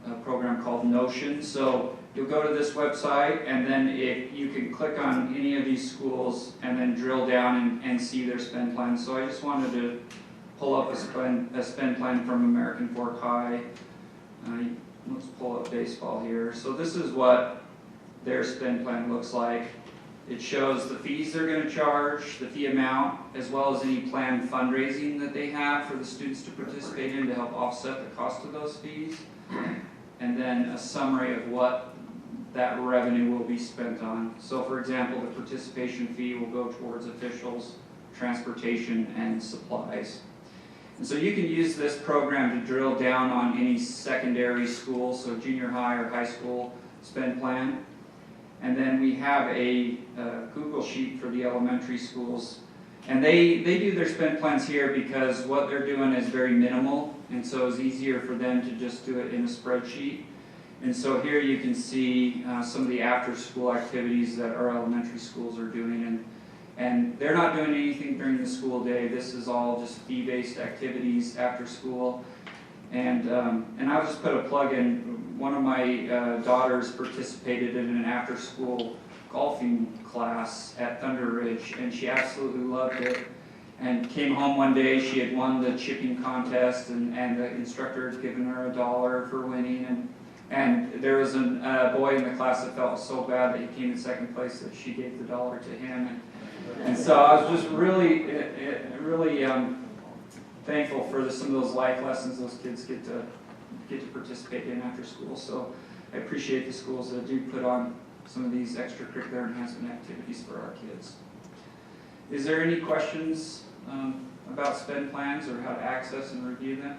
a program called Notion. So you'll go to this website, and then you can click on any of these schools and then drill down and see their spend plan. So I just wanted to pull up a spend plan from American Fork High. Let's pull up baseball here. So this is what their spend plan looks like. It shows the fees they're going to charge, the fee amount, as well as any planned fundraising that they have for the students to participate in to help offset the cost of those fees. And then a summary of what that revenue will be spent on. So for example, the participation fee will go towards officials, transportation, and supplies. And so you can use this program to drill down on any secondary school, so junior high or high school spend plan. And then we have a Google Sheet for the elementary schools. And they do their spend plans here because what they're doing is very minimal, and so it's easier for them to just do it in a spreadsheet. And so here you can see some of the after-school activities that our elementary schools are doing. And they're not doing anything during the school day. This is all just fee-based activities after school. And I'll just put a plug in. One of my daughters participated in an after-school golfing class at Thunder Ridge, and she absolutely loved it. And came home one day, she had won the chipping contest, and the instructor had given her $1 for winning. And there was a boy in the class that felt so bad that he came in second place that she gave the $1 to him. And so I was just really thankful for some of those life lessons those kids get to participate in after school. So I appreciate the schools that do put on some of these extracurricular enhancement activities for our kids. Is there any questions about spend plans or how to access and review them?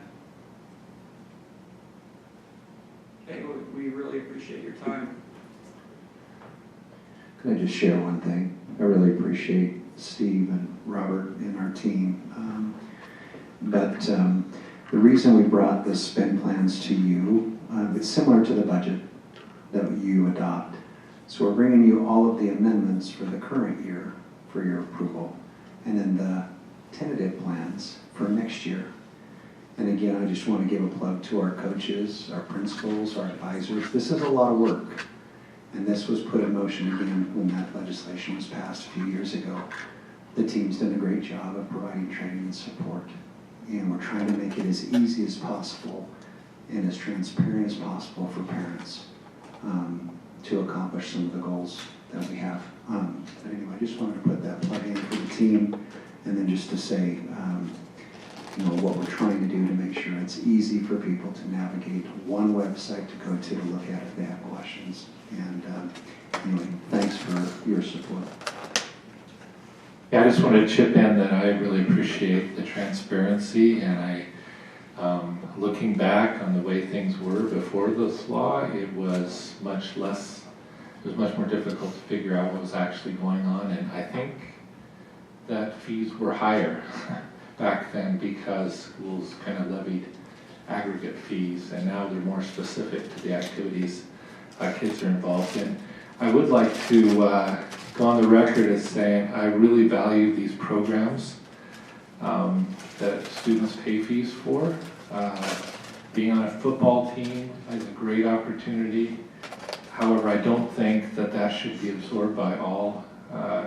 Okay, we really appreciate your time. Can I just share one thing? I really appreciate Steve and Robert and our team. But the reason we brought the spend plans to you, it's similar to the budget that you adopt. So we're bringing you all of the amendments for the current year for your approval, and then the tentative plans for next year. And again, I just want to give a plug to our coaches, our principals, our advisors. This is a lot of work. And this was put in motion again when that legislation was passed a few years ago. The team's done a great job of providing training and support. And we're trying to make it as easy as possible and as transparent as possible for parents to accomplish some of the goals that we have. But anyway, I just wanted to put that plug in for the team, and then just to say, what we're trying to do to make sure it's easy for people to navigate one website to go to look at if they have questions. And anyway, thanks for your support. Yeah, I just want to chip in that I really appreciate the transparency, and looking back on the way things were before this law, it was much more difficult to figure out what was actually going on, and I think that fees were higher back then because schools kind of levied aggregate fees, and now they're more specific to the activities kids are involved in. I would like to go on the record as saying I really value these programs that students pay fees for. Being on a football team is a great opportunity. However, I don't think that should be absorbed by all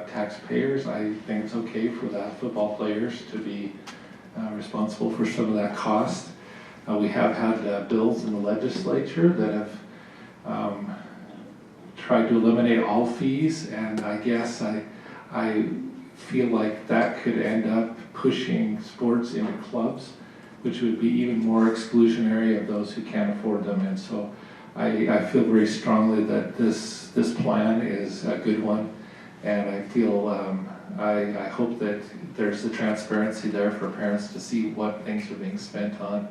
taxpayers. I think it's okay for the football players to be responsible for some of that cost. We have had bills in the legislature that have tried to eliminate all fees, and I guess I feel like that could end up pushing sports into clubs, which would be even more exclusionary of those who can't afford them. And so I feel very strongly that this plan is a good one, and I feel I hope that there's the transparency there for parents to see what things are being spent on,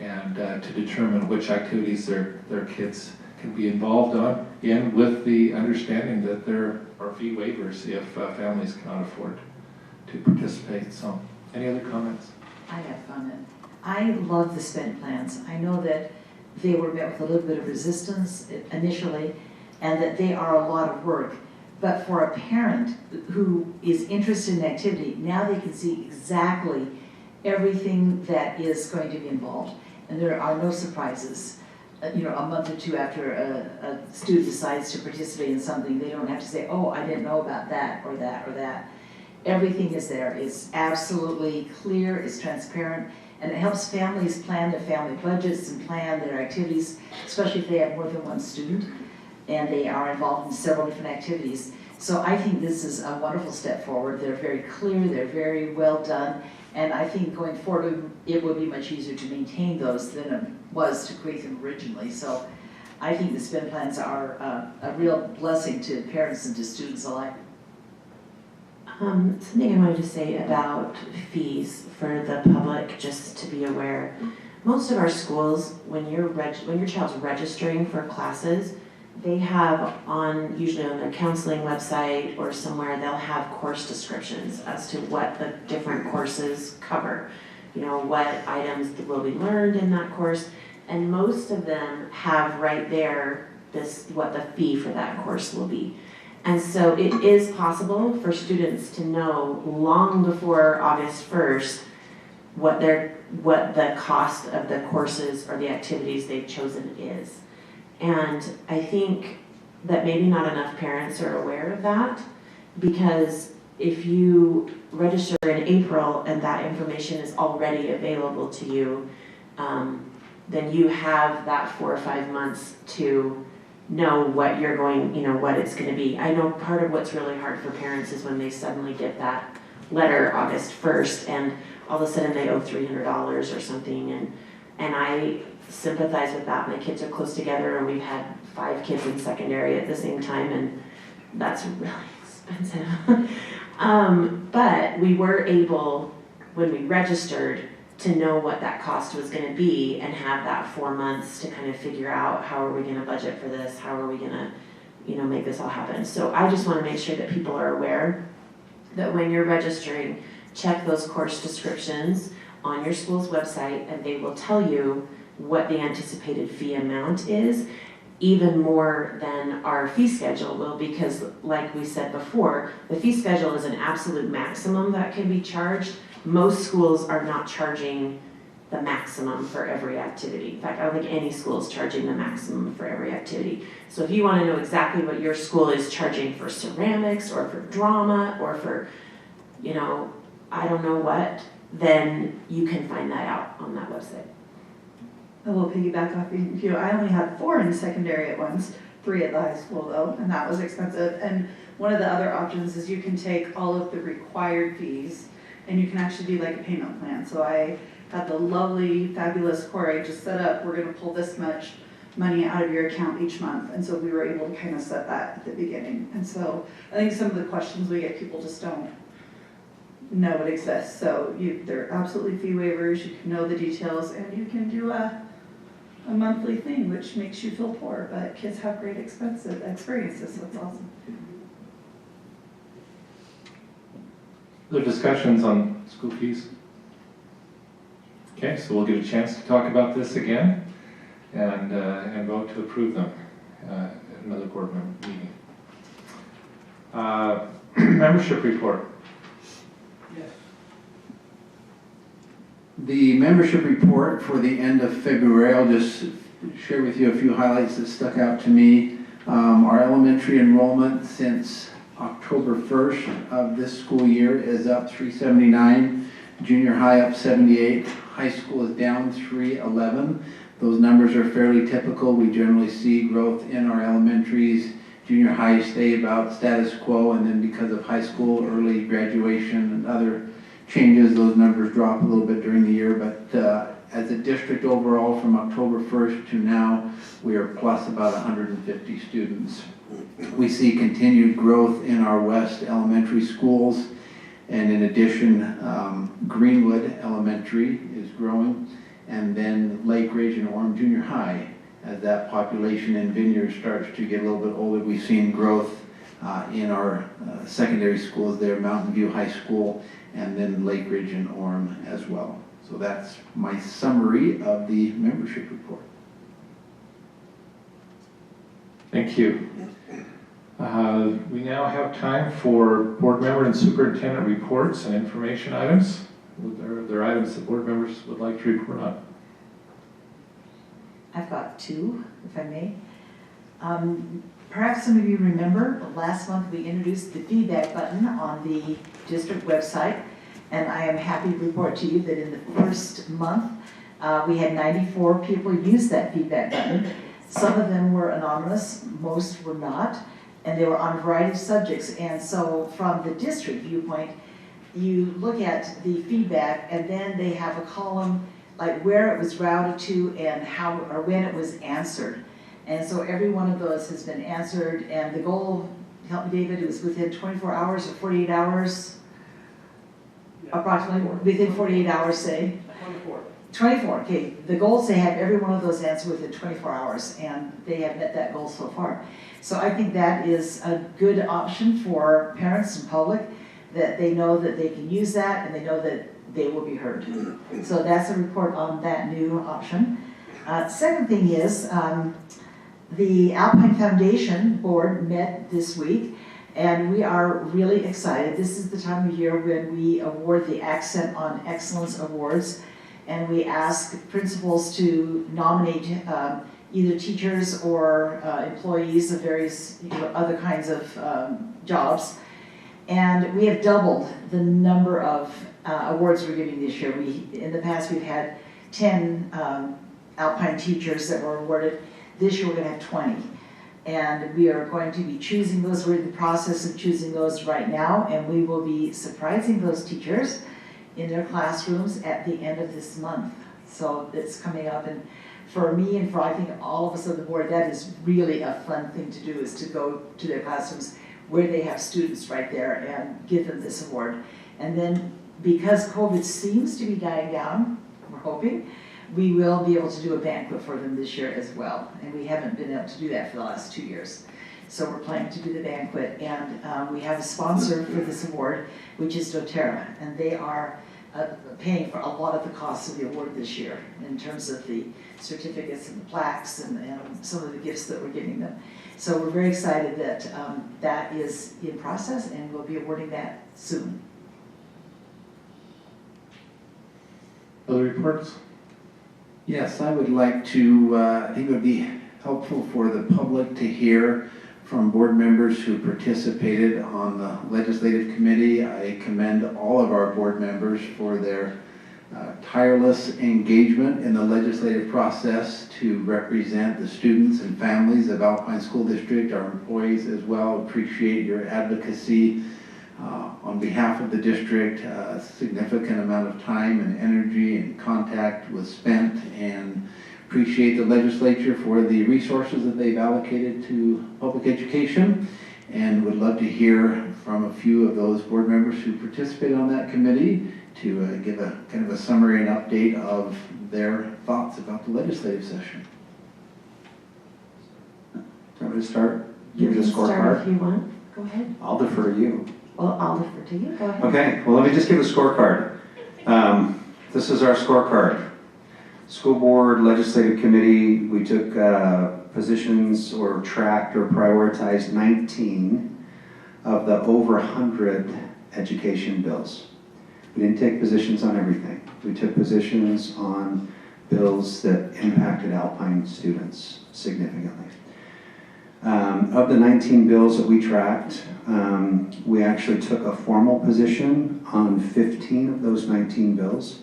and to determine which activities their kids can be involved in, with the understanding that there are fee waivers if families cannot afford to participate. So, any other comments? I have comment. I love the spend plans. I know that they were met with a little bit of resistance initially, and that they are a lot of work. But for a parent who is interested in activity, now they can see exactly everything that is going to be involved. And there are no surprises. A month or two after a student decides to participate in something, they don't have to say, oh, I didn't know about that or that or that. Everything is there. It's absolutely clear, it's transparent, and it helps families plan their family budgets and plan their activities, especially if they have more than one student and they are involved in several different activities. So I think this is a wonderful step forward. They're very clear, they're very well done, and I think going forward it will be much easier to maintain those than it was to create them originally. So I think the spend plans are a real blessing to parents and to students alike. Something I wanted to say about fees for the public, just to be aware. Most of our schools, when your child's registering for classes, they have usually on their counseling website or somewhere, they'll have course descriptions as to what the different courses cover. You know, what items will be learned in that course. And most of them have right there what the fee for that course will be. And so it is possible for students to know long before August 1st what the cost of the courses or the activities they've chosen is. And I think that maybe not enough parents are aware of that, because if you register in April and that information is already available to you, then you have that 4 or 5 months to know what you're going, what it's going to be. I know part of what's really hard for parents is when they suddenly get that letter August 1st and all of a sudden they owe $300 or something, and I sympathize with that. My kids are close together and we've had 5 kids in secondary at the same time, and that's really expensive. But we were able, when we registered, to know what that cost was going to be and have that 4 months to kind of figure out how are we going to budget for this, how are we going to, make this all happen. So I just want to make sure that people are aware that when you're registering, check those course descriptions on your school's website, and they will tell you what the anticipated fee amount is, even more than our fee schedule will, because like we said before, the fee schedule is an absolute maximum that can be charged. Most schools are not charging the maximum for every activity. In fact, I don't think any school is charging the maximum for every activity. So if you want to know exactly what your school is charging for ceramics or for drama or for, I don't know what, then you can find that out on that website. A little piggyback off you. I only had 4 in secondary at once, 3 at the high school though, and that was expensive. And one of the other options is you can take all of the required fees and you can actually do like a payment plan. So I had the lovely, fabulous Corey just set up, we're gonna pull this much money out of your account each month. And so we were able to kind of set that at the beginning. And so I think some of the questions we get, people just don't know it exists. So there are absolutely fee waivers, you can know the details, and you can do a monthly thing, which makes you feel poor, but kids have great experiences, so it's awesome. Other discussions on school fees? Okay, so we'll get a chance to talk about this again and vote to approve them at another board member meeting. Membership report. Yes. The membership report for the end of February, I'll just share with you a few highlights that stuck out to me. Our elementary enrollment since October 1st of this school year is up 379, junior high up 78, high school is down 311. Those numbers are fairly typical. We generally see growth in our elementaries. Junior high stay about status quo, and then because of high school, early graduation, and other changes, those numbers drop a little bit during the year. But as a district overall, from October 1st to now, we are plus about 150 students. We see continued growth in our West elementary schools, and in addition, Greenwood Elementary is growing, and then Lake Ridge and Orem Junior High. As that population in Vineyard starts to get a little bit older, we've seen growth in our secondary schools there, Mountain View High School, and then Lake Ridge and Orem as well. So that's my summary of the membership report. Thank you. We now have time for board member and superintendent reports and information items. Are there items that board members would like to report on? I've got 2, if I may. Perhaps some of you remember, last month we introduced the feedback button on the district website, and I am happy to report to you that in the first month, we had 94 people use that feedback button. Some of them were anonymous, most were not, and they were on a variety of subjects. And so from the district viewpoint, you look at the feedback, and then they have a column like where it was routed to and how or when it was answered. And so every one of those has been answered, and the goal help me David, it was within 24 hours or 48 hours, approximately within 48 hours, say. 24, okay. The goal is to have every one of those answered within 24 hours, and they have met that goal so far. So I think that is a good option for parents and public, that they know that they can use that and they know that they will be heard. So that's a report on that new option. Second thing is, the Alpine Foundation Board met this week, and we are really excited. This is the time of year when we award the Accent on Excellence Awards, and we ask principals to nominate either teachers or employees of various other kinds of jobs. And we have doubled the number of awards we're giving this year. In the past, we've had 10 Alpine teachers that were awarded. This year, we're going to have 20. And we are going to be choosing those. We're in the process of choosing those right now, and we will be surprising those teachers in their classrooms at the end of this month. So it's coming up, and for me and for I think all of us on the board, that is really a fun thing to do, is to go to their classrooms where they have students right there and give them this award. And then because COVID seems to be dying down, we're hoping, we will be able to do a banquet for them this year as well. And we haven't been able to do that for the last 2 years. So we're planning to do the banquet, and we have a sponsor for this award, which is doTERRA, and they are paying for a lot of the costs of the award this year in terms of the certificates and the plaques and some of the gifts that we're giving them. So we're very excited that that is in process, and we'll be awarding that soon. Other reports? Yes, I would like to, I think it would be helpful for the public to hear from board members who participated on the legislative committee. I commend all of our board members for their tireless engagement in the legislative process to represent the students and families of Alpine School District. Our employees as well appreciate your advocacy on behalf of the district. A significant amount of time and energy and contact was spent, and appreciate the legislature for the resources that they've allocated to public education, and would love to hear from a few of those board members who participated on that committee to give a kind of a summary and update of their thoughts about the legislative session. Do you want me to start? You Give you can the scorecard? start if you want. Go ahead. I'll defer to you. Well, I'll defer to you. Go ahead. Okay, well, let me just give a scorecard. This is our scorecard. School Board, Legislative Committee, we took positions or tracked or prioritized 19 of the over 100 education bills. We didn't take positions on everything. We took positions on bills that impacted Alpine students significantly. Of the 19 bills that we tracked, we actually took a formal position on 15 of those 19 bills.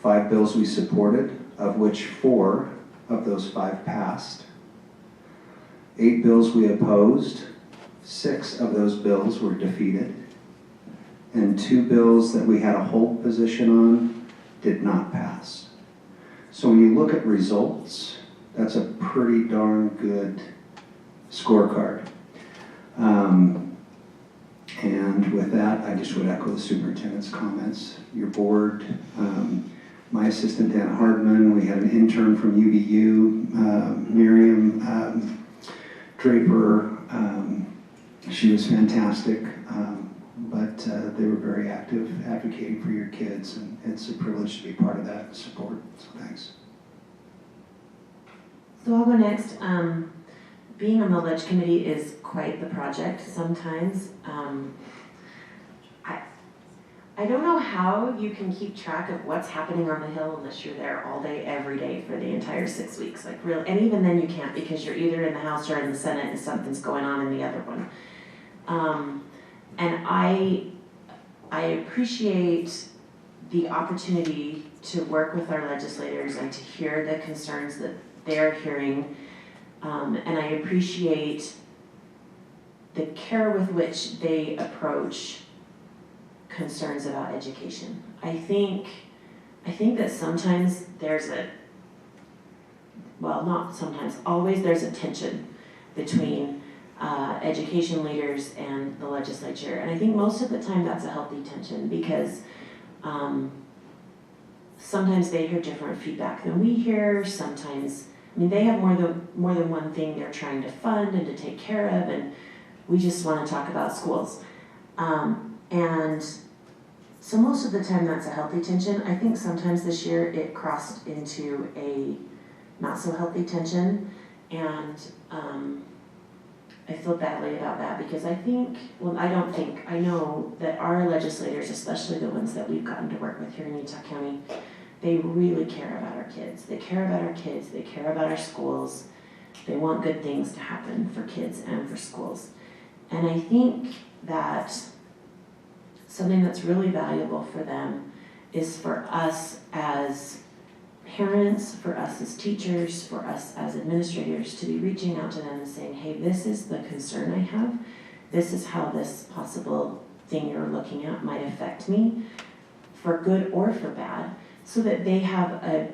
5 bills we supported, of which 4 of those 5 passed. 8 bills we opposed. 6 of those bills were defeated. And 2 bills that we had a hold position on did not pass. So when you look at results, that's a pretty darn good scorecard. And with that, I just would echo the superintendent's comments. Your board, my assistant Dan Hardman, we had an intern from UVU, Miriam Draper. She was fantastic, but they were very active advocating for your kids, and it's a privilege to be part of that support, so thanks. So I'll go next. Being on the Ledge Committee is quite the project sometimes. I don't know how you can keep track of what's happening on the Hill unless you're there all day, every day for the entire 6 weeks. Like real, and even then you can't, because you're either in the House or in the Senate and something's going on in the other one. And I appreciate the opportunity to work with our legislators and to hear the concerns that they're hearing. And I appreciate the care with which they approach concerns about education. I think that sometimes there's not sometimes, always there's a tension between education leaders and the legislature. And I think most of the time that's a healthy tension because sometimes they hear different feedback than we hear. Sometimes, I mean, they have more than one thing they're trying to fund and to take care of, and we just want to talk about schools. And so most of the time that's a healthy tension. I think sometimes this year it crossed into a not so healthy tension, and I feel badly about that because I know that our legislators, especially the ones that we've gotten to work with here in Utah County, they really care about our kids. They care about our kids, they care about our schools. They want good things to happen for kids and for schools. And I think that something that's really valuable for them is for us as parents, for us as teachers, for us as administrators to be reaching out to them and saying, hey, this is the concern I have. This is how this possible thing you're looking at might affect me, for good or for bad, so that they have a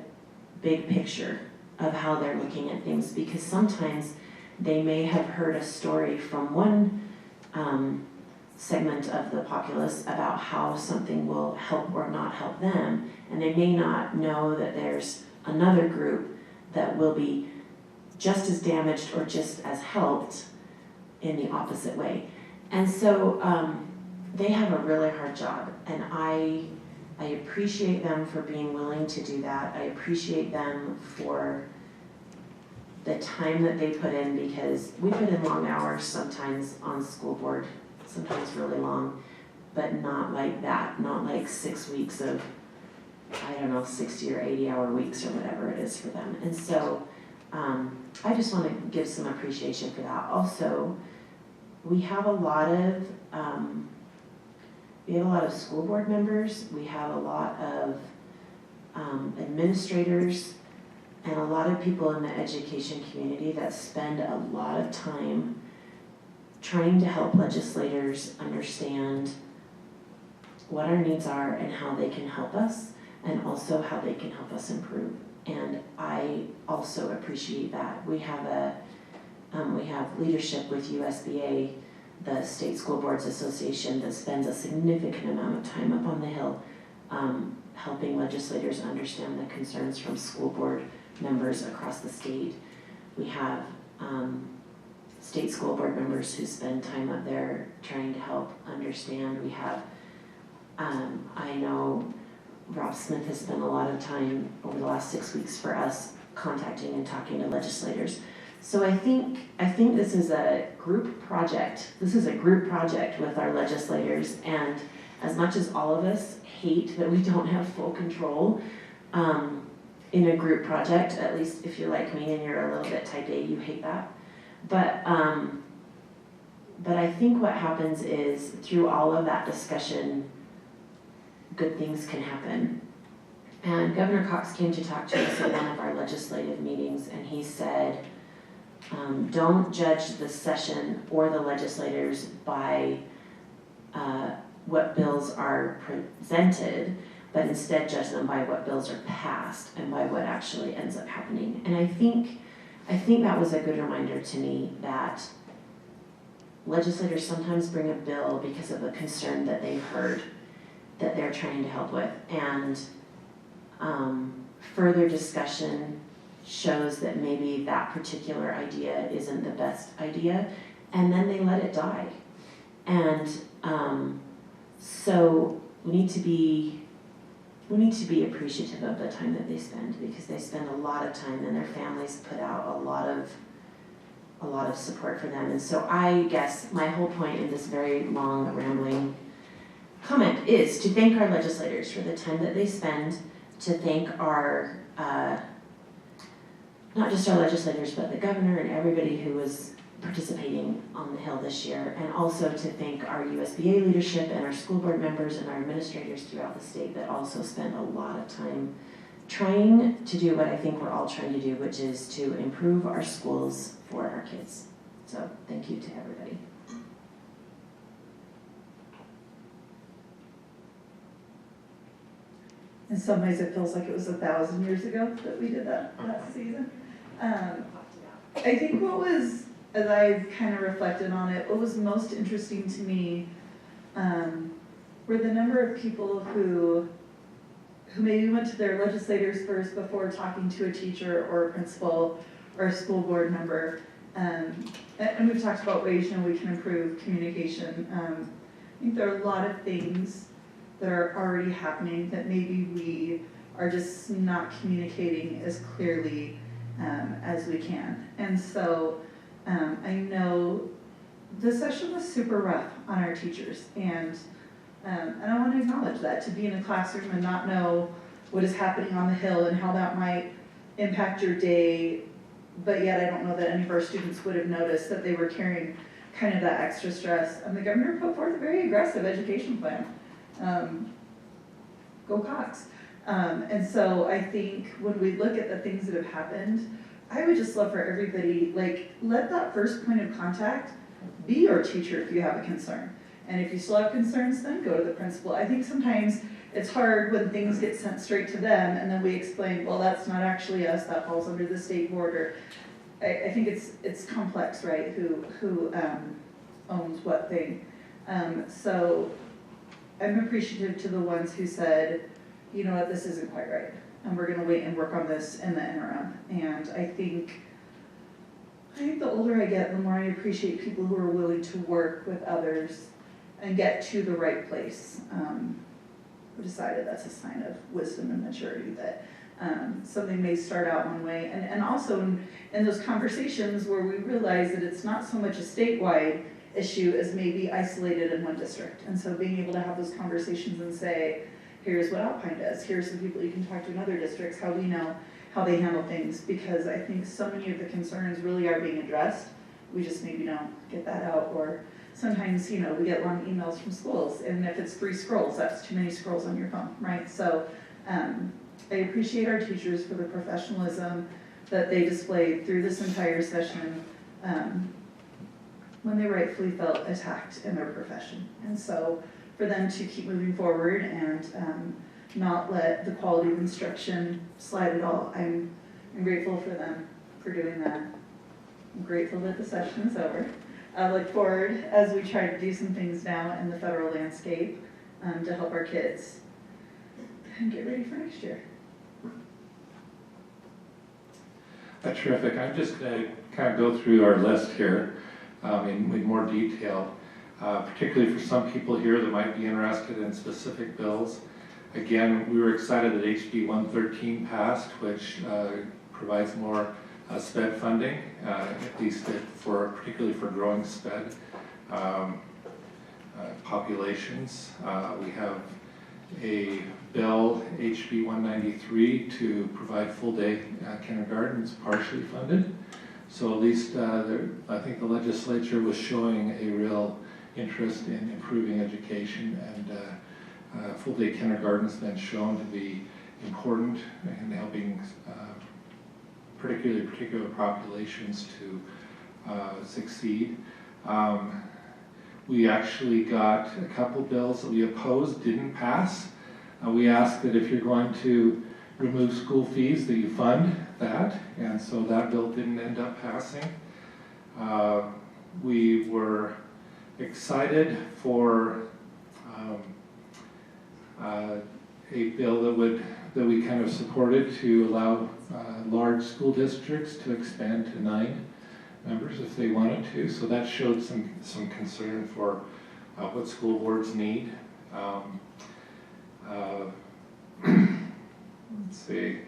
big picture of how they're looking at things. Because sometimes they may have heard a story from one segment of the populace about how something will help or not help them, and they may not know that there's another group that will be just as damaged or just as helped in the opposite way. And so they have a really hard job, and I appreciate them for being willing to do that. I appreciate them for the time that they put in, because we put in long hours sometimes on school board, sometimes really long, but not like that, not like 6 weeks of, 60 or 80 hour weeks or whatever it is for them. And so I just want to give some appreciation for that. Also, we have a lot of school board members, we have a lot of administrators, and a lot of people in the education community that spend a lot of time trying to help legislators understand what our needs are and how they can help us, and also how they can help us improve. And I also appreciate that. We have leadership with USBA, the State School Boards Association, that spends a significant amount of time up on the Hill helping legislators understand the concerns from school board members across the state. We have state school board members who spend time up there trying to help understand. We have, I know Rob Smith has spent a lot of time over the last 6 weeks for us contacting and talking to legislators. So I think this is a group project. This is a group project with our legislators, and as much as all of us hate that we don't have full control in a group project, at least if you're like me and you're a little bit type A, you hate that. But I think what happens is through all of that discussion, good things can happen. And Governor Cox came to talk to us at one of our legislative meetings, and he said, don't judge the session or the legislators by what bills are presented, but instead judge them by what bills are passed and by what actually ends up happening. And I think that was a good reminder to me that legislators sometimes bring a bill because of a concern that they've heard that they're trying to help with. And further discussion shows that maybe that particular idea isn't the best idea, and then they let it die. And so we need to be appreciative of the time that they spend, because they spend a lot of time, and their families put out a lot of support for them. And so I guess my whole point in this very long rambling comment is to thank our legislators for the time that they spend, to thank our not just our legislators, but the governor and everybody who was participating on the Hill this year, and also to thank our USBA leadership and our school board members and our administrators throughout the state that also spend a lot of time trying to do what I think we're all trying to do, which is to improve our schools for our kids. So thank you to everybody. In some ways, it feels like it was 1,000 years ago that we did that season. I think what was as I've kind of reflected on it, what was most interesting to me were the number of people who maybe went to their legislators first before talking to a teacher or a principal or a school board member. And we've talked about ways we can improve communication. I think there are a lot of things that are already happening that maybe we are just not communicating as clearly as we can. And so I know this session was super rough on our teachers, and I want to acknowledge that, to be in a classroom and not know what is happening on the Hill and how that might impact your day, but yet I don't know that any of our students would have noticed that they were carrying kind of that extra stress. And the governor put forth a very aggressive education plan. Go Cox. And so I think when we look at the things that have happened, I would just love for everybody, like, let that first point of contact be your teacher if you have a concern. And if you still have concerns, then go to the principal. I think sometimes it's hard when things get sent straight to them and then we explain, well, that's not actually us, that falls under the state board. Or I think it's complex, right, who owns what thing. So I'm appreciative to the ones who said, you know what, this isn't quite right, and we're gonna wait and work on this in the interim. And I think the older I get, the more I appreciate people who are willing to work with others and get to the right place. We decided that's a sign of wisdom and maturity, that something may start out one way, and also in those conversations where we realize that it's not so much a statewide issue as maybe isolated in one district. And so being able to have those conversations and say, here's what Alpine does, here's the people you can talk to in other districts, how we know how they handle things, because I think so many of the concerns really are being addressed. We just maybe don't get that out, or sometimes, we get long emails from schools, and if it's 3 scrolls, that's too many scrolls on your phone, right? So I appreciate our teachers for the professionalism that they displayed through this entire session when they rightfully felt attacked in their profession. And so for them to keep moving forward and not let the quality of instruction slide at all, I'm grateful for them for doing that. I'm grateful that the session is over. I look forward as we try to do some things now in the federal landscape to help our kids and get ready for next year. Terrific. I'm just going to kind of go through our list here in more detail, particularly for some people here that might be interested in specific bills. Again, we were excited that HB 113 passed, which provides more SPED funding, at least particularly for growing SPED populations. We have a bill, HB 193, to provide full-day kindergarten. It's partially funded. So at least I think the legislature was showing a real interest in improving education, and full-day kindergarten has been shown to be important in helping particular populations to succeed. We actually got a couple bills that we opposed, didn't pass. We asked that if you're going to remove school fees, that you fund that, and so that bill didn't end up passing. We were excited for a bill that we kind of supported to allow large school districts to expand to 9 members if they wanted to. So that showed some concern for what school boards need. Let's see,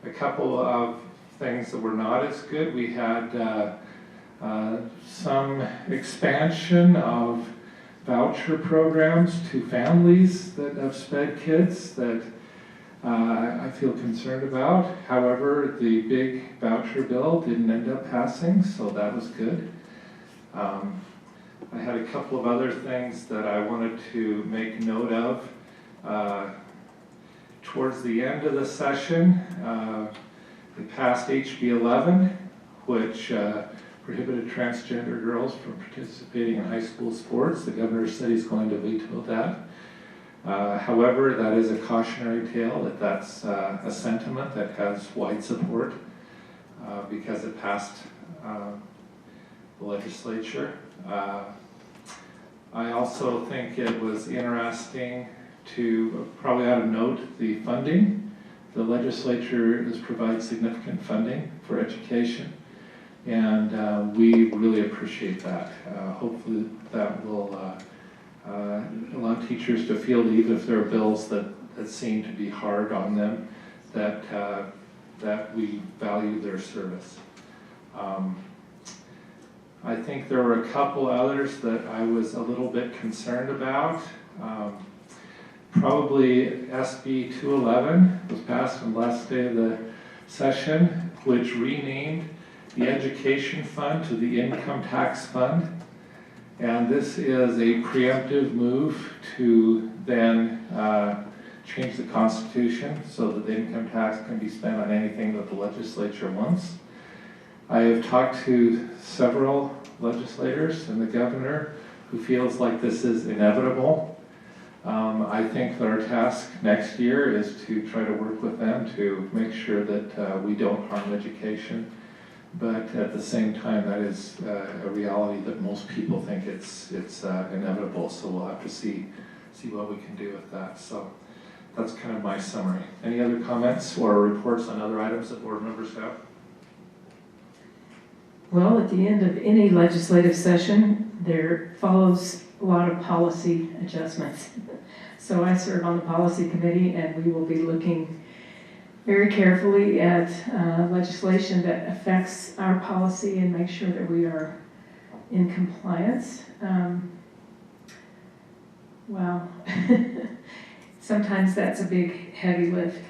a couple of things that were not as good. We had some expansion of voucher programs to families that have SPED kids that I feel concerned about. However, the big voucher bill didn't end up passing, so that was good. I had a couple of other things that I wanted to make note of. Towards the end of the session, we passed HB 11, which prohibited transgender girls from participating in high school sports. The governor said he's going to veto that. However, that is a cautionary tale, that's a sentiment that has wide support because it passed the legislature. I also think it was interesting to probably ought to note the funding. The legislature has provided significant funding for education, and we really appreciate that. Hopefully that will allow teachers to feel that even if there are bills that seem to be hard on them, that we value their service. I think there were a couple others that I was a little bit concerned about. Probably SB 211 was passed on the last day of the session, which renamed the Education Fund to the Income Tax Fund. And this is a preemptive move to then change the Constitution so that the income tax can be spent on anything that the legislature wants. I have talked to several legislators and the governor who feels like this is inevitable. I think that our task next year is to try to work with them to make sure that we don't harm education. But at the same time, that is a reality that most people think it's inevitable. So we'll have to see what we can do with that. So that's kind of my summary. Any other comments or reports on other items that board members have? Well, at the end of any legislative session, there follows a lot of policy adjustments. So I serve on the policy committee, and we will be looking very carefully at legislation that affects our policy and make sure that we are in compliance. Wow. Sometimes that's a big, heavy lift.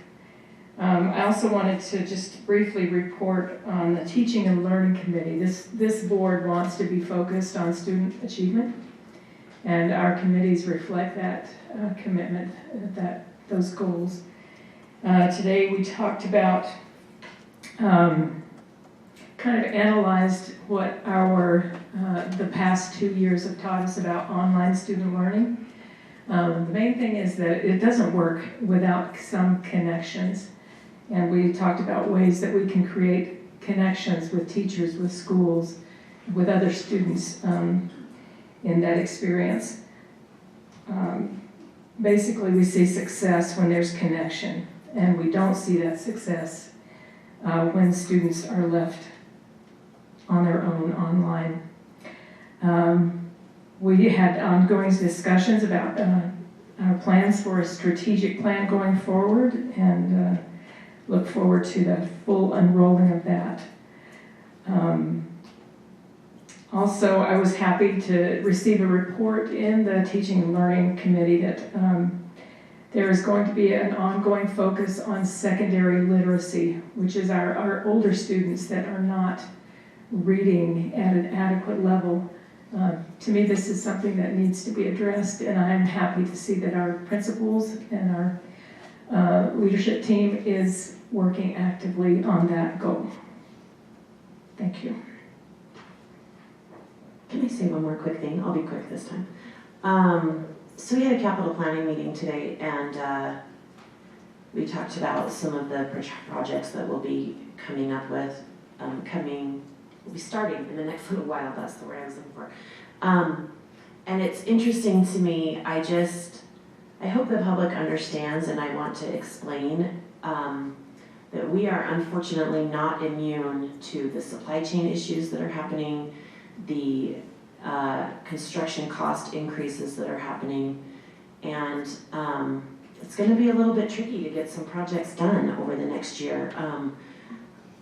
I also wanted to just briefly report on the Teaching and Learning Committee. This board wants to be focused on student achievement, and our committees reflect that commitment, those goals. Today we talked about, kind of analyzed what the past 2 years have taught us about online student learning. The main thing is that it doesn't work without some connections. And we talked about ways that we can create connections with teachers, with schools, with other students in that experience. Basically, we see success when there's connection, and we don't see that success when students are left on their own online. We had ongoing discussions about our plans for a strategic plan going forward, and look forward to the full unrolling of that. Also, I was happy to receive a report in the Teaching and Learning Committee that there is going to be an ongoing focus on secondary literacy, which is our older students that are not reading at an adequate level. To me, this is something that needs to be addressed, and I'm happy to see that our principals and our leadership team is working actively on that goal. Thank you. Can I say one more quick thing? I'll be quick this time. So we had a capital planning meeting today, and we talked about some of the projects that we'll be coming up with, we'll be starting in the next little while. That's the word I was looking for. And it's interesting to me. I hope the public understands, and I want to explain that we are unfortunately not immune to the supply chain issues that are happening, the construction cost increases that are happening, and it's going to be a little bit tricky to get some projects done over the next year.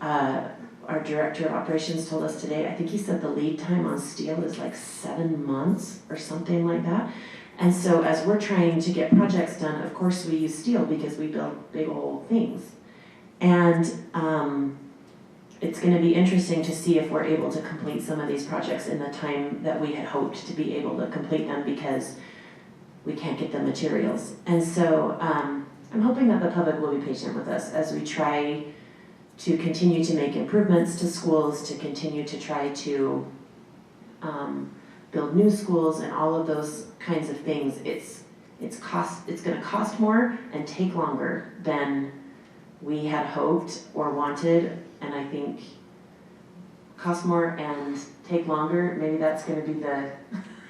Our director of operations told us today, I think he said the lead time on steel is like 7 months or something like that. And so as we're trying to get projects done, of course we use steel because we build big old things. And it's going to be interesting to see if we're able to complete some of these projects in the time that we had hoped to be able to complete them, because we can't get the materials. And so I'm hoping that the public will be patient with us as we try to continue to make improvements to schools, to continue to try to build new schools and all of those kinds of things. It's going to cost more and take longer than we had hoped or wanted, and I think cost more and take longer. Maybe that's gonna be the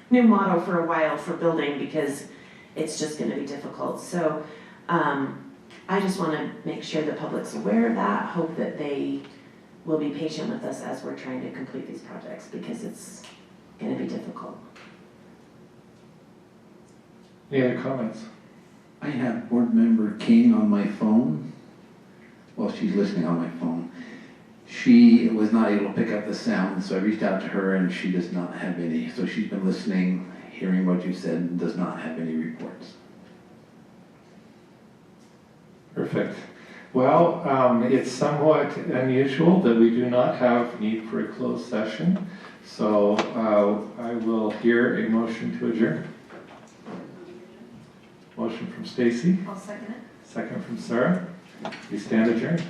new motto for a while for building, because it's just gonna be difficult. So, I just wanna make sure the public's aware of that, hope that they will be patient with us as we're trying to complete these projects, because it's gonna be difficult. Any other comments? I have Board Member King on my phone. Well, she's listening on my phone. She was not able to pick up the sound, so I reached out to her and she does not have any. So she's been listening, hearing what you said, and does not have any reports. Perfect. Well, it's somewhat unusual that we do not have need for a closed session. So I will hear a motion to adjourn. Motion from Stacy. I'll second it. Second from Sarah. We stand adjourned.